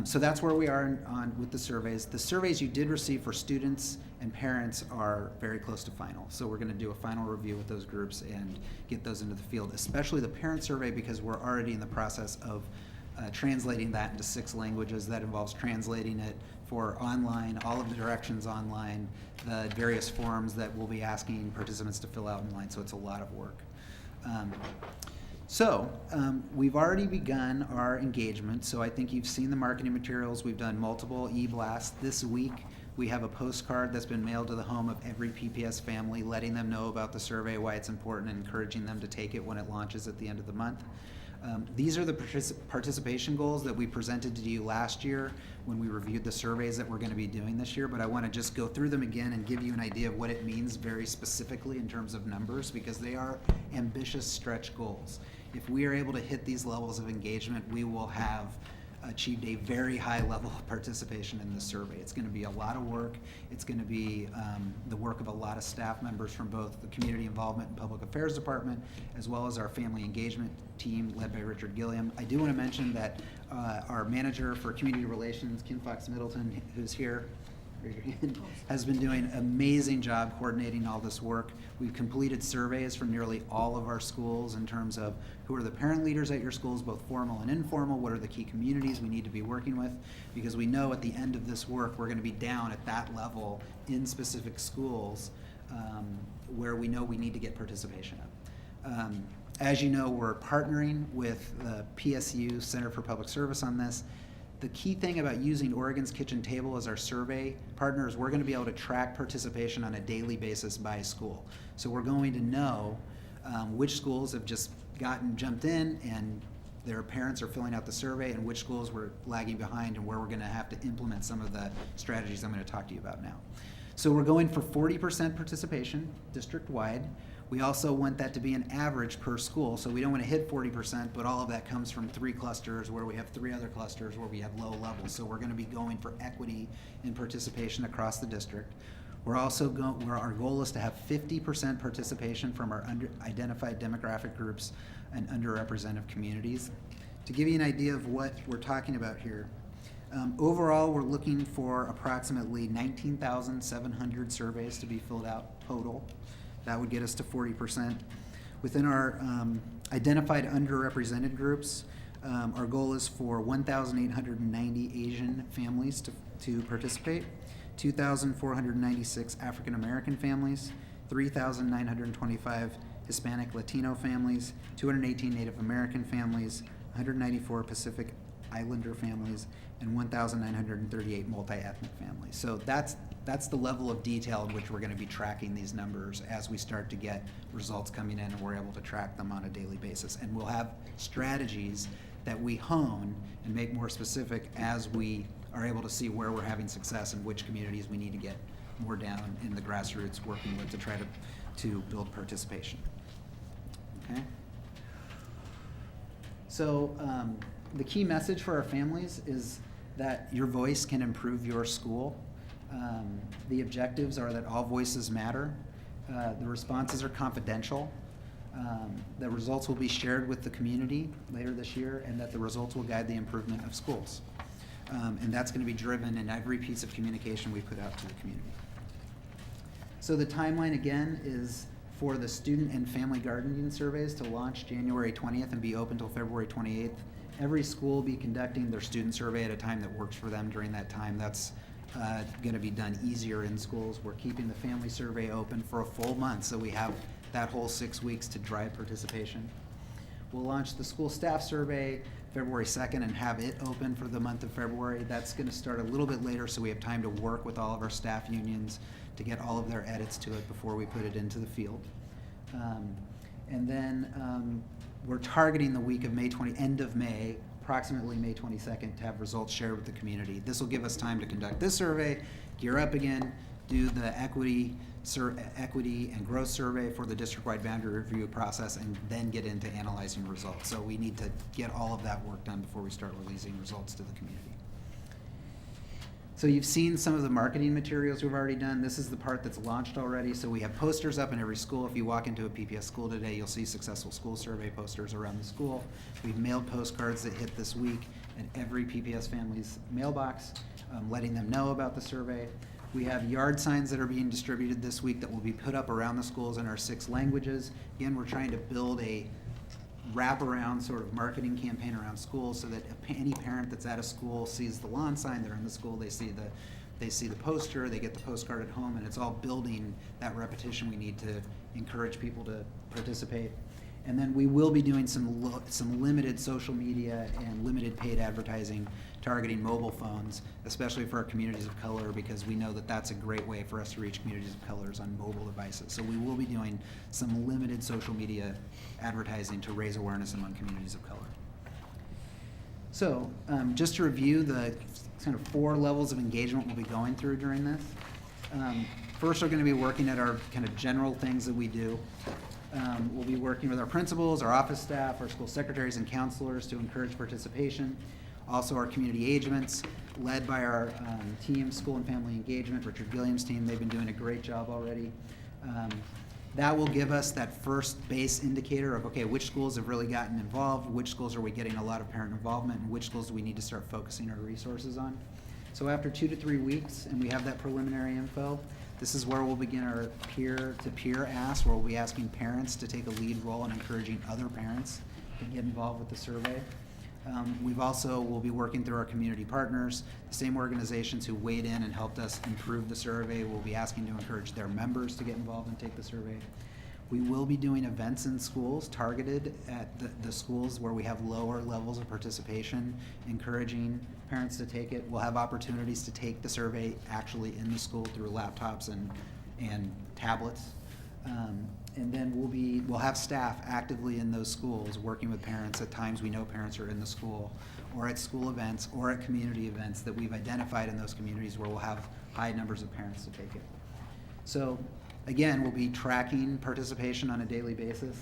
So that's where we are on with the surveys. The surveys you did receive for students and parents are very close to final. So we're going to do a final review with those groups and get those into the field, especially the parent survey, because we're already in the process of translating that into 6 languages. That involves translating it for online, all of the directions online, the various forms that we'll be asking participants to fill out online. So it's a lot of work. We've already begun our engagement. So I think you've seen the marketing materials. We've done multiple e-blasts. This week, we have a postcard that's been mailed to the home of every PPS family, letting them know about the survey, why it's important, and encouraging them to take it when it launches at the end of the month. These are the participation goals that we presented to you last year when we reviewed the surveys that we're going to be doing this year, but I want to just go through them again and give you an idea of what it means very specifically in terms of numbers, because they are ambitious stretch goals. If we are able to hit these levels of engagement, we will have achieved a very high level of participation in the survey. It's going to be a lot of work. It's going to be the work of a lot of staff members from both the Community Involvement and Public Affairs Department, as well as our Family Engagement team led by Richard Gilliam. I do want to mention that our manager for Community Relations, Kim Fox Middleton, who's here, has been doing an amazing job coordinating all this work. We've completed surveys from nearly all of our schools in terms of who are the parent leaders at your schools, both formal and informal, what are the key communities we need to be working with, because we know at the end of this work we're going to be down at that level in specific schools where we know we need to get participation up. As you know, we're partnering with the PSU Center for Public Service on this. The key thing about using Oregon's Kitchen Table as our survey partner is we're going to be able to track participation on a daily basis by school. So we're going to know which schools have just jumped in and their parents are filling out the survey, and which schools were lagging behind, and where we're going to have to implement some of the strategies I'm going to talk to you about now. So we're going for 40% participation district-wide. We also want that to be an average per school, so we don't want to hit 40%, but all of that comes from 3 clusters where we have 3 other clusters where we have low levels. So we're going to be going for equity in participation across the district. We're also our goal is to have 50% participation from our identified demographic groups and underrepresented communities. To give you an idea of what we're talking about here, overall we're looking for approximately 19,700 surveys to be filled out total. That would get us to 40%. Within our identified underrepresented groups, our goal is for 1,890 Asian families to participate, 2,496 African American families, 3,925 Hispanic Latino families, 218 Native American families, 194 Pacific Islander families, and 1,938 multi-ethnic families. So that's the level of detail in which we're going to be tracking these numbers as we start to get results coming in and we're able to track them on a daily basis. And we'll have strategies that we hone and make more specific as we are able to see where we're having success and which communities we need to get more down in the grassroots working with to try to build participation. Okay? So the key message for our families is that your voice can improve your school. The objectives are that all voices matter. The responses are confidential. The results will be shared with the community later this year, and that the results will guide the improvement of schools. And that's going to be driven in every piece of communication we put out to the community. So the timeline again is for the student and family guardian surveys to launch January 20th and be open until February 28th. Every school will be conducting their student survey at a time that works for them during that time. That's going to be done easier in schools. We're keeping the family survey open for a full month, so we have that whole 6 weeks to drive participation. We'll launch the school staff survey February 2nd and have it open for the month of February. That's going to start a little bit later, so we have time to work with all of our staff unions to get all of their edits to it before we put it into the field. And then we're targeting the week of end of May, approximately May 22nd, to have results shared with the community. This will give us time to conduct this survey, gear up again, do the equity and growth survey for the district-wide boundary review process, and then get into analyzing results. So we need to get all of that work done before we start releasing results to the community. So you've seen some of the marketing materials we've already done. This is the part that's launched already. So we have posters up in every school. If you walk into a PPS school today, you'll see successful school survey posters around the school. We've mailed postcards that hit this week in every PPS family's mailbox, letting them know about the survey. We have yard signs that are being distributed this week that will be put up around the schools in our 6 languages. Again, we're trying to build a wraparound sort of marketing campaign around schools so that any parent that's at a school sees the lawn sign, they're in the school, they see the poster, they get the postcard at home, and it's all building that repetition we need to encourage people to participate. And then we will be doing some limited social media and limited paid advertising targeting mobile phones, especially for our communities of color, because we know that that's a great way for us to reach communities of colors on mobile devices. So we will be doing some limited social media advertising to raise awareness among communities of color. So just to review the kind of 4 levels of engagement we'll be going through during this. First, we're going to be working at our kind of general things that we do. We'll be working with our principals, our office staff, our school secretaries and counselors to encourage participation. Also our community agents, led by our team, School and Family Engagement, Richard Gilliam's team. They've been doing a great job already. That will give us that first base indicator of, okay, which schools have really gotten involved, which schools are we getting a lot of parent involvement, and which schools do we need to start focusing our resources on. So after 2 to 3 weeks, and we have that preliminary info, this is where we'll begin our peer-to-peer ask, where we'll be asking parents to take a lead role in encouraging other parents to get involved with the survey. We'll be working through our community partners, the same organizations who weighed in and helped us improve the survey. We'll be asking to encourage their members to get involved and take the survey. We will be doing events in schools targeted at the schools where we have lower levels of participation, encouraging parents to take it. We'll have opportunities to take the survey actually in the school through laptops and tablets. And then we'll have staff actively in those schools working with parents at times we know parents are in the school, or at school events, or at community events that we've identified in those communities where we'll have high numbers of parents to take it. So again, we'll be tracking participation on a daily basis.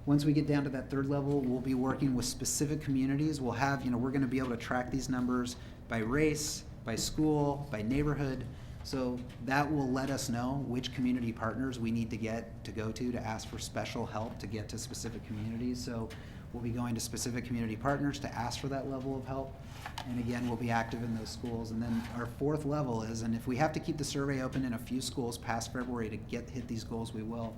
Once we get down to that 3rd level, we'll be working with specific communities. We'll have, we're going to be able to track these numbers by race, by school, by neighborhood. So that will let us know which community partners we need to go to ask for special help to get to specific communities. So we'll be going to specific community partners to ask for that level of help. And again, we'll be active in those schools. And then our 4th level is, and if we have to keep the survey open in a few schools past February to hit these goals, we'll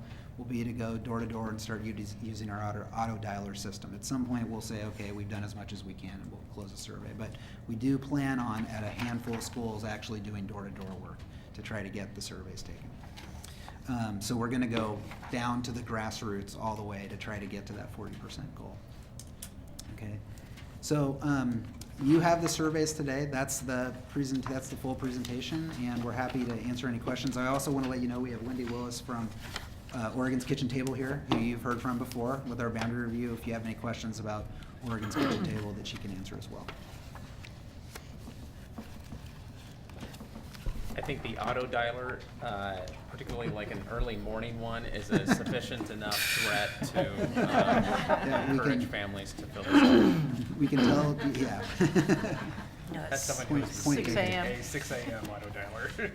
be to go door to door and start using our auto dialer system. At some point, we'll say, okay, we've done as much as we can, and we'll close the survey. But we do plan on, at a handful of schools, actually doing door to door work to try to get the surveys taken. So we're going to go down to the grassroots all the way to try to get to that 40% goal. Okay. So you have the surveys today. That's the full presentation, and we're happy to answer any questions. I also want to let you know we have Wendy Willis from Oregon's Kitchen Table here, who you've heard from before with our boundary review. If you have any questions about Oregon's Kitchen Table, that she can answer as well. I think the auto dialer, particularly like an early morning one, is a sufficient enough threat to encourage families to fill this out. We can tell, yeah. That's someone who's 6 a.m. a 6 a.m. auto dialer.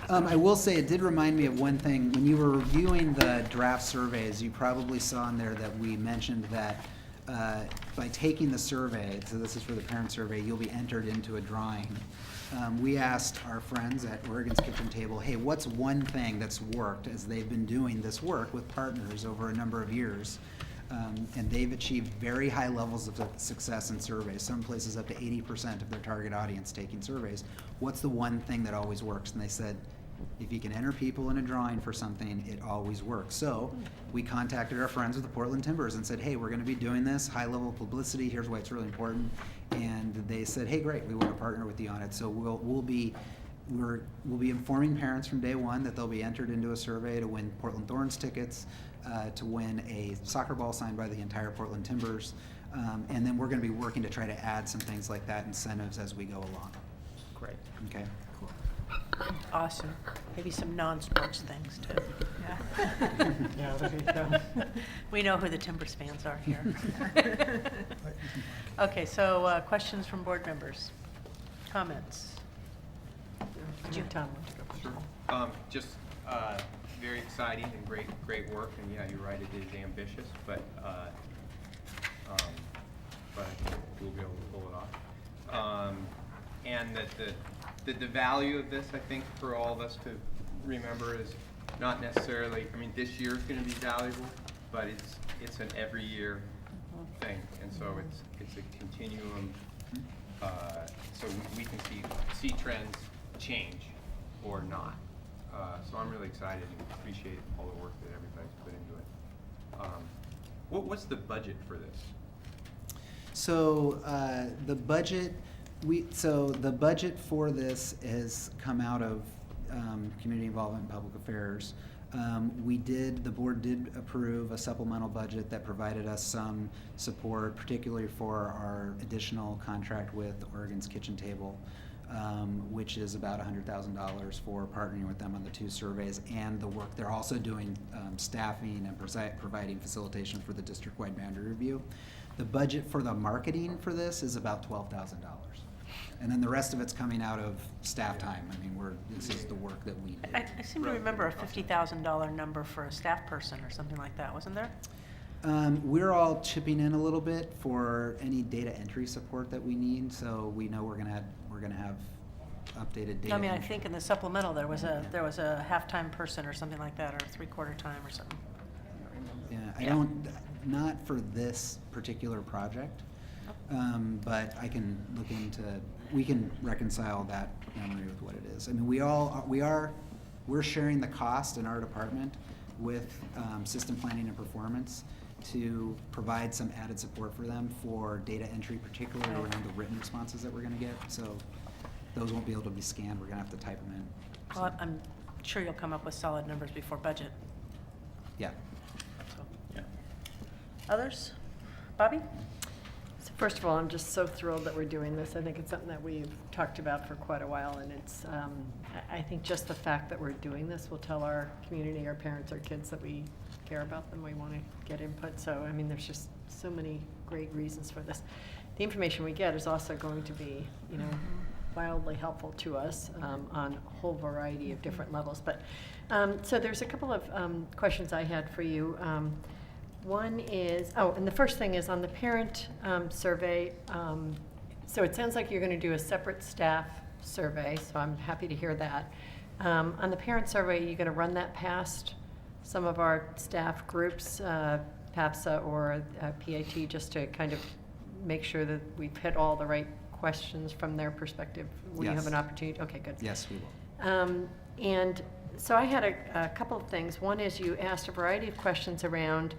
I will say it did remind me of one thing. When you were reviewing the draft surveys, you probably saw in there that we mentioned that by taking the survey, so this is for the parent survey, you'll be entered into a drawing. We asked our friends at Oregon's Kitchen Table, hey, what's one thing that's worked as they've been doing this work with partners over a number of years? And they've achieved very high levels of success in surveys, some places up to 80% of their target audience taking surveys. What's the one thing that always works? And they said, If you can enter people in a drawing for something, it always works. So we contacted our friends with the Portland Timbers and said, hey, we're going to be doing this, high-level publicity, here's why it's really important. And they said, hey, great, we want to partner with you on it. So we'll be informing parents from day one that they'll be entered into a survey to win Portland Thorns tickets, to win a soccer ball signed by the entire Portland Timbers. And then we're going to be working to try to add some things like that, incentives, as we go along. Great. Okay. Awesome. Maybe some non-sports things too. Yeah, there you go. We know who the Timbers fans are here. Okay, so questions from board members? Comments? Tom, Just very exciting and great work, and yeah, you're right, it is ambitious, but I think we'll be able to pull it off. And that the value of this, I think, for all of us to remember is not necessarily, I mean, this year is going to be valuable, but it's an every year thing, and so it's a continuum. So we can see trends change or not. So I'm really excited and appreciate all the work that everybody's put into it. What's the budget for this? So the budget for this has come out of community involvement and public affairs. The board did approve a supplemental budget that provided us some support, particularly for our additional contract with Oregon's Kitchen Table, which is about $100,000 for partnering with them on the 2 surveys and the work they're also doing, staffing and providing facilitation for the district-wide boundary review. The budget for the marketing for this is about $12,000. And then the rest of it's coming out of staff time. I mean, this is the work that we do. I seem to remember a $50,000 number for a staff person or something like that, wasn't there? We're all chipping in a little bit for any data entry support that we need, so we know we're gonna have updated data. I mean, I entry. think in the supplemental there was a half-time person or something like that, or 3/4 time or something. Yeah, not for this particular project, but I can look into. We can reconcile that memory with what it is. I mean, we're sharing the cost in our department with system planning and performance to provide some added support for them for data entry, particularly around the written responses that we're going to get. So those won't be able to be scanned. We're going to have to type them in. Well, I'm sure you'll come up with solid numbers before budget. Yeah. So. Yeah. Others? Bobby? So first of all, I'm just so thrilled that we're doing this. I think it's something that we've talked about for quite a while, and it's, I think just the fact that we're doing this will tell our community, our parents, our kids that we care about them, we want to get input. So, I mean, there's just so many great reasons for this. The information we get is also going to be, wildly helpful to us on a whole variety of different levels. But, so there's a couple of questions I had for you. One is, and the first thing is on the parent survey. So it sounds like you're going to do a separate staff survey, so I'm happy to hear that. On the parent survey, you're going to run that past some of our staff groups, PAPSA or PAT, just to kind of make sure that we've hit all the right questions from their perspective. Will you have an opportunity? Okay, good. Yes, we will. And so I had a couple of things. One is you asked a variety of questions around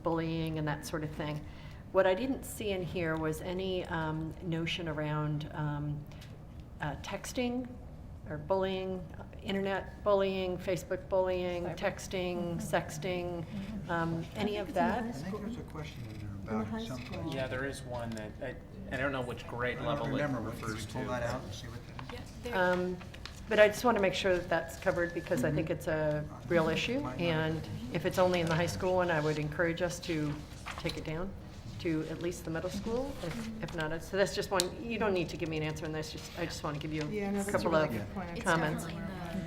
bullying and that sort of thing. What I didn't see in here was any notion around texting or bullying, internet bullying, Facebook bullying, texting, sexting, any of that. I think there's a question in there about something. Yeah, there is one that, I don't know which grade level it refers to. Pull that out and see what that is. But I just want to make sure that that's covered because I think it's a real issue. And if it's only in the high school one, I would encourage us to take it down to at least the middle school, if not. So that's just one. You don't need to give me an answer on this. I just want to give you a couple of comments. It's definitely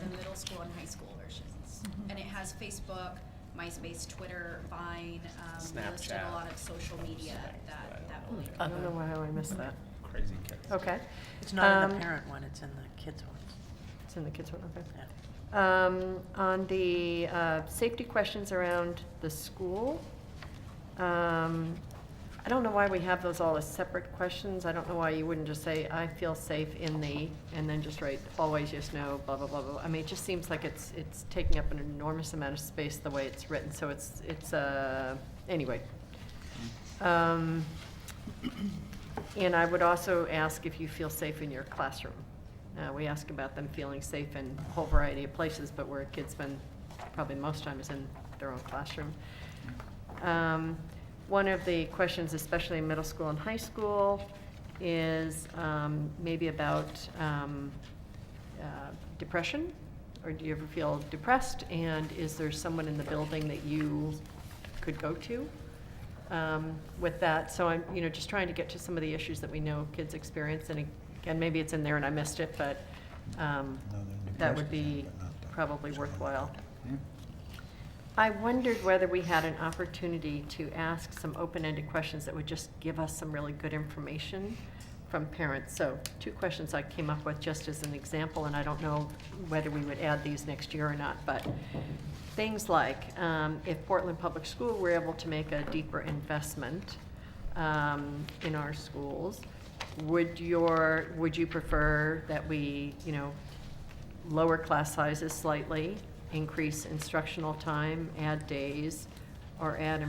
the middle school and high school versions. And it has Facebook, MySpace, Twitter, Vine, listed a lot of social media that bullying. I don't know how I missed that. Crazy kids. Okay. It's not in the parent one, it's in the kids one. It's in the kids one, okay. Yeah. On the safety questions around the school, I don't know why we have those all as separate questions. I don't know why you wouldn't just say, I feel safe in the, and then just write always, yes, no, blah, blah, blah, blah. I mean, it just seems like it's taking up an enormous amount of space the way it's written, so anyway. And I would also ask if you feel safe in your classroom. We ask about them feeling safe in a whole variety of places, but where kids spend probably most time is in their own classroom. One of the questions, especially in middle school and high school, is maybe about depression, or do you ever feel depressed, and is there someone in the building that you could go to with that? So I'm just trying to get to some of the issues that we know kids experience, and again, maybe it's in there and I missed it, but that would be probably worthwhile. I wondered whether we had an opportunity to ask some open-ended questions that would just give us some really good information from parents. So 2 questions I came up with just as an example, and I don't know whether we would add these next year or not, but things like if Portland Public School were able to make a deeper investment in our schools, would you prefer that we, lower class sizes slightly, increase instructional time, add days, or add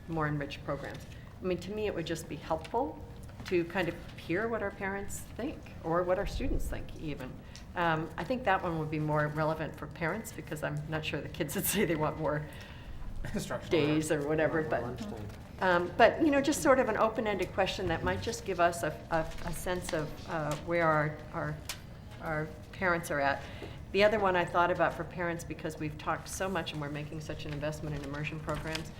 more enriched programs? I mean, to me, it would just be helpful to kind of hear what our parents think, or what our students think even. I think that one would be more relevant for parents, because I'm not sure the kids would say they want more days or whatever, but just sort of an open-ended question that might just give us a sense of where our parents are at. The other one I thought about for parents, because we've talked so much and we're making such an investment in immersion programs,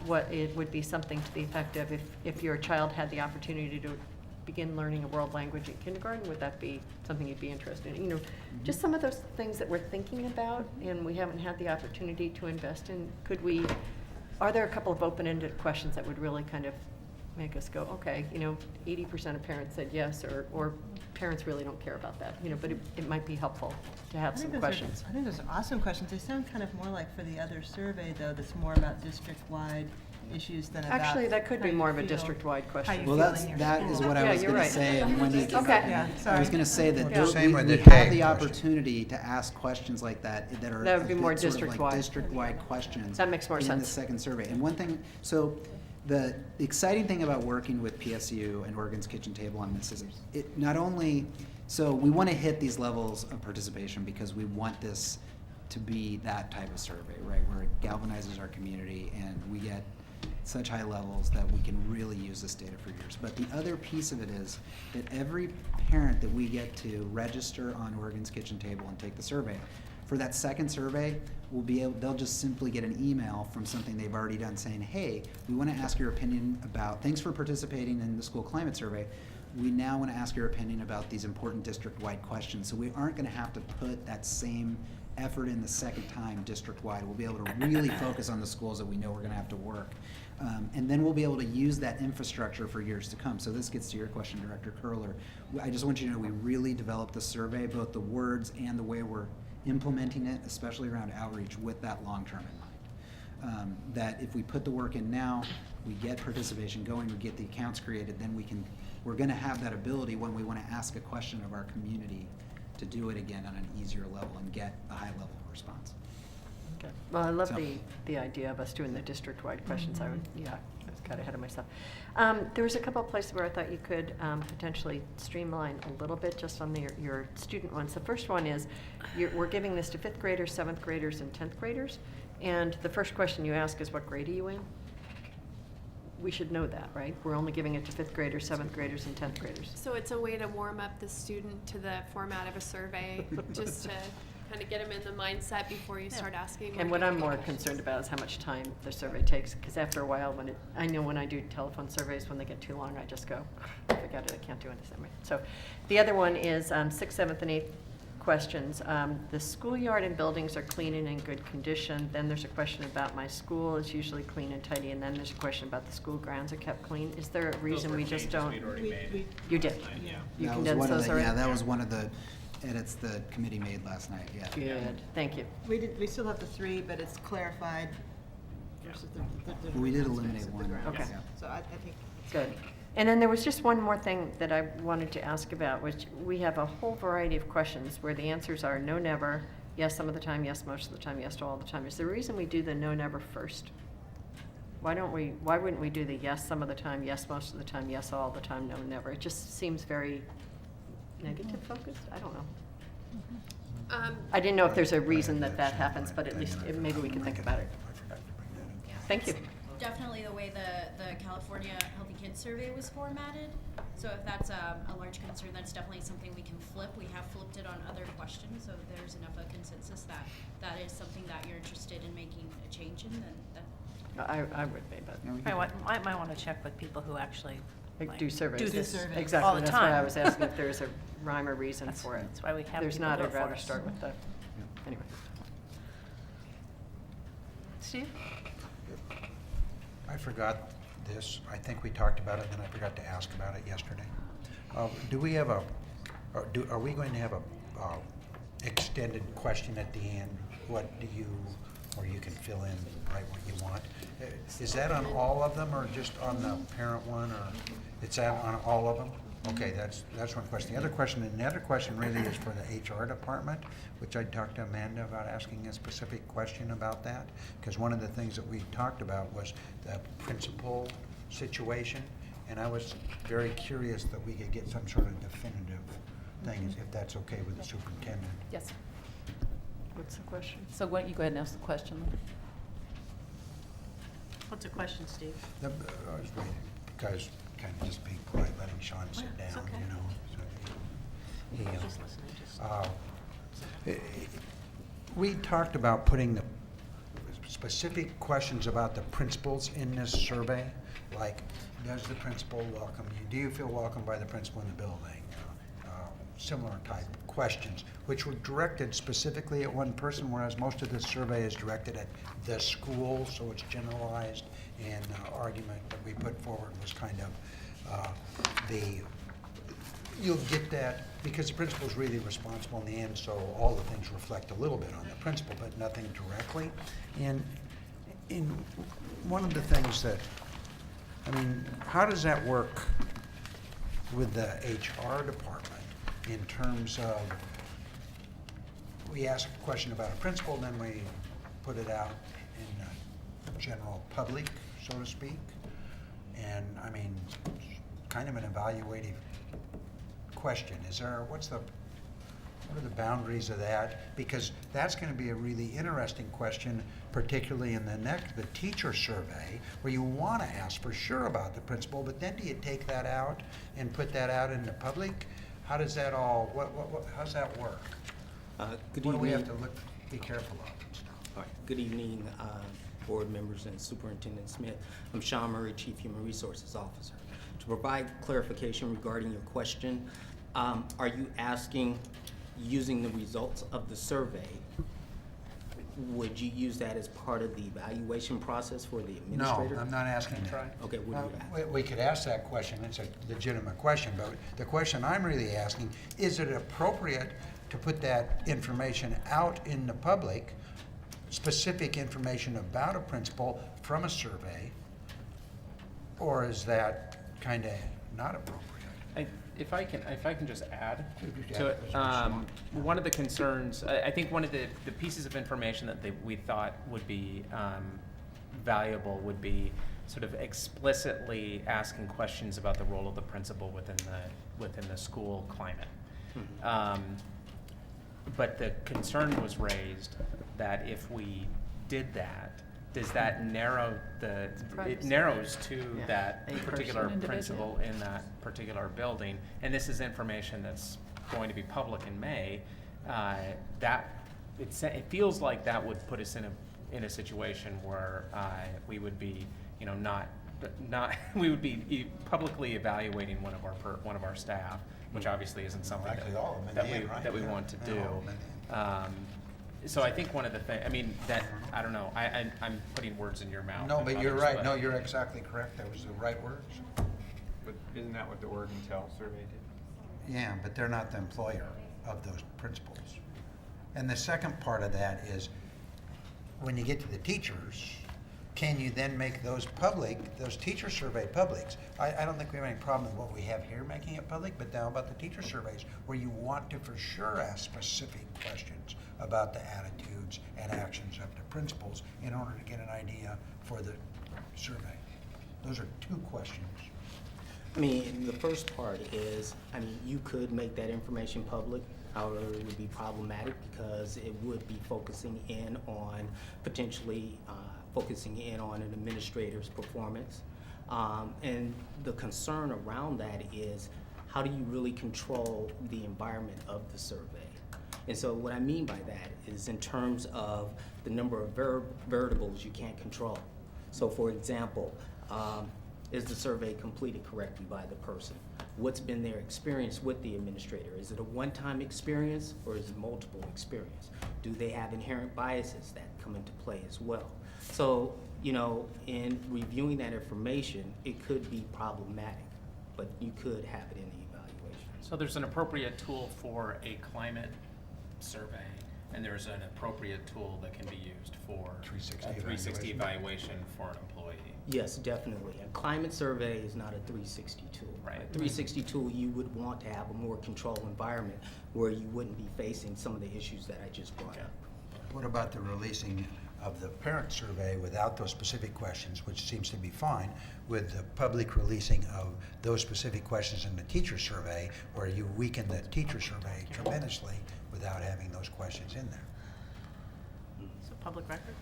what it would be something to the effect of if your child had the opportunity to begin learning a world language in kindergarten, would that be something you'd be interested in? Just some of those things that we're thinking about and we haven't had the opportunity to invest in. Are there a couple of open-ended questions that would really kind of make us go, okay, 80% of parents said yes, or parents really don't care about that, but it might be helpful to have some questions. I think those are awesome questions. They sound kind of more like for the other survey, though, that's more about district-wide issues than about. Actually, that could be more of a district-wide question. Well, that is what I was going to say, and Wendy. Okay. Yeah, I was going to say that we the have the tag opportunity to ask questions like that are That would be more sort of like district-wide. district-wide questions. That makes more in sense. the second survey. And one thing, so the exciting thing about working with PSU and Oregon's Kitchen Table on this is it not only, so we want to hit these levels of participation because we want this to be that type of survey, right, where it galvanizes our community and we get such high levels that we can really use this data for years. But the other piece of it is that every parent that we get to register on Oregon's Kitchen Table and take the survey, for that second survey, they'll just simply get an email from something they've already done saying, hey, we want to ask your opinion about, thanks for participating in the school climate survey. We now want to ask your opinion about these important district-wide questions. So we aren't going to have to put that same effort in the second time district-wide. We'll be able to really focus on the schools that we know we're going to have to work. And then we'll be able to use that infrastructure for years to come. So this gets to your question, Director Curler. I just want you to know we really developed the survey, both the words and the way we're implementing it, especially around outreach, with that long-term in mind. That if we put the work in now, we get participation going, we get the accounts created, then we're going to have that ability when we want to ask a question of our community to do it again on an easier level and get a high level of response. Okay. Well, I love the idea of us doing the district-wide questions. I was got ahead of myself. There was a couple of places where I thought you could potentially streamline a little bit just on your student ones. The first one is, we're giving this to 5th graders, 7th graders, and 10th graders. And the first question you ask is, what grade are you in? We should know that, right? We're only giving it to 5th graders, 7th graders, and 10th graders. So it's a way to warm up the student to the format of a survey, just to kind of get them in the mindset before you start asking. And what I'm more concerned about is how much time the survey takes, because after a while, I know when I do telephone surveys, when they get too long, I just go, forget it, I can't do it this way. So the other one is 6th, 7th, and 8th questions. The schoolyard and buildings are clean and in good condition. Then there's a question about my school is usually clean and tidy, and then there's a question about the school grounds are kept clean. Is there a reason we just don't? You did? Yeah. You condensed those already? Yeah, that was one of the edits the committee made last night, yeah. Good, thank you. We still have the 3, but it's clarified versus the We did different eliminate aspects of the one. grounds. Okay. So I think. Good. And then there was just one more thing that I wanted to ask about, which we have a whole variety of questions where the answers are no, never, yes some of the time, yes most of the time, yes to all the time. Is there a reason we do the no, never first? Why wouldn't we do the yes some of the time, yes most of the time, yes all the time, no, never? It just seems very negative focused. I don't know. I didn't know if there's a reason that happens, but at least maybe we can think about it. Thank you. Definitely the way the California Healthy Kids Survey was formatted. So if that's a large concern, that's definitely something we can flip. We have flipped it on other questions, so if there's enough of a consensus that is something that you're interested in making a change in, then I would be, but. I might want to check with people who actually Do surveys. do this Exactly. all the That's time. why I was asking if there's a rhyme or reason for it. That's why we have There's people not, do I'd it for rather us. start with the, anyway. Steve? I forgot this. I think we talked about it, and then I forgot to ask about it yesterday. Do we have are we going to have a extended question at the end? What do you, or you can fill in, write what you want. Is that on all of them, or just on the parent one, or it's that on all of them? Okay, that's one question. The other question really is for the HR department, which I talked to Amanda about asking a specific question about that, because one of the things that we talked about was the principal situation, and I was very curious that we could get some sort of definitive thing, if that's okay with the superintendent. Yes. What's the question? So why don't you go ahead and ask the question? What's the question, Steve? I was waiting, because kind of just being polite, letting Sean sit Yeah, it's down, okay. you know. So Just listening, just. we talked about putting the specific questions about the principals in this survey, like, does the principal welcome you? Do you feel welcomed by the principal in the building? Similar type questions, which were directed specifically at one person, whereas most of this survey is directed at the school, so it's generalized, and the argument that we put forward was kind of you'll get that because the principal is really responsible in the end, so all the things reflect a little bit on the principal, but nothing directly. And in one of the things that, I mean, how does that work with the HR department in terms of, we ask a question about a principal, then we put it out in the general public, so to speak? And I mean, kind of an evaluative question. What are the boundaries of that? Because that's going to be a really interesting question, particularly in the teacher survey, where you want to ask for sure about the principal, but then do you take that out and put that out in the public? How does that all, how's that work? Good What do we have evening. to be careful of? All right. Good evening, board members and Superintendent Smith. I'm Sean Murray, Chief Human Resources Officer. To provide clarification regarding your question, are you asking, using the results of the survey, would you use that as part of the evaluation process for the administrator? No, I'm not asking that. Okay, what do you ask? We could ask that question, it's a legitimate question, but the question I'm really asking, is it appropriate to put that information out in the public, specific information about a principal from a survey, or is that kind of not appropriate? If I can just add to it, one of the concerns, I think one of the pieces of information that we thought would be valuable would be sort of explicitly asking questions about the role of the principal within the school climate. But the concern was raised that if we did that, does that narrow it narrows to that particular principal in that particular building, and this is information that's going to be public in May, it feels like that would put us in a situation where we would be, we would be publicly evaluating one of our staff, which obviously isn't something that we want to do. So I think one of the things, I don't know, I'm putting words in your mouth. No, but you're right. No, you're exactly correct. That was the right words. But isn't that what the Oregon Tel survey did? Yeah, but they're not the employer of those principals. And the second part of that is, when you get to the teachers, can you then make those public, those teacher survey publics? I don't think we have any problem with what we have here making it public, but now about the teacher surveys, where you want to for sure ask specific questions about the attitudes and actions of the principals in order to get an idea for the survey. Those are two questions. I mean, the first part is, I mean, you could make that information public. However, it would be problematic because it would be focusing in on, potentially focusing in on an administrator's performance. And the concern around that is, how do you really control the environment of the survey? And so what I mean by that is in terms of the number of variables you can't control. So for example, is the survey completed correctly by the person? What's been their experience with the administrator? Is it a one-time experience or is it multiple experience? Do they have inherent biases that come into play as well? So, you know, in reviewing that information, it could be problematic, but you could have it in the evaluation. So there's an appropriate tool for a climate survey, and there's an appropriate tool that can be used for a 360 evaluation for an employee. Yes, definitely. A climate survey is not a 360 tool. Right. A 360 tool, you would want to have a more controlled environment where you wouldn't be facing some of the issues that I just brought up. What about the releasing of the parent survey without those specific questions, which seems to be fine, with the public releasing of those specific questions in the teacher survey, where you weaken the teacher survey tremendously without having those questions in there? So public record?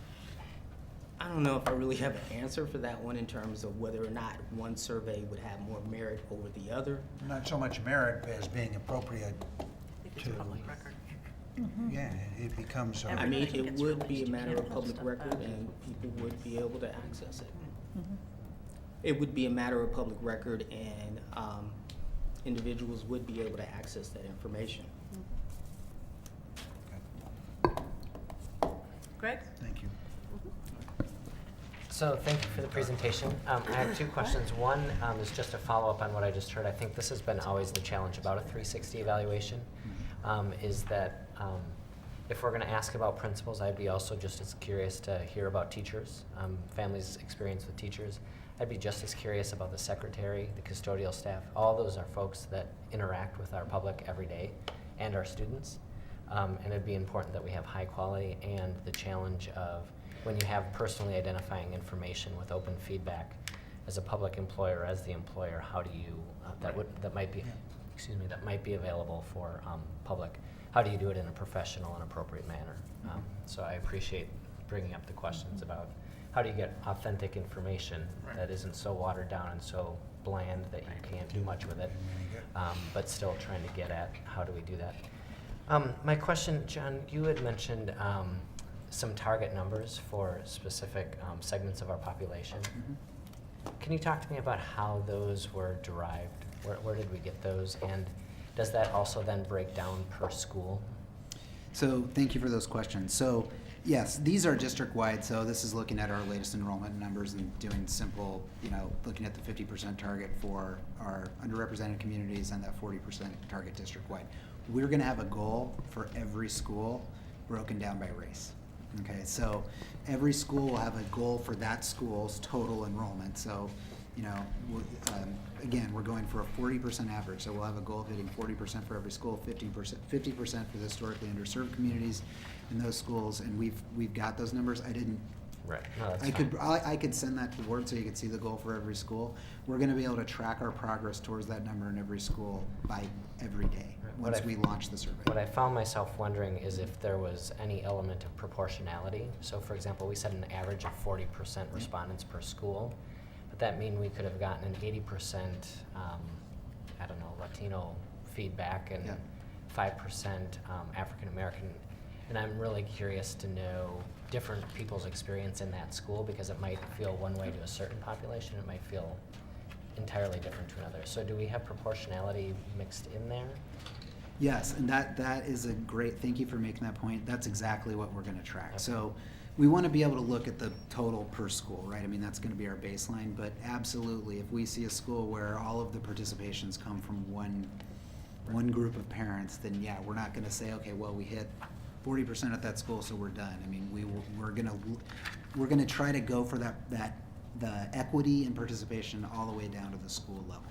I don't know if I really have an answer for that one in terms of whether or not one survey would have more merit over the other. Not so much merit as being appropriate to. Public record. Yeah, it becomes. I mean, it would be a matter of public record and people would be able to access it. It would be a matter of public record and individuals would be able to access that information. Greg? Thank you. So thank you for the presentation. I have two questions. One is just a follow-up on what I just heard. I think this has been always the challenge about a 360 evaluation, is that if we're going to ask about principals, I'd be also just as curious to hear about teachers, families' experience with teachers. I'd be just as curious about the secretary, the custodial staff. All those are folks that interact with our public every day and our students. And it'd be important that we have high quality, and the challenge of when you have personally identifying information with open feedback as a public employer, as the employer, how do you, that might be available for public, how do you do it in a professional and appropriate manner? So I appreciate bringing up the questions about how do you get authentic information that isn't so watered down and so bland that you can't do much with it, but still trying to get at how do we do that. My question, John, you had mentioned some target numbers for specific segments of our population. Can you talk to me about how those were derived? Where did we get those? And does that also then break down per school? So thank you for those questions. So yes, these are district-wide, so this is looking at our latest enrollment numbers and doing simple, looking at the 50% target for our underrepresented communities and that 40% target district-wide. We're gonna have a goal for every school broken down by race. Okay, so every school will have a goal for that school's total enrollment. So, again, we're going for a 40% average. So we'll have a goal of hitting 40% for every school, 50% for the historically underserved communities in those schools. And we've got those numbers. I didn't. Right. No, that's I could send that to the board so you could see the goal for every school. We're going to be able to track our progress towards that number in every school by every day once we launch the survey. What I found myself wondering is if there was any element of proportionality. So for example, we said an average of 40% respondents per school, but that mean we could have gotten an 80% Latino feedback and 5% African American. And I'm really curious to know different people's experience in that school, because it might feel one way to a certain population, it might feel entirely different to another. So do we have proportionality mixed in there? Yes, and that is a great, thank you for making that point. That's exactly what we're going to track. Okay. So we want to be able to look at the total per school, right? I mean, that's going to be our baseline, but absolutely, if we see a school where all of the participations come from one group of parents, then yeah, we're not going to say, okay, well, we hit 40% at that school, so we're done. I mean, we're going to we're gonna try to go for the equity and participation all the way down to the school level.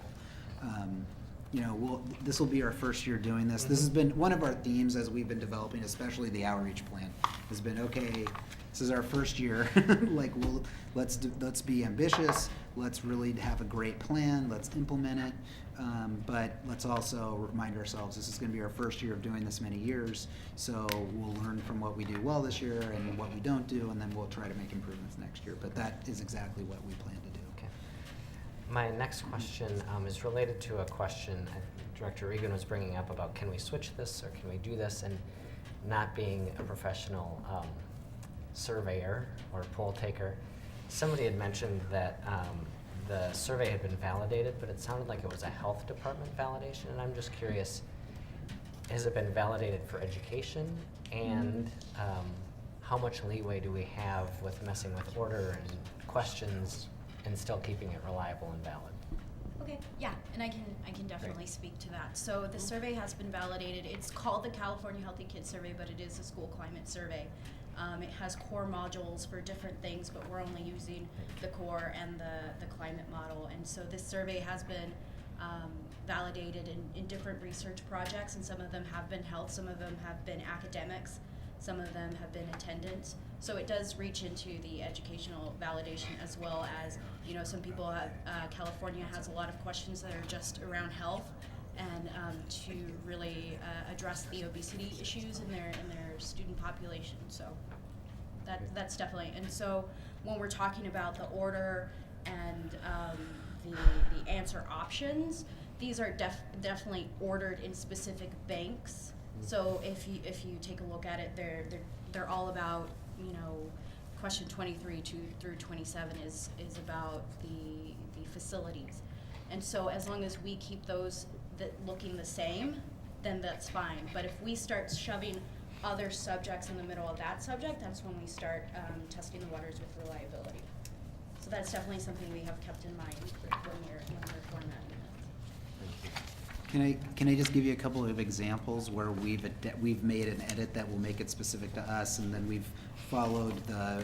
You know, this will be our first year doing this. This has been one of our themes as we've been developing, especially the outreach plan, has been, okay, this is our first year, like, let's be ambitious, let's really have a great plan, let's implement it, but let's also remind ourselves this is gonna be our first year of doing this many years, so we'll learn from what we do well this year and what we don't do, and then we'll try to make improvements next year, but that is exactly what we plan to do. My next question is related to a question Director Regan was bringing up about can we switch this or can we do this, and not being a professional surveyor or poll taker, somebody had mentioned that the survey had been validated, but it sounded like it was a health department validation, and I'm just curious, has it been validated for education, and how much leeway do we have with messing with order and questions and still keeping it reliable and valid? Okay, yeah, and I can definitely speak to that. So the survey has been validated. It's called the California Healthy Kids Survey, but it is a school climate survey. It has core modules for different things, but we're only using the core and the climate model. And so this survey has been validated in different research projects, and some of them have been health, some of them have been academics, some of them have been attendance. So it does reach into the educational validation, as well as, you know, some people have, California has a lot of questions that are just around health, and to really address the obesity issues in their student population. So that's definitely, and so when we're talking about the order and the answer options, these are definitely ordered in specific banks. So if you take a look at it, they're all about, you know, question 23 through 27 is about the facilities, and so as long as we keep those looking the same, then that's fine. But if we start shoving other subjects in the middle of that subject, that's when we start testing the waters with reliability. So that's definitely something we have kept in mind when we're formatting it. Can I just give you a couple of examples where we've made an edit that will make it specific to us, and then we've followed the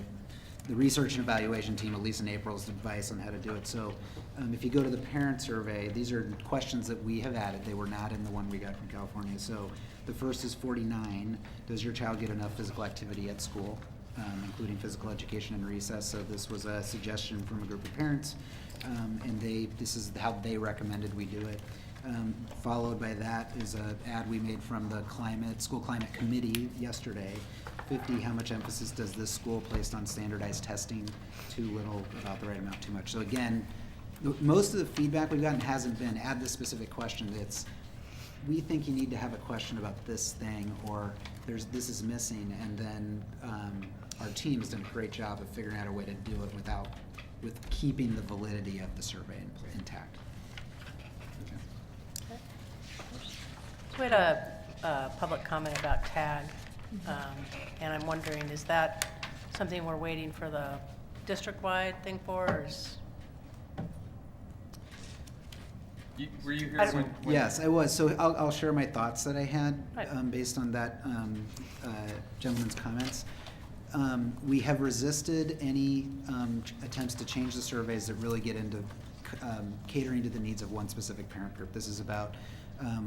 research and evaluation team, at least in April's advice on how to do it. So if you go to the parent survey, these are questions that we have added. They were not in the one we got from California. So the first is 49. Does your child get enough physical activity at school, including physical education and recess? So this was a suggestion from a group of parents, and this is how they recommended we do it. Followed by that is an ad we made from the School Climate Committee yesterday. 50, how much emphasis does this school place on standardized testing? Too little, about the right amount, too much. So again, most of the feedback we've gotten hasn't been add this specific question. It's, we think you need to have a question about this thing, or this is missing, and then our team has done a great job of figuring out a way to do it with keeping the validity of the survey intact. So we had a public comment about tag, and I'm wondering, is that something we're waiting for the district-wide thing for, or is? Were you here when? Yes, I was. So I'll share my thoughts that I had based on that gentleman's comments. We have resisted any attempts to change the surveys that really get into catering to the needs of one specific parent group. This is about,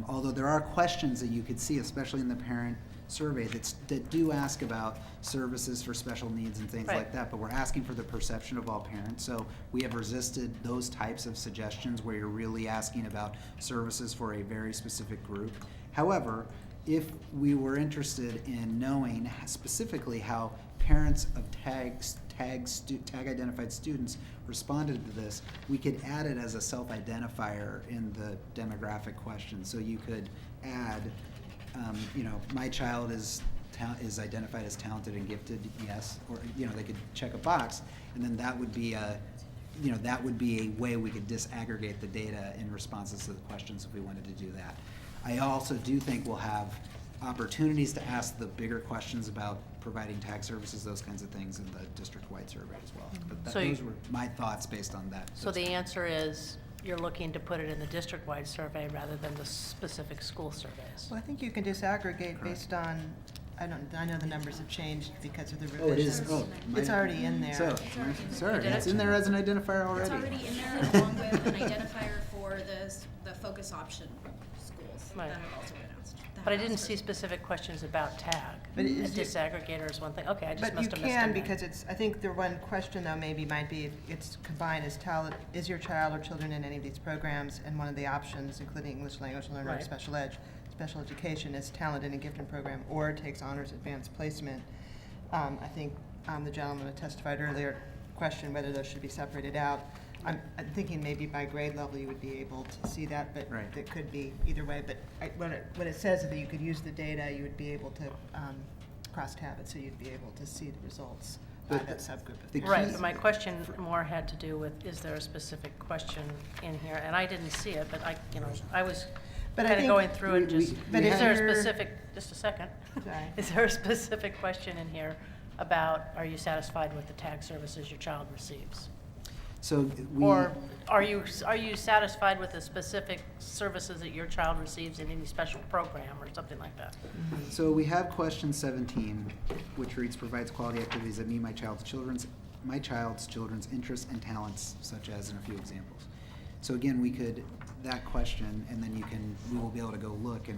although there are questions that you could see, especially in the parent survey, that do ask about services for special needs and things like that, but we're asking for the perception of all parents. So we have resisted those types of suggestions where you're really asking about services for a very specific group. However, if we were interested in knowing specifically how parents of tag-identified students responded to this, we could add it as a self-identifier in the demographic question. So you could add, my child is identified as talented and gifted, yes, or they could check a box, and then that would be a way we could disaggregate the data in responses to the questions if we wanted to do that. I also do think we'll have opportunities to ask the bigger questions about providing tag services, those kinds of things, in the district-wide survey as well. But those were my thoughts based on that. So the answer is you're looking to put it in the district-wide survey rather than the specific school surveys? Well, I think you can disaggregate based on I know the numbers have changed because of the Oh, it is, revisions. oh. It's already in there. So, sorry, it's in there as an identifier It's already. already in there along with an identifier for the focus option schools Right. that have also been asked. But I didn't see specific questions about tag. But A is it- disaggregator is one thing. Okay, I just But you must have missed can, it. because it's, I think the one question though maybe might be, if it's combined as talent, is your child or children in any of these programs? And one of the options, including English language learner or Right. special education, is talent in a gifted program or takes honors advanced placement. I think the gentleman who testified earlier questioned whether those should be separated out. I'm thinking maybe by grade level you would be able to see that, but Right. it could be either way. But what it says is that you could use the data, you would be able to cross-tab it, so you'd be able to see the results by But that subgroup of the parents. Right, but my question more had to do with, is there a specific question in here? And I didn't see it, but I was But I kind of think going through and just, but is if there a you're- specific, just a second. Sorry. Is there a specific question in here about, are you satisfied with the tag services your child receives? So we. Or are you satisfied with the specific services that your child receives in any special program or something like that? So we have question 17, which reads, provides quality activities that meet my child's children's interests and talents, such as, in a few examples. So again, we could, that question, and then we will be able to go look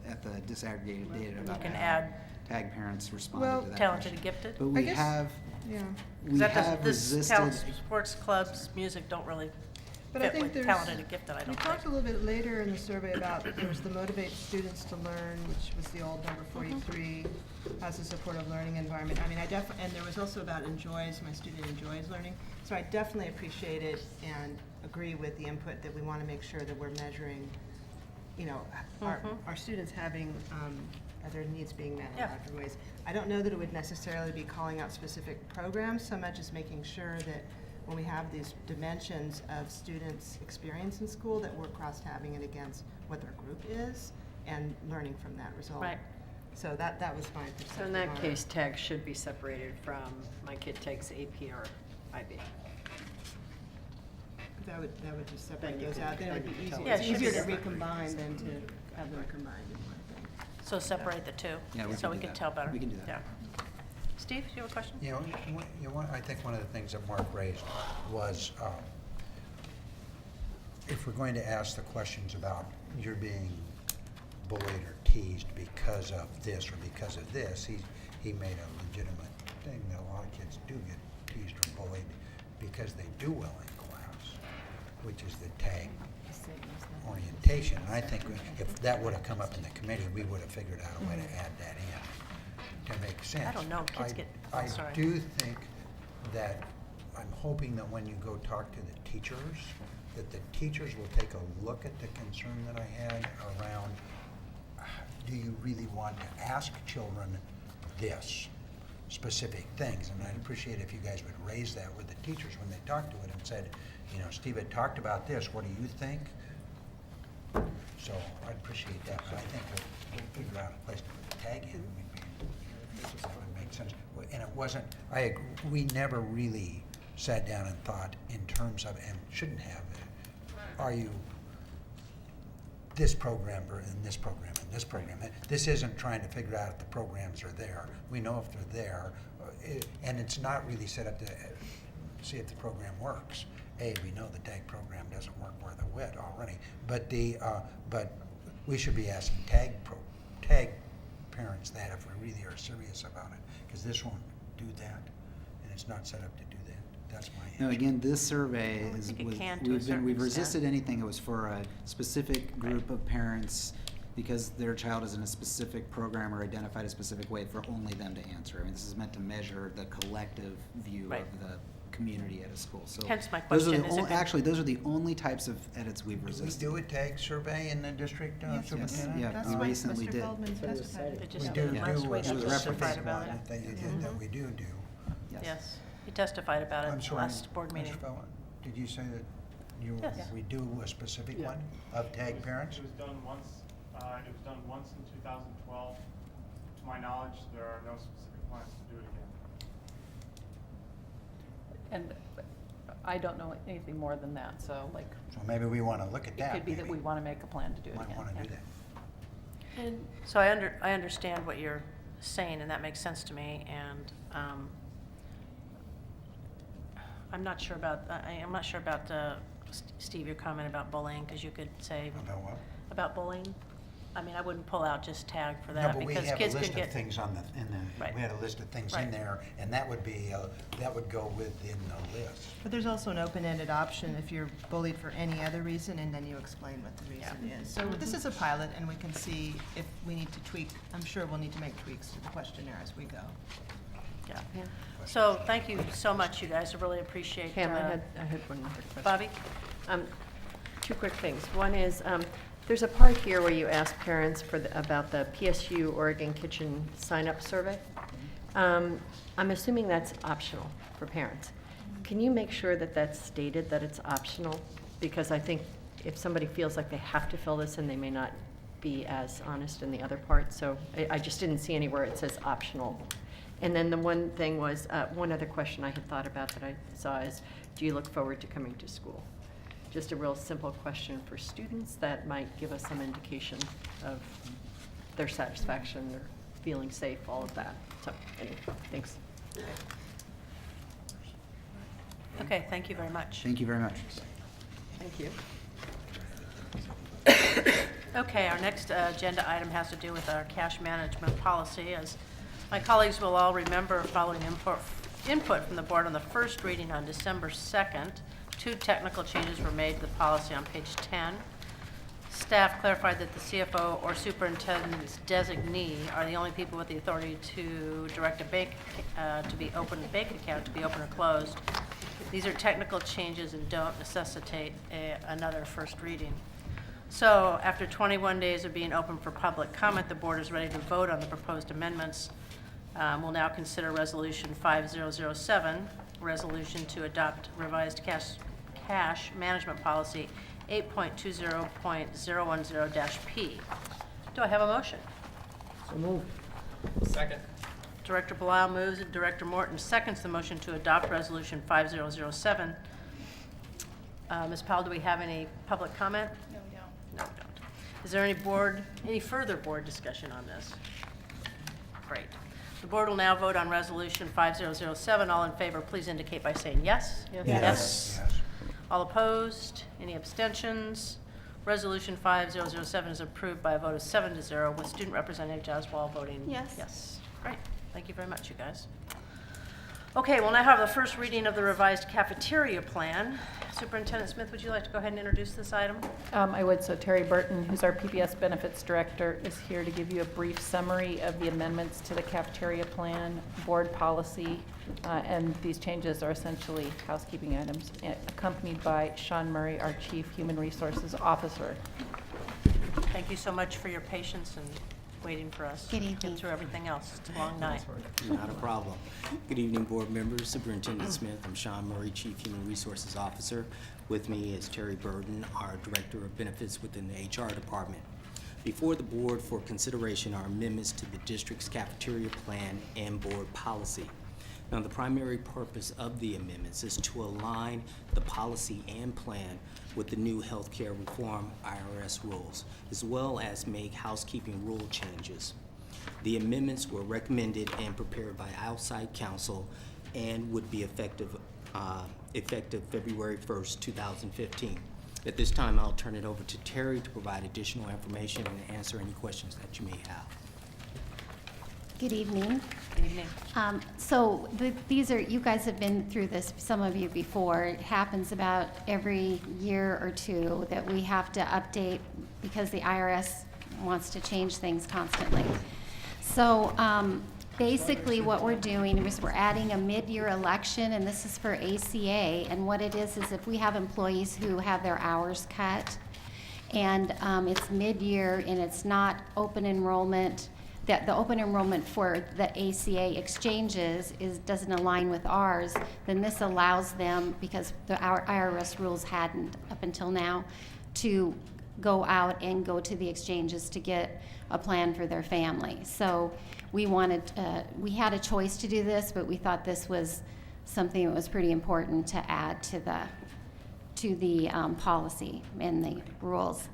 at the disaggregated data about can how add tag parents responded Well, to that talented question. and gifted? But I we guess- have, Yeah. we That have doesn't, this resisted. talent, sports clubs, music don't really But I fit think with there's, talented and gifted, I we don't talked think. a little bit later in the survey about, there was the motivate students to learn, which was the old number 43, has a supportive learning environment. I mean, and there was also about enjoys, my student enjoys learning. So I definitely appreciate it and agree with the input that we want to make sure that we're measuring, our students having, their needs being met in Yeah. different ways. I don't know that it would necessarily be calling out specific programs so much as making sure that when we have these dimensions of students' experience in school, that we're cross-tabbing it against what their group is and learning from that result. Right. So that was my perception. So in that on it. case, tags should be separated from, my kid takes AP or IB. That would just separate Then you those can- out, then it would then be you can easier, tell. Yeah, it it's should be easier to separate. recombine than to have them combined in one thing. So separate the two, Yeah, we so can we do can that. tell better. We can do that. Yeah. Steve, do you have a question? I think one of the things that Mark raised was, if we're going to ask the questions about you're being bullied or teased because of this or because of this, he made a legitimate thing that a lot of kids do get teased or bullied because they do well in class, which is the tag orientation. And I think if that would have come up in the committee, we would have figured out a way to add that in to make sense. I don't know, kids get, I sorry. do think that, I'm hoping that when you go talk to the teachers, that the teachers will take a look at the concern that I had around, do you really want to ask children this specific things? And I'd appreciate if you guys would raise that with the teachers when they talked to it and said, Steve had talked about this, what do you think? So I'd appreciate that, but I think we'll figure out a place to put the tag in. That would make sense. And it wasn't, we never really sat down and thought in terms of, and shouldn't have, are you this program or in this program and this program? This isn't trying to figure out if the programs are there. We know if they're there, and it's not really set up to see if the program works. We know the tag program doesn't work worth a whit already, but but we should be asking tag parents that if we really are serious about it, because this won't do that, and it's not set up to do that. That's my answer. No, again, this survey Well, I is, think it can to a certain we've extent. resisted anything that was for a specific group of parents because their child is in a specific program or identified a specific way for only them to answer. I mean, this is meant to measure the collective view Right. of the community at a school. So Hence my those are question, the is it gonna- actually, those are the only types of edits we've Did we resisted. do a tag survey in the district, Yes, superintendent? yeah, That's we what recently Mr. did. Feldman testified. They We just do did last do week, a he was testified referenced about one it. that you did, that we do. Yes, he testified about I'm it sorry, last board meeting. Mr. Feldman, did you say that Yes. we do a specific one of tag parents? It was done once, in 2012. To my knowledge, there are no specific plans to do it again. And I don't know anything more than that, so like, So maybe we want to look at it that. could be that maybe. we want to make a plan to do it Might again. want to yeah. do that. And So I understand what you're saying, and that makes sense to me, and, I'm not sure about, I'm not sure about, Steve, your comment about bullying, because you could say. About what? About bullying. I mean, I wouldn't pull out just tag for No, that, but we because have a kids could list get. of things on the, Right. we had a list of things in Right. there, and that would be, that would go within the list. But there's also an open-ended option if you're bullied for any other reason, and then you explain what the reason is. So this is a pilot, and we can see if we need to tweak. I'm sure we'll need to make tweaks to the questionnaire as we go. Yeah. So, thank you so much, you guys, I really appreciate. Pam, I had one other question. Bobby? Two quick things. One is, there's a part here where you ask parents about the PSU Oregon Kitchen sign-up survey. I'm assuming that's optional for parents. Can you make sure that that's stated that it's optional? Because I think if somebody feels like they have to fill this in, they may not be as honest in the other part. So I just didn't see anywhere it says optional. And then the one thing was, one other question I had thought about that I saw is, do you look forward to coming to school? Just a real simple question for students that might give us some indication of their satisfaction, their feeling safe, all of that. So, anyway, thanks. Okay, thank you very much. Thank you very much. Thank you. Okay, our next agenda item has to do with our cash management policy. As my colleagues will all remember, following input from the board on the first reading on December 2nd, 2 technical changes were made to the policy on page 10. Staff clarified that the CFO or superintendent's designee are the only people with the authority to direct a bank to be open or closed. These are technical changes and don't necessitate another first reading. So, after 21 days of being open for public comment, the board is ready to vote on the proposed amendments. We'll now consider Resolution 5007, resolution to adopt revised cash management policy 8.20.010-P. Do I have a motion? So moved. Second. Director Blau moves and Director Morton seconds the motion to adopt Resolution 5007. Ms. Powell, do we have any public comment? No, we don't. No, we don't. Is there any further board discussion on this? Great. The board will now vote on Resolution 5007. All in favor, please indicate by saying yes. Yes. Yes. All opposed? Any abstentions? Resolution 5007 is approved by a vote of 7-0 with Student Representative Jaswal voting Yes. yes. Great. Thank you very much, you guys. Okay, we'll now have the first reading of the revised cafeteria plan. Superintendent Smith, would you like to go ahead and introduce this item? I would. So Terry Burton, who's our PBS Benefits Director, is here to give you a brief summary of the amendments to the cafeteria plan, board policy, and these changes are essentially housekeeping items, accompanied by Sean Murray, our Chief Human Resources Officer. Thank you so much for your patience and waiting for us. Good evening. Get through everything else. It's a long night. Not a problem. Good evening, board members, Superintendent Smith. I'm Sean Murray, Chief Human Resources Officer. With me is Terry Burton, our Director of Benefits within the HR department. Before the board for consideration are amendments to the district's cafeteria plan and board policy. Now, the primary purpose of the amendments is to align the policy and plan with the new healthcare reform IRS rules, as well as make housekeeping rule changes. The amendments were recommended and prepared by outside counsel and would be effective February 1st, 2015. At this time, I'll turn it over to Terry to provide additional information and answer any questions that you may have. Good evening. Good evening. These are, you guys have been through this, some of you before. It happens about every year or two that we have to update because the IRS wants to change things constantly. So basically what we're doing is we're adding a mid-year election, and this is for ACA. And what it is if we have employees who have their hours cut, and it's mid-year and it's not open enrollment, that the open enrollment for the ACA exchanges doesn't align with ours, then this allows them, because our IRS rules hadn't up until now, to go out and go to the exchanges to get a plan for their family. So we had a choice to do this, but we thought this was something that was pretty important to add to the policy and the rules.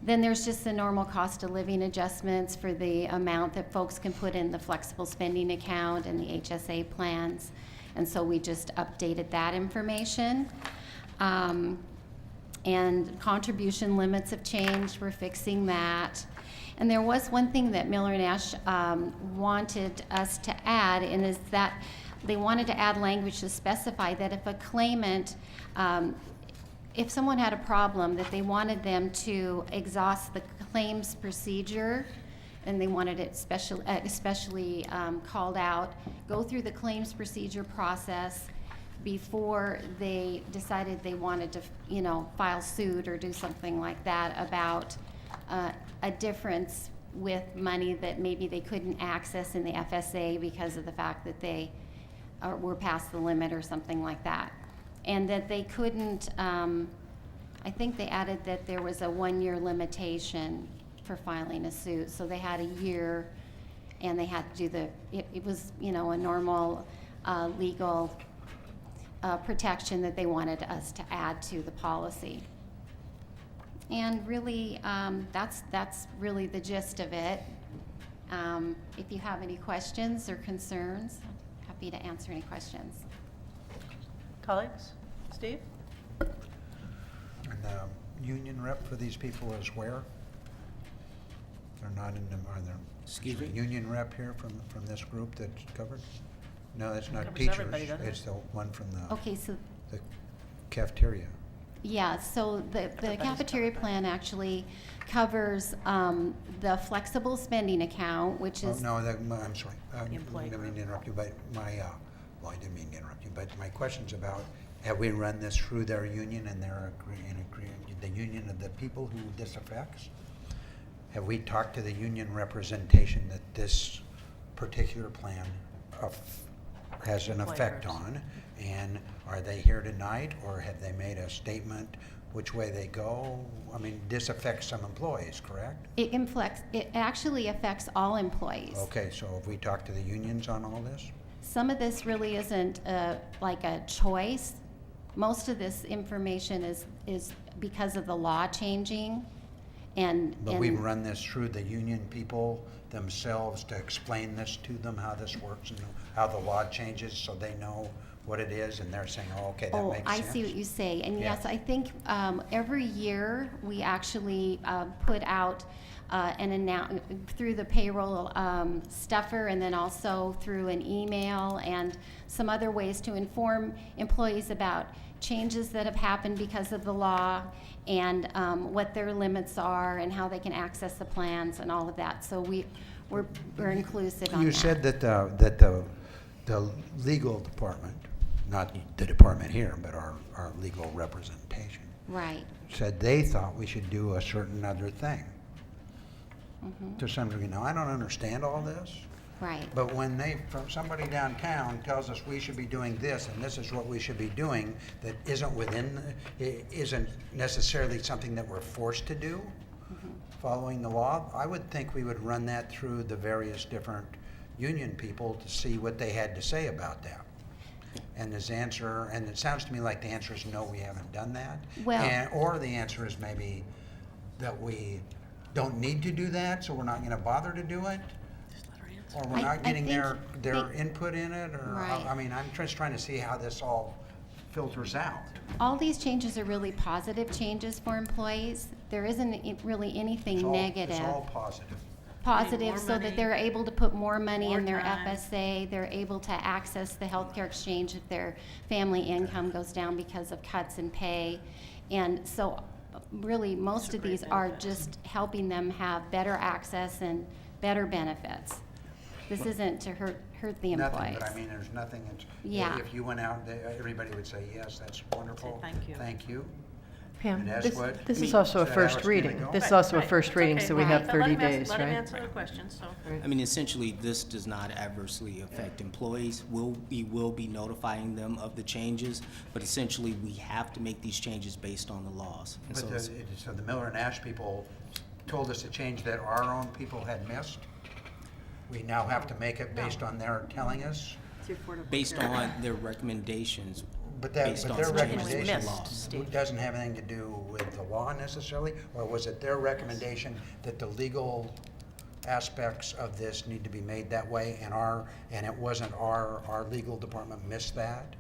Then there's just the normal cost of living adjustments for the amount that folks can put in the flexible spending account and the HSA plans. And so we just updated that information. And contribution limits have changed. We're fixing that. And there was one thing that Miller and Ash wanted us to add, and is that they wanted to add language to specify that if a claimant, if someone had a problem, that they wanted them to exhaust the claims procedure, and they wanted it especially called out, go through the claims procedure process before they decided they wanted to, file suit or do something like that about a difference with money that maybe they couldn't access in the FSA because of the fact that they were past the limit or something like that. And that they couldn't, I think they added that there was a 1-year limitation for filing a suit. So they had a year, and they had to do it was, a normal legal protection that they wanted us to add to the policy. And really, that's really the gist of it. If you have any questions or concerns, I'm happy to answer any questions. Colleagues? Steve? And the union rep for these people is where? They're not in them, are there? Excuse me? Union rep here from this group that's covered? No, it's not Covers teachers. everybody, doesn't it? It's the one from the Okay, so the cafeteria. yeah, so the cafeteria plan actually covers the flexible spending account, which is. Oh, no, I'm sorry. Employee I didn't mean to group. interrupt you, but I didn't mean to interrupt you, but my question's about, have we run this through their union and their the union of the people who this affects? Have we talked to the union representation that this particular plan has an effect on? And are they here tonight, or have they made a statement which way they go? I mean, this affects some employees, correct? It actually affects all employees. Okay, so have we talked to the unions on all this? Some of this really isn't like a choice. Most of this information is because of the law changing. But we've run this through the union people themselves to explain this to them, how this works and how the law changes, so they know what it is, and they're saying, oh, okay, that makes sense. I see what you say. And Yeah. yes, I think every year we actually put out through the payroll stuffer, and then also through an email and some other ways to inform employees about changes that have happened because of the law, and what their limits are and how they can access the plans and all of that. So we're inclusive on that. You said that the legal department, not the department here, but our legal representation, Right. said they thought we should do a certain other thing. Mhm. To some degree. Now, I don't understand all this. Right. But when from somebody downtown tells us we should be doing this, and this is what we should be doing, that isn't necessarily something that we're forced to do, following the law, I would think we would run that through the various different union people to see what they had to say about that. And his answer, and it sounds to me like the answer is no, we haven't done that. Well- Or the answer is maybe that we don't need to do that, so we're not gonna bother to do it. Or we're not getting their input in it, or, Right. I mean, I'm just trying to see how this all filters out. All these changes are really positive changes for employees. There isn't really anything negative. It's all positive. Positive, More so money, that they're able to put more money more in their time. FSA. They're able to access the healthcare exchange if their family income goes down because of cuts in pay. And so really, most of these are just helping them have better access and better benefits. This isn't to hurt the employees. Nothing, but I mean, there's nothing, Yeah. if you went out, everybody would say, yes, that's wonderful. Say thank you. Thank you. Pam, And that's this what- this I is mean, also a so first how it's gonna reading. go? This is also a Right. first reading, Okay, so we right. have But 30 let him days, Let him right? answer the question, so. I mean, essentially, this does not adversely affect employees. We will be notifying them of the changes, but essentially, we have to make these changes based on the laws. And so it's- So the Miller and Ash people told us a change that our own people had missed? We now have to make it based on their telling us? based on their recommendations, But based on their some changes in the recommendation laws. doesn't have anything to do with the law necessarily, or was it their recommendation that the legal aspects of this need to be made that way, and it wasn't our legal department missed that,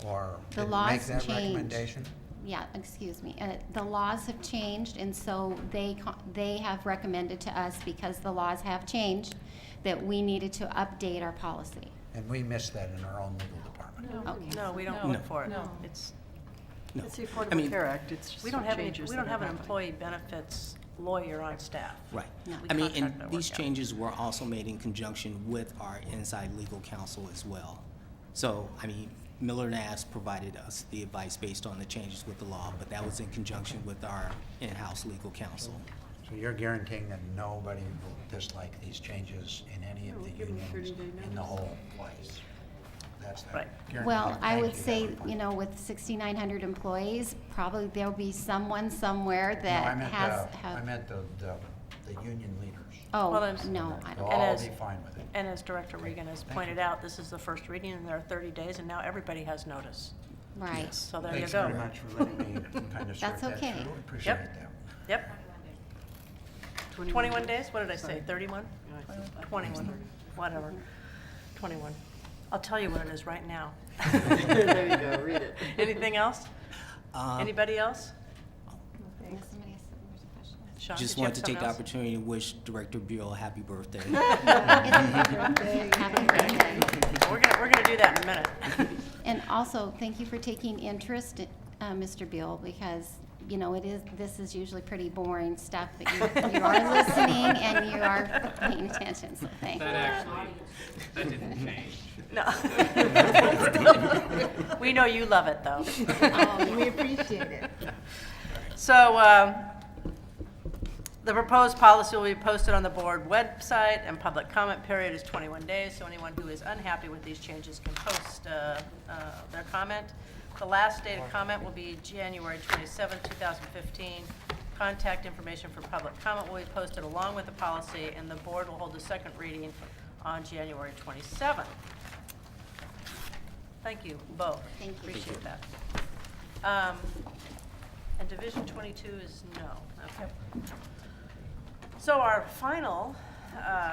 or The didn't laws make that changed. recommendation? Yeah, excuse me. The laws have changed, and so they have recommended to us, because the laws have changed, that we needed to update our policy. And we missed that in our own legal department. Okay. No, we don't No. look for it. No. It's, No. It's the I Affordable mean- Care Act, it's just we don't have any, changes we that don't are have an happening. employee benefits lawyer on staff. Right. No. We I mean, contract and that these work out. changes were also made in conjunction with our inside legal counsel as well. So, I mean, Miller Nass provided us the advice based on the changes with the law, but that was in conjunction with our in-house legal counsel. So you're guaranteeing that nobody will dislike these changes in any of the give them 30-day unions in the notice. whole place? That's the Right. guarantee. Well, I Thank would you, say, everyone. you know, with 6,900 employees, probably there'll be someone somewhere No, that I meant has, I meant the union leaders. oh, Well, there's- no. They'll And all as- be fine with it. And as Director Regan has Thank pointed you. out, this is the first reading, and there are 30 days, and now everybody has notice. Right. Yes. So there you Thanks go. very much for letting me kind of sort That's that okay. through. Appreciate Yep. that. Yep. 21 days? What did I say, 31? Yeah, I think 21, whatever. 21. I'll tell you what it is right now. There you go, read it. Anything else? Anybody else? Unless somebody has some more questions. Sean, Just did you have wanted to take the something else? opportunity to wish Director Buell a happy birthday. Happy birthday. We're gonna do that in a minute. And also, thank you for taking interest, Mr. Beal, because, you know, this is usually pretty boring stuff, but you are listening and you are paying attention, so thank you. That didn't change. No. We know you love it, though. Oh, we appreciate it. So, the proposed policy will be posted on the board website, and public comment period is 21 days, so anyone who is unhappy with these changes can post their comment. The last date of comment will be January 27, 2015. Contact information for public comment will be posted along with the policy, and the board will hold the second reading on January 27th. Thank you both. Thank you. Appreciate that. And Division 22 is no. Okay. So our final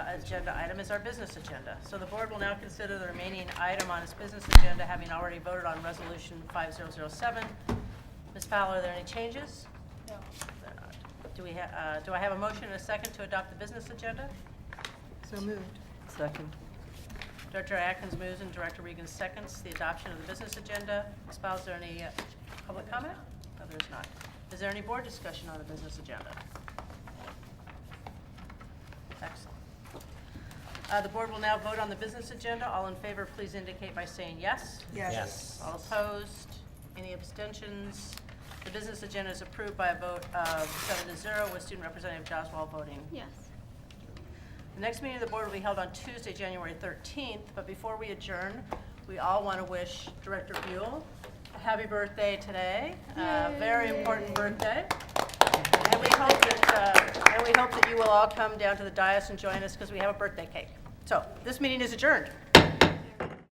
agenda item is our business agenda. So the board will now consider the remaining item on its business agenda, having already voted on Resolution 5007. Ms. Fowler, are there any changes? No. There are not. Do I have a motion and a second to adopt the business agenda? So moved. Second. Director Atkins moves and Director Regan seconds the adoption of the business agenda. Ms. Fowler, is there any public comment? No, there's not. Is there any board discussion on the business agenda? Excellent. The board will now vote on the business agenda. All in favor, please indicate by saying yes. Yes. All opposed? Any abstentions? The business agenda is approved by a vote of 7-0 with Student Representative Joswal voting. Yes. The next meeting of the board will be held on Tuesday, January 13th, but before we adjourn, we all want to wish Director Buell a happy birthday today. Very important birthday. And we hope that you will all come down to the dais and join us because we have a birthday cake. So, this meeting is adjourned.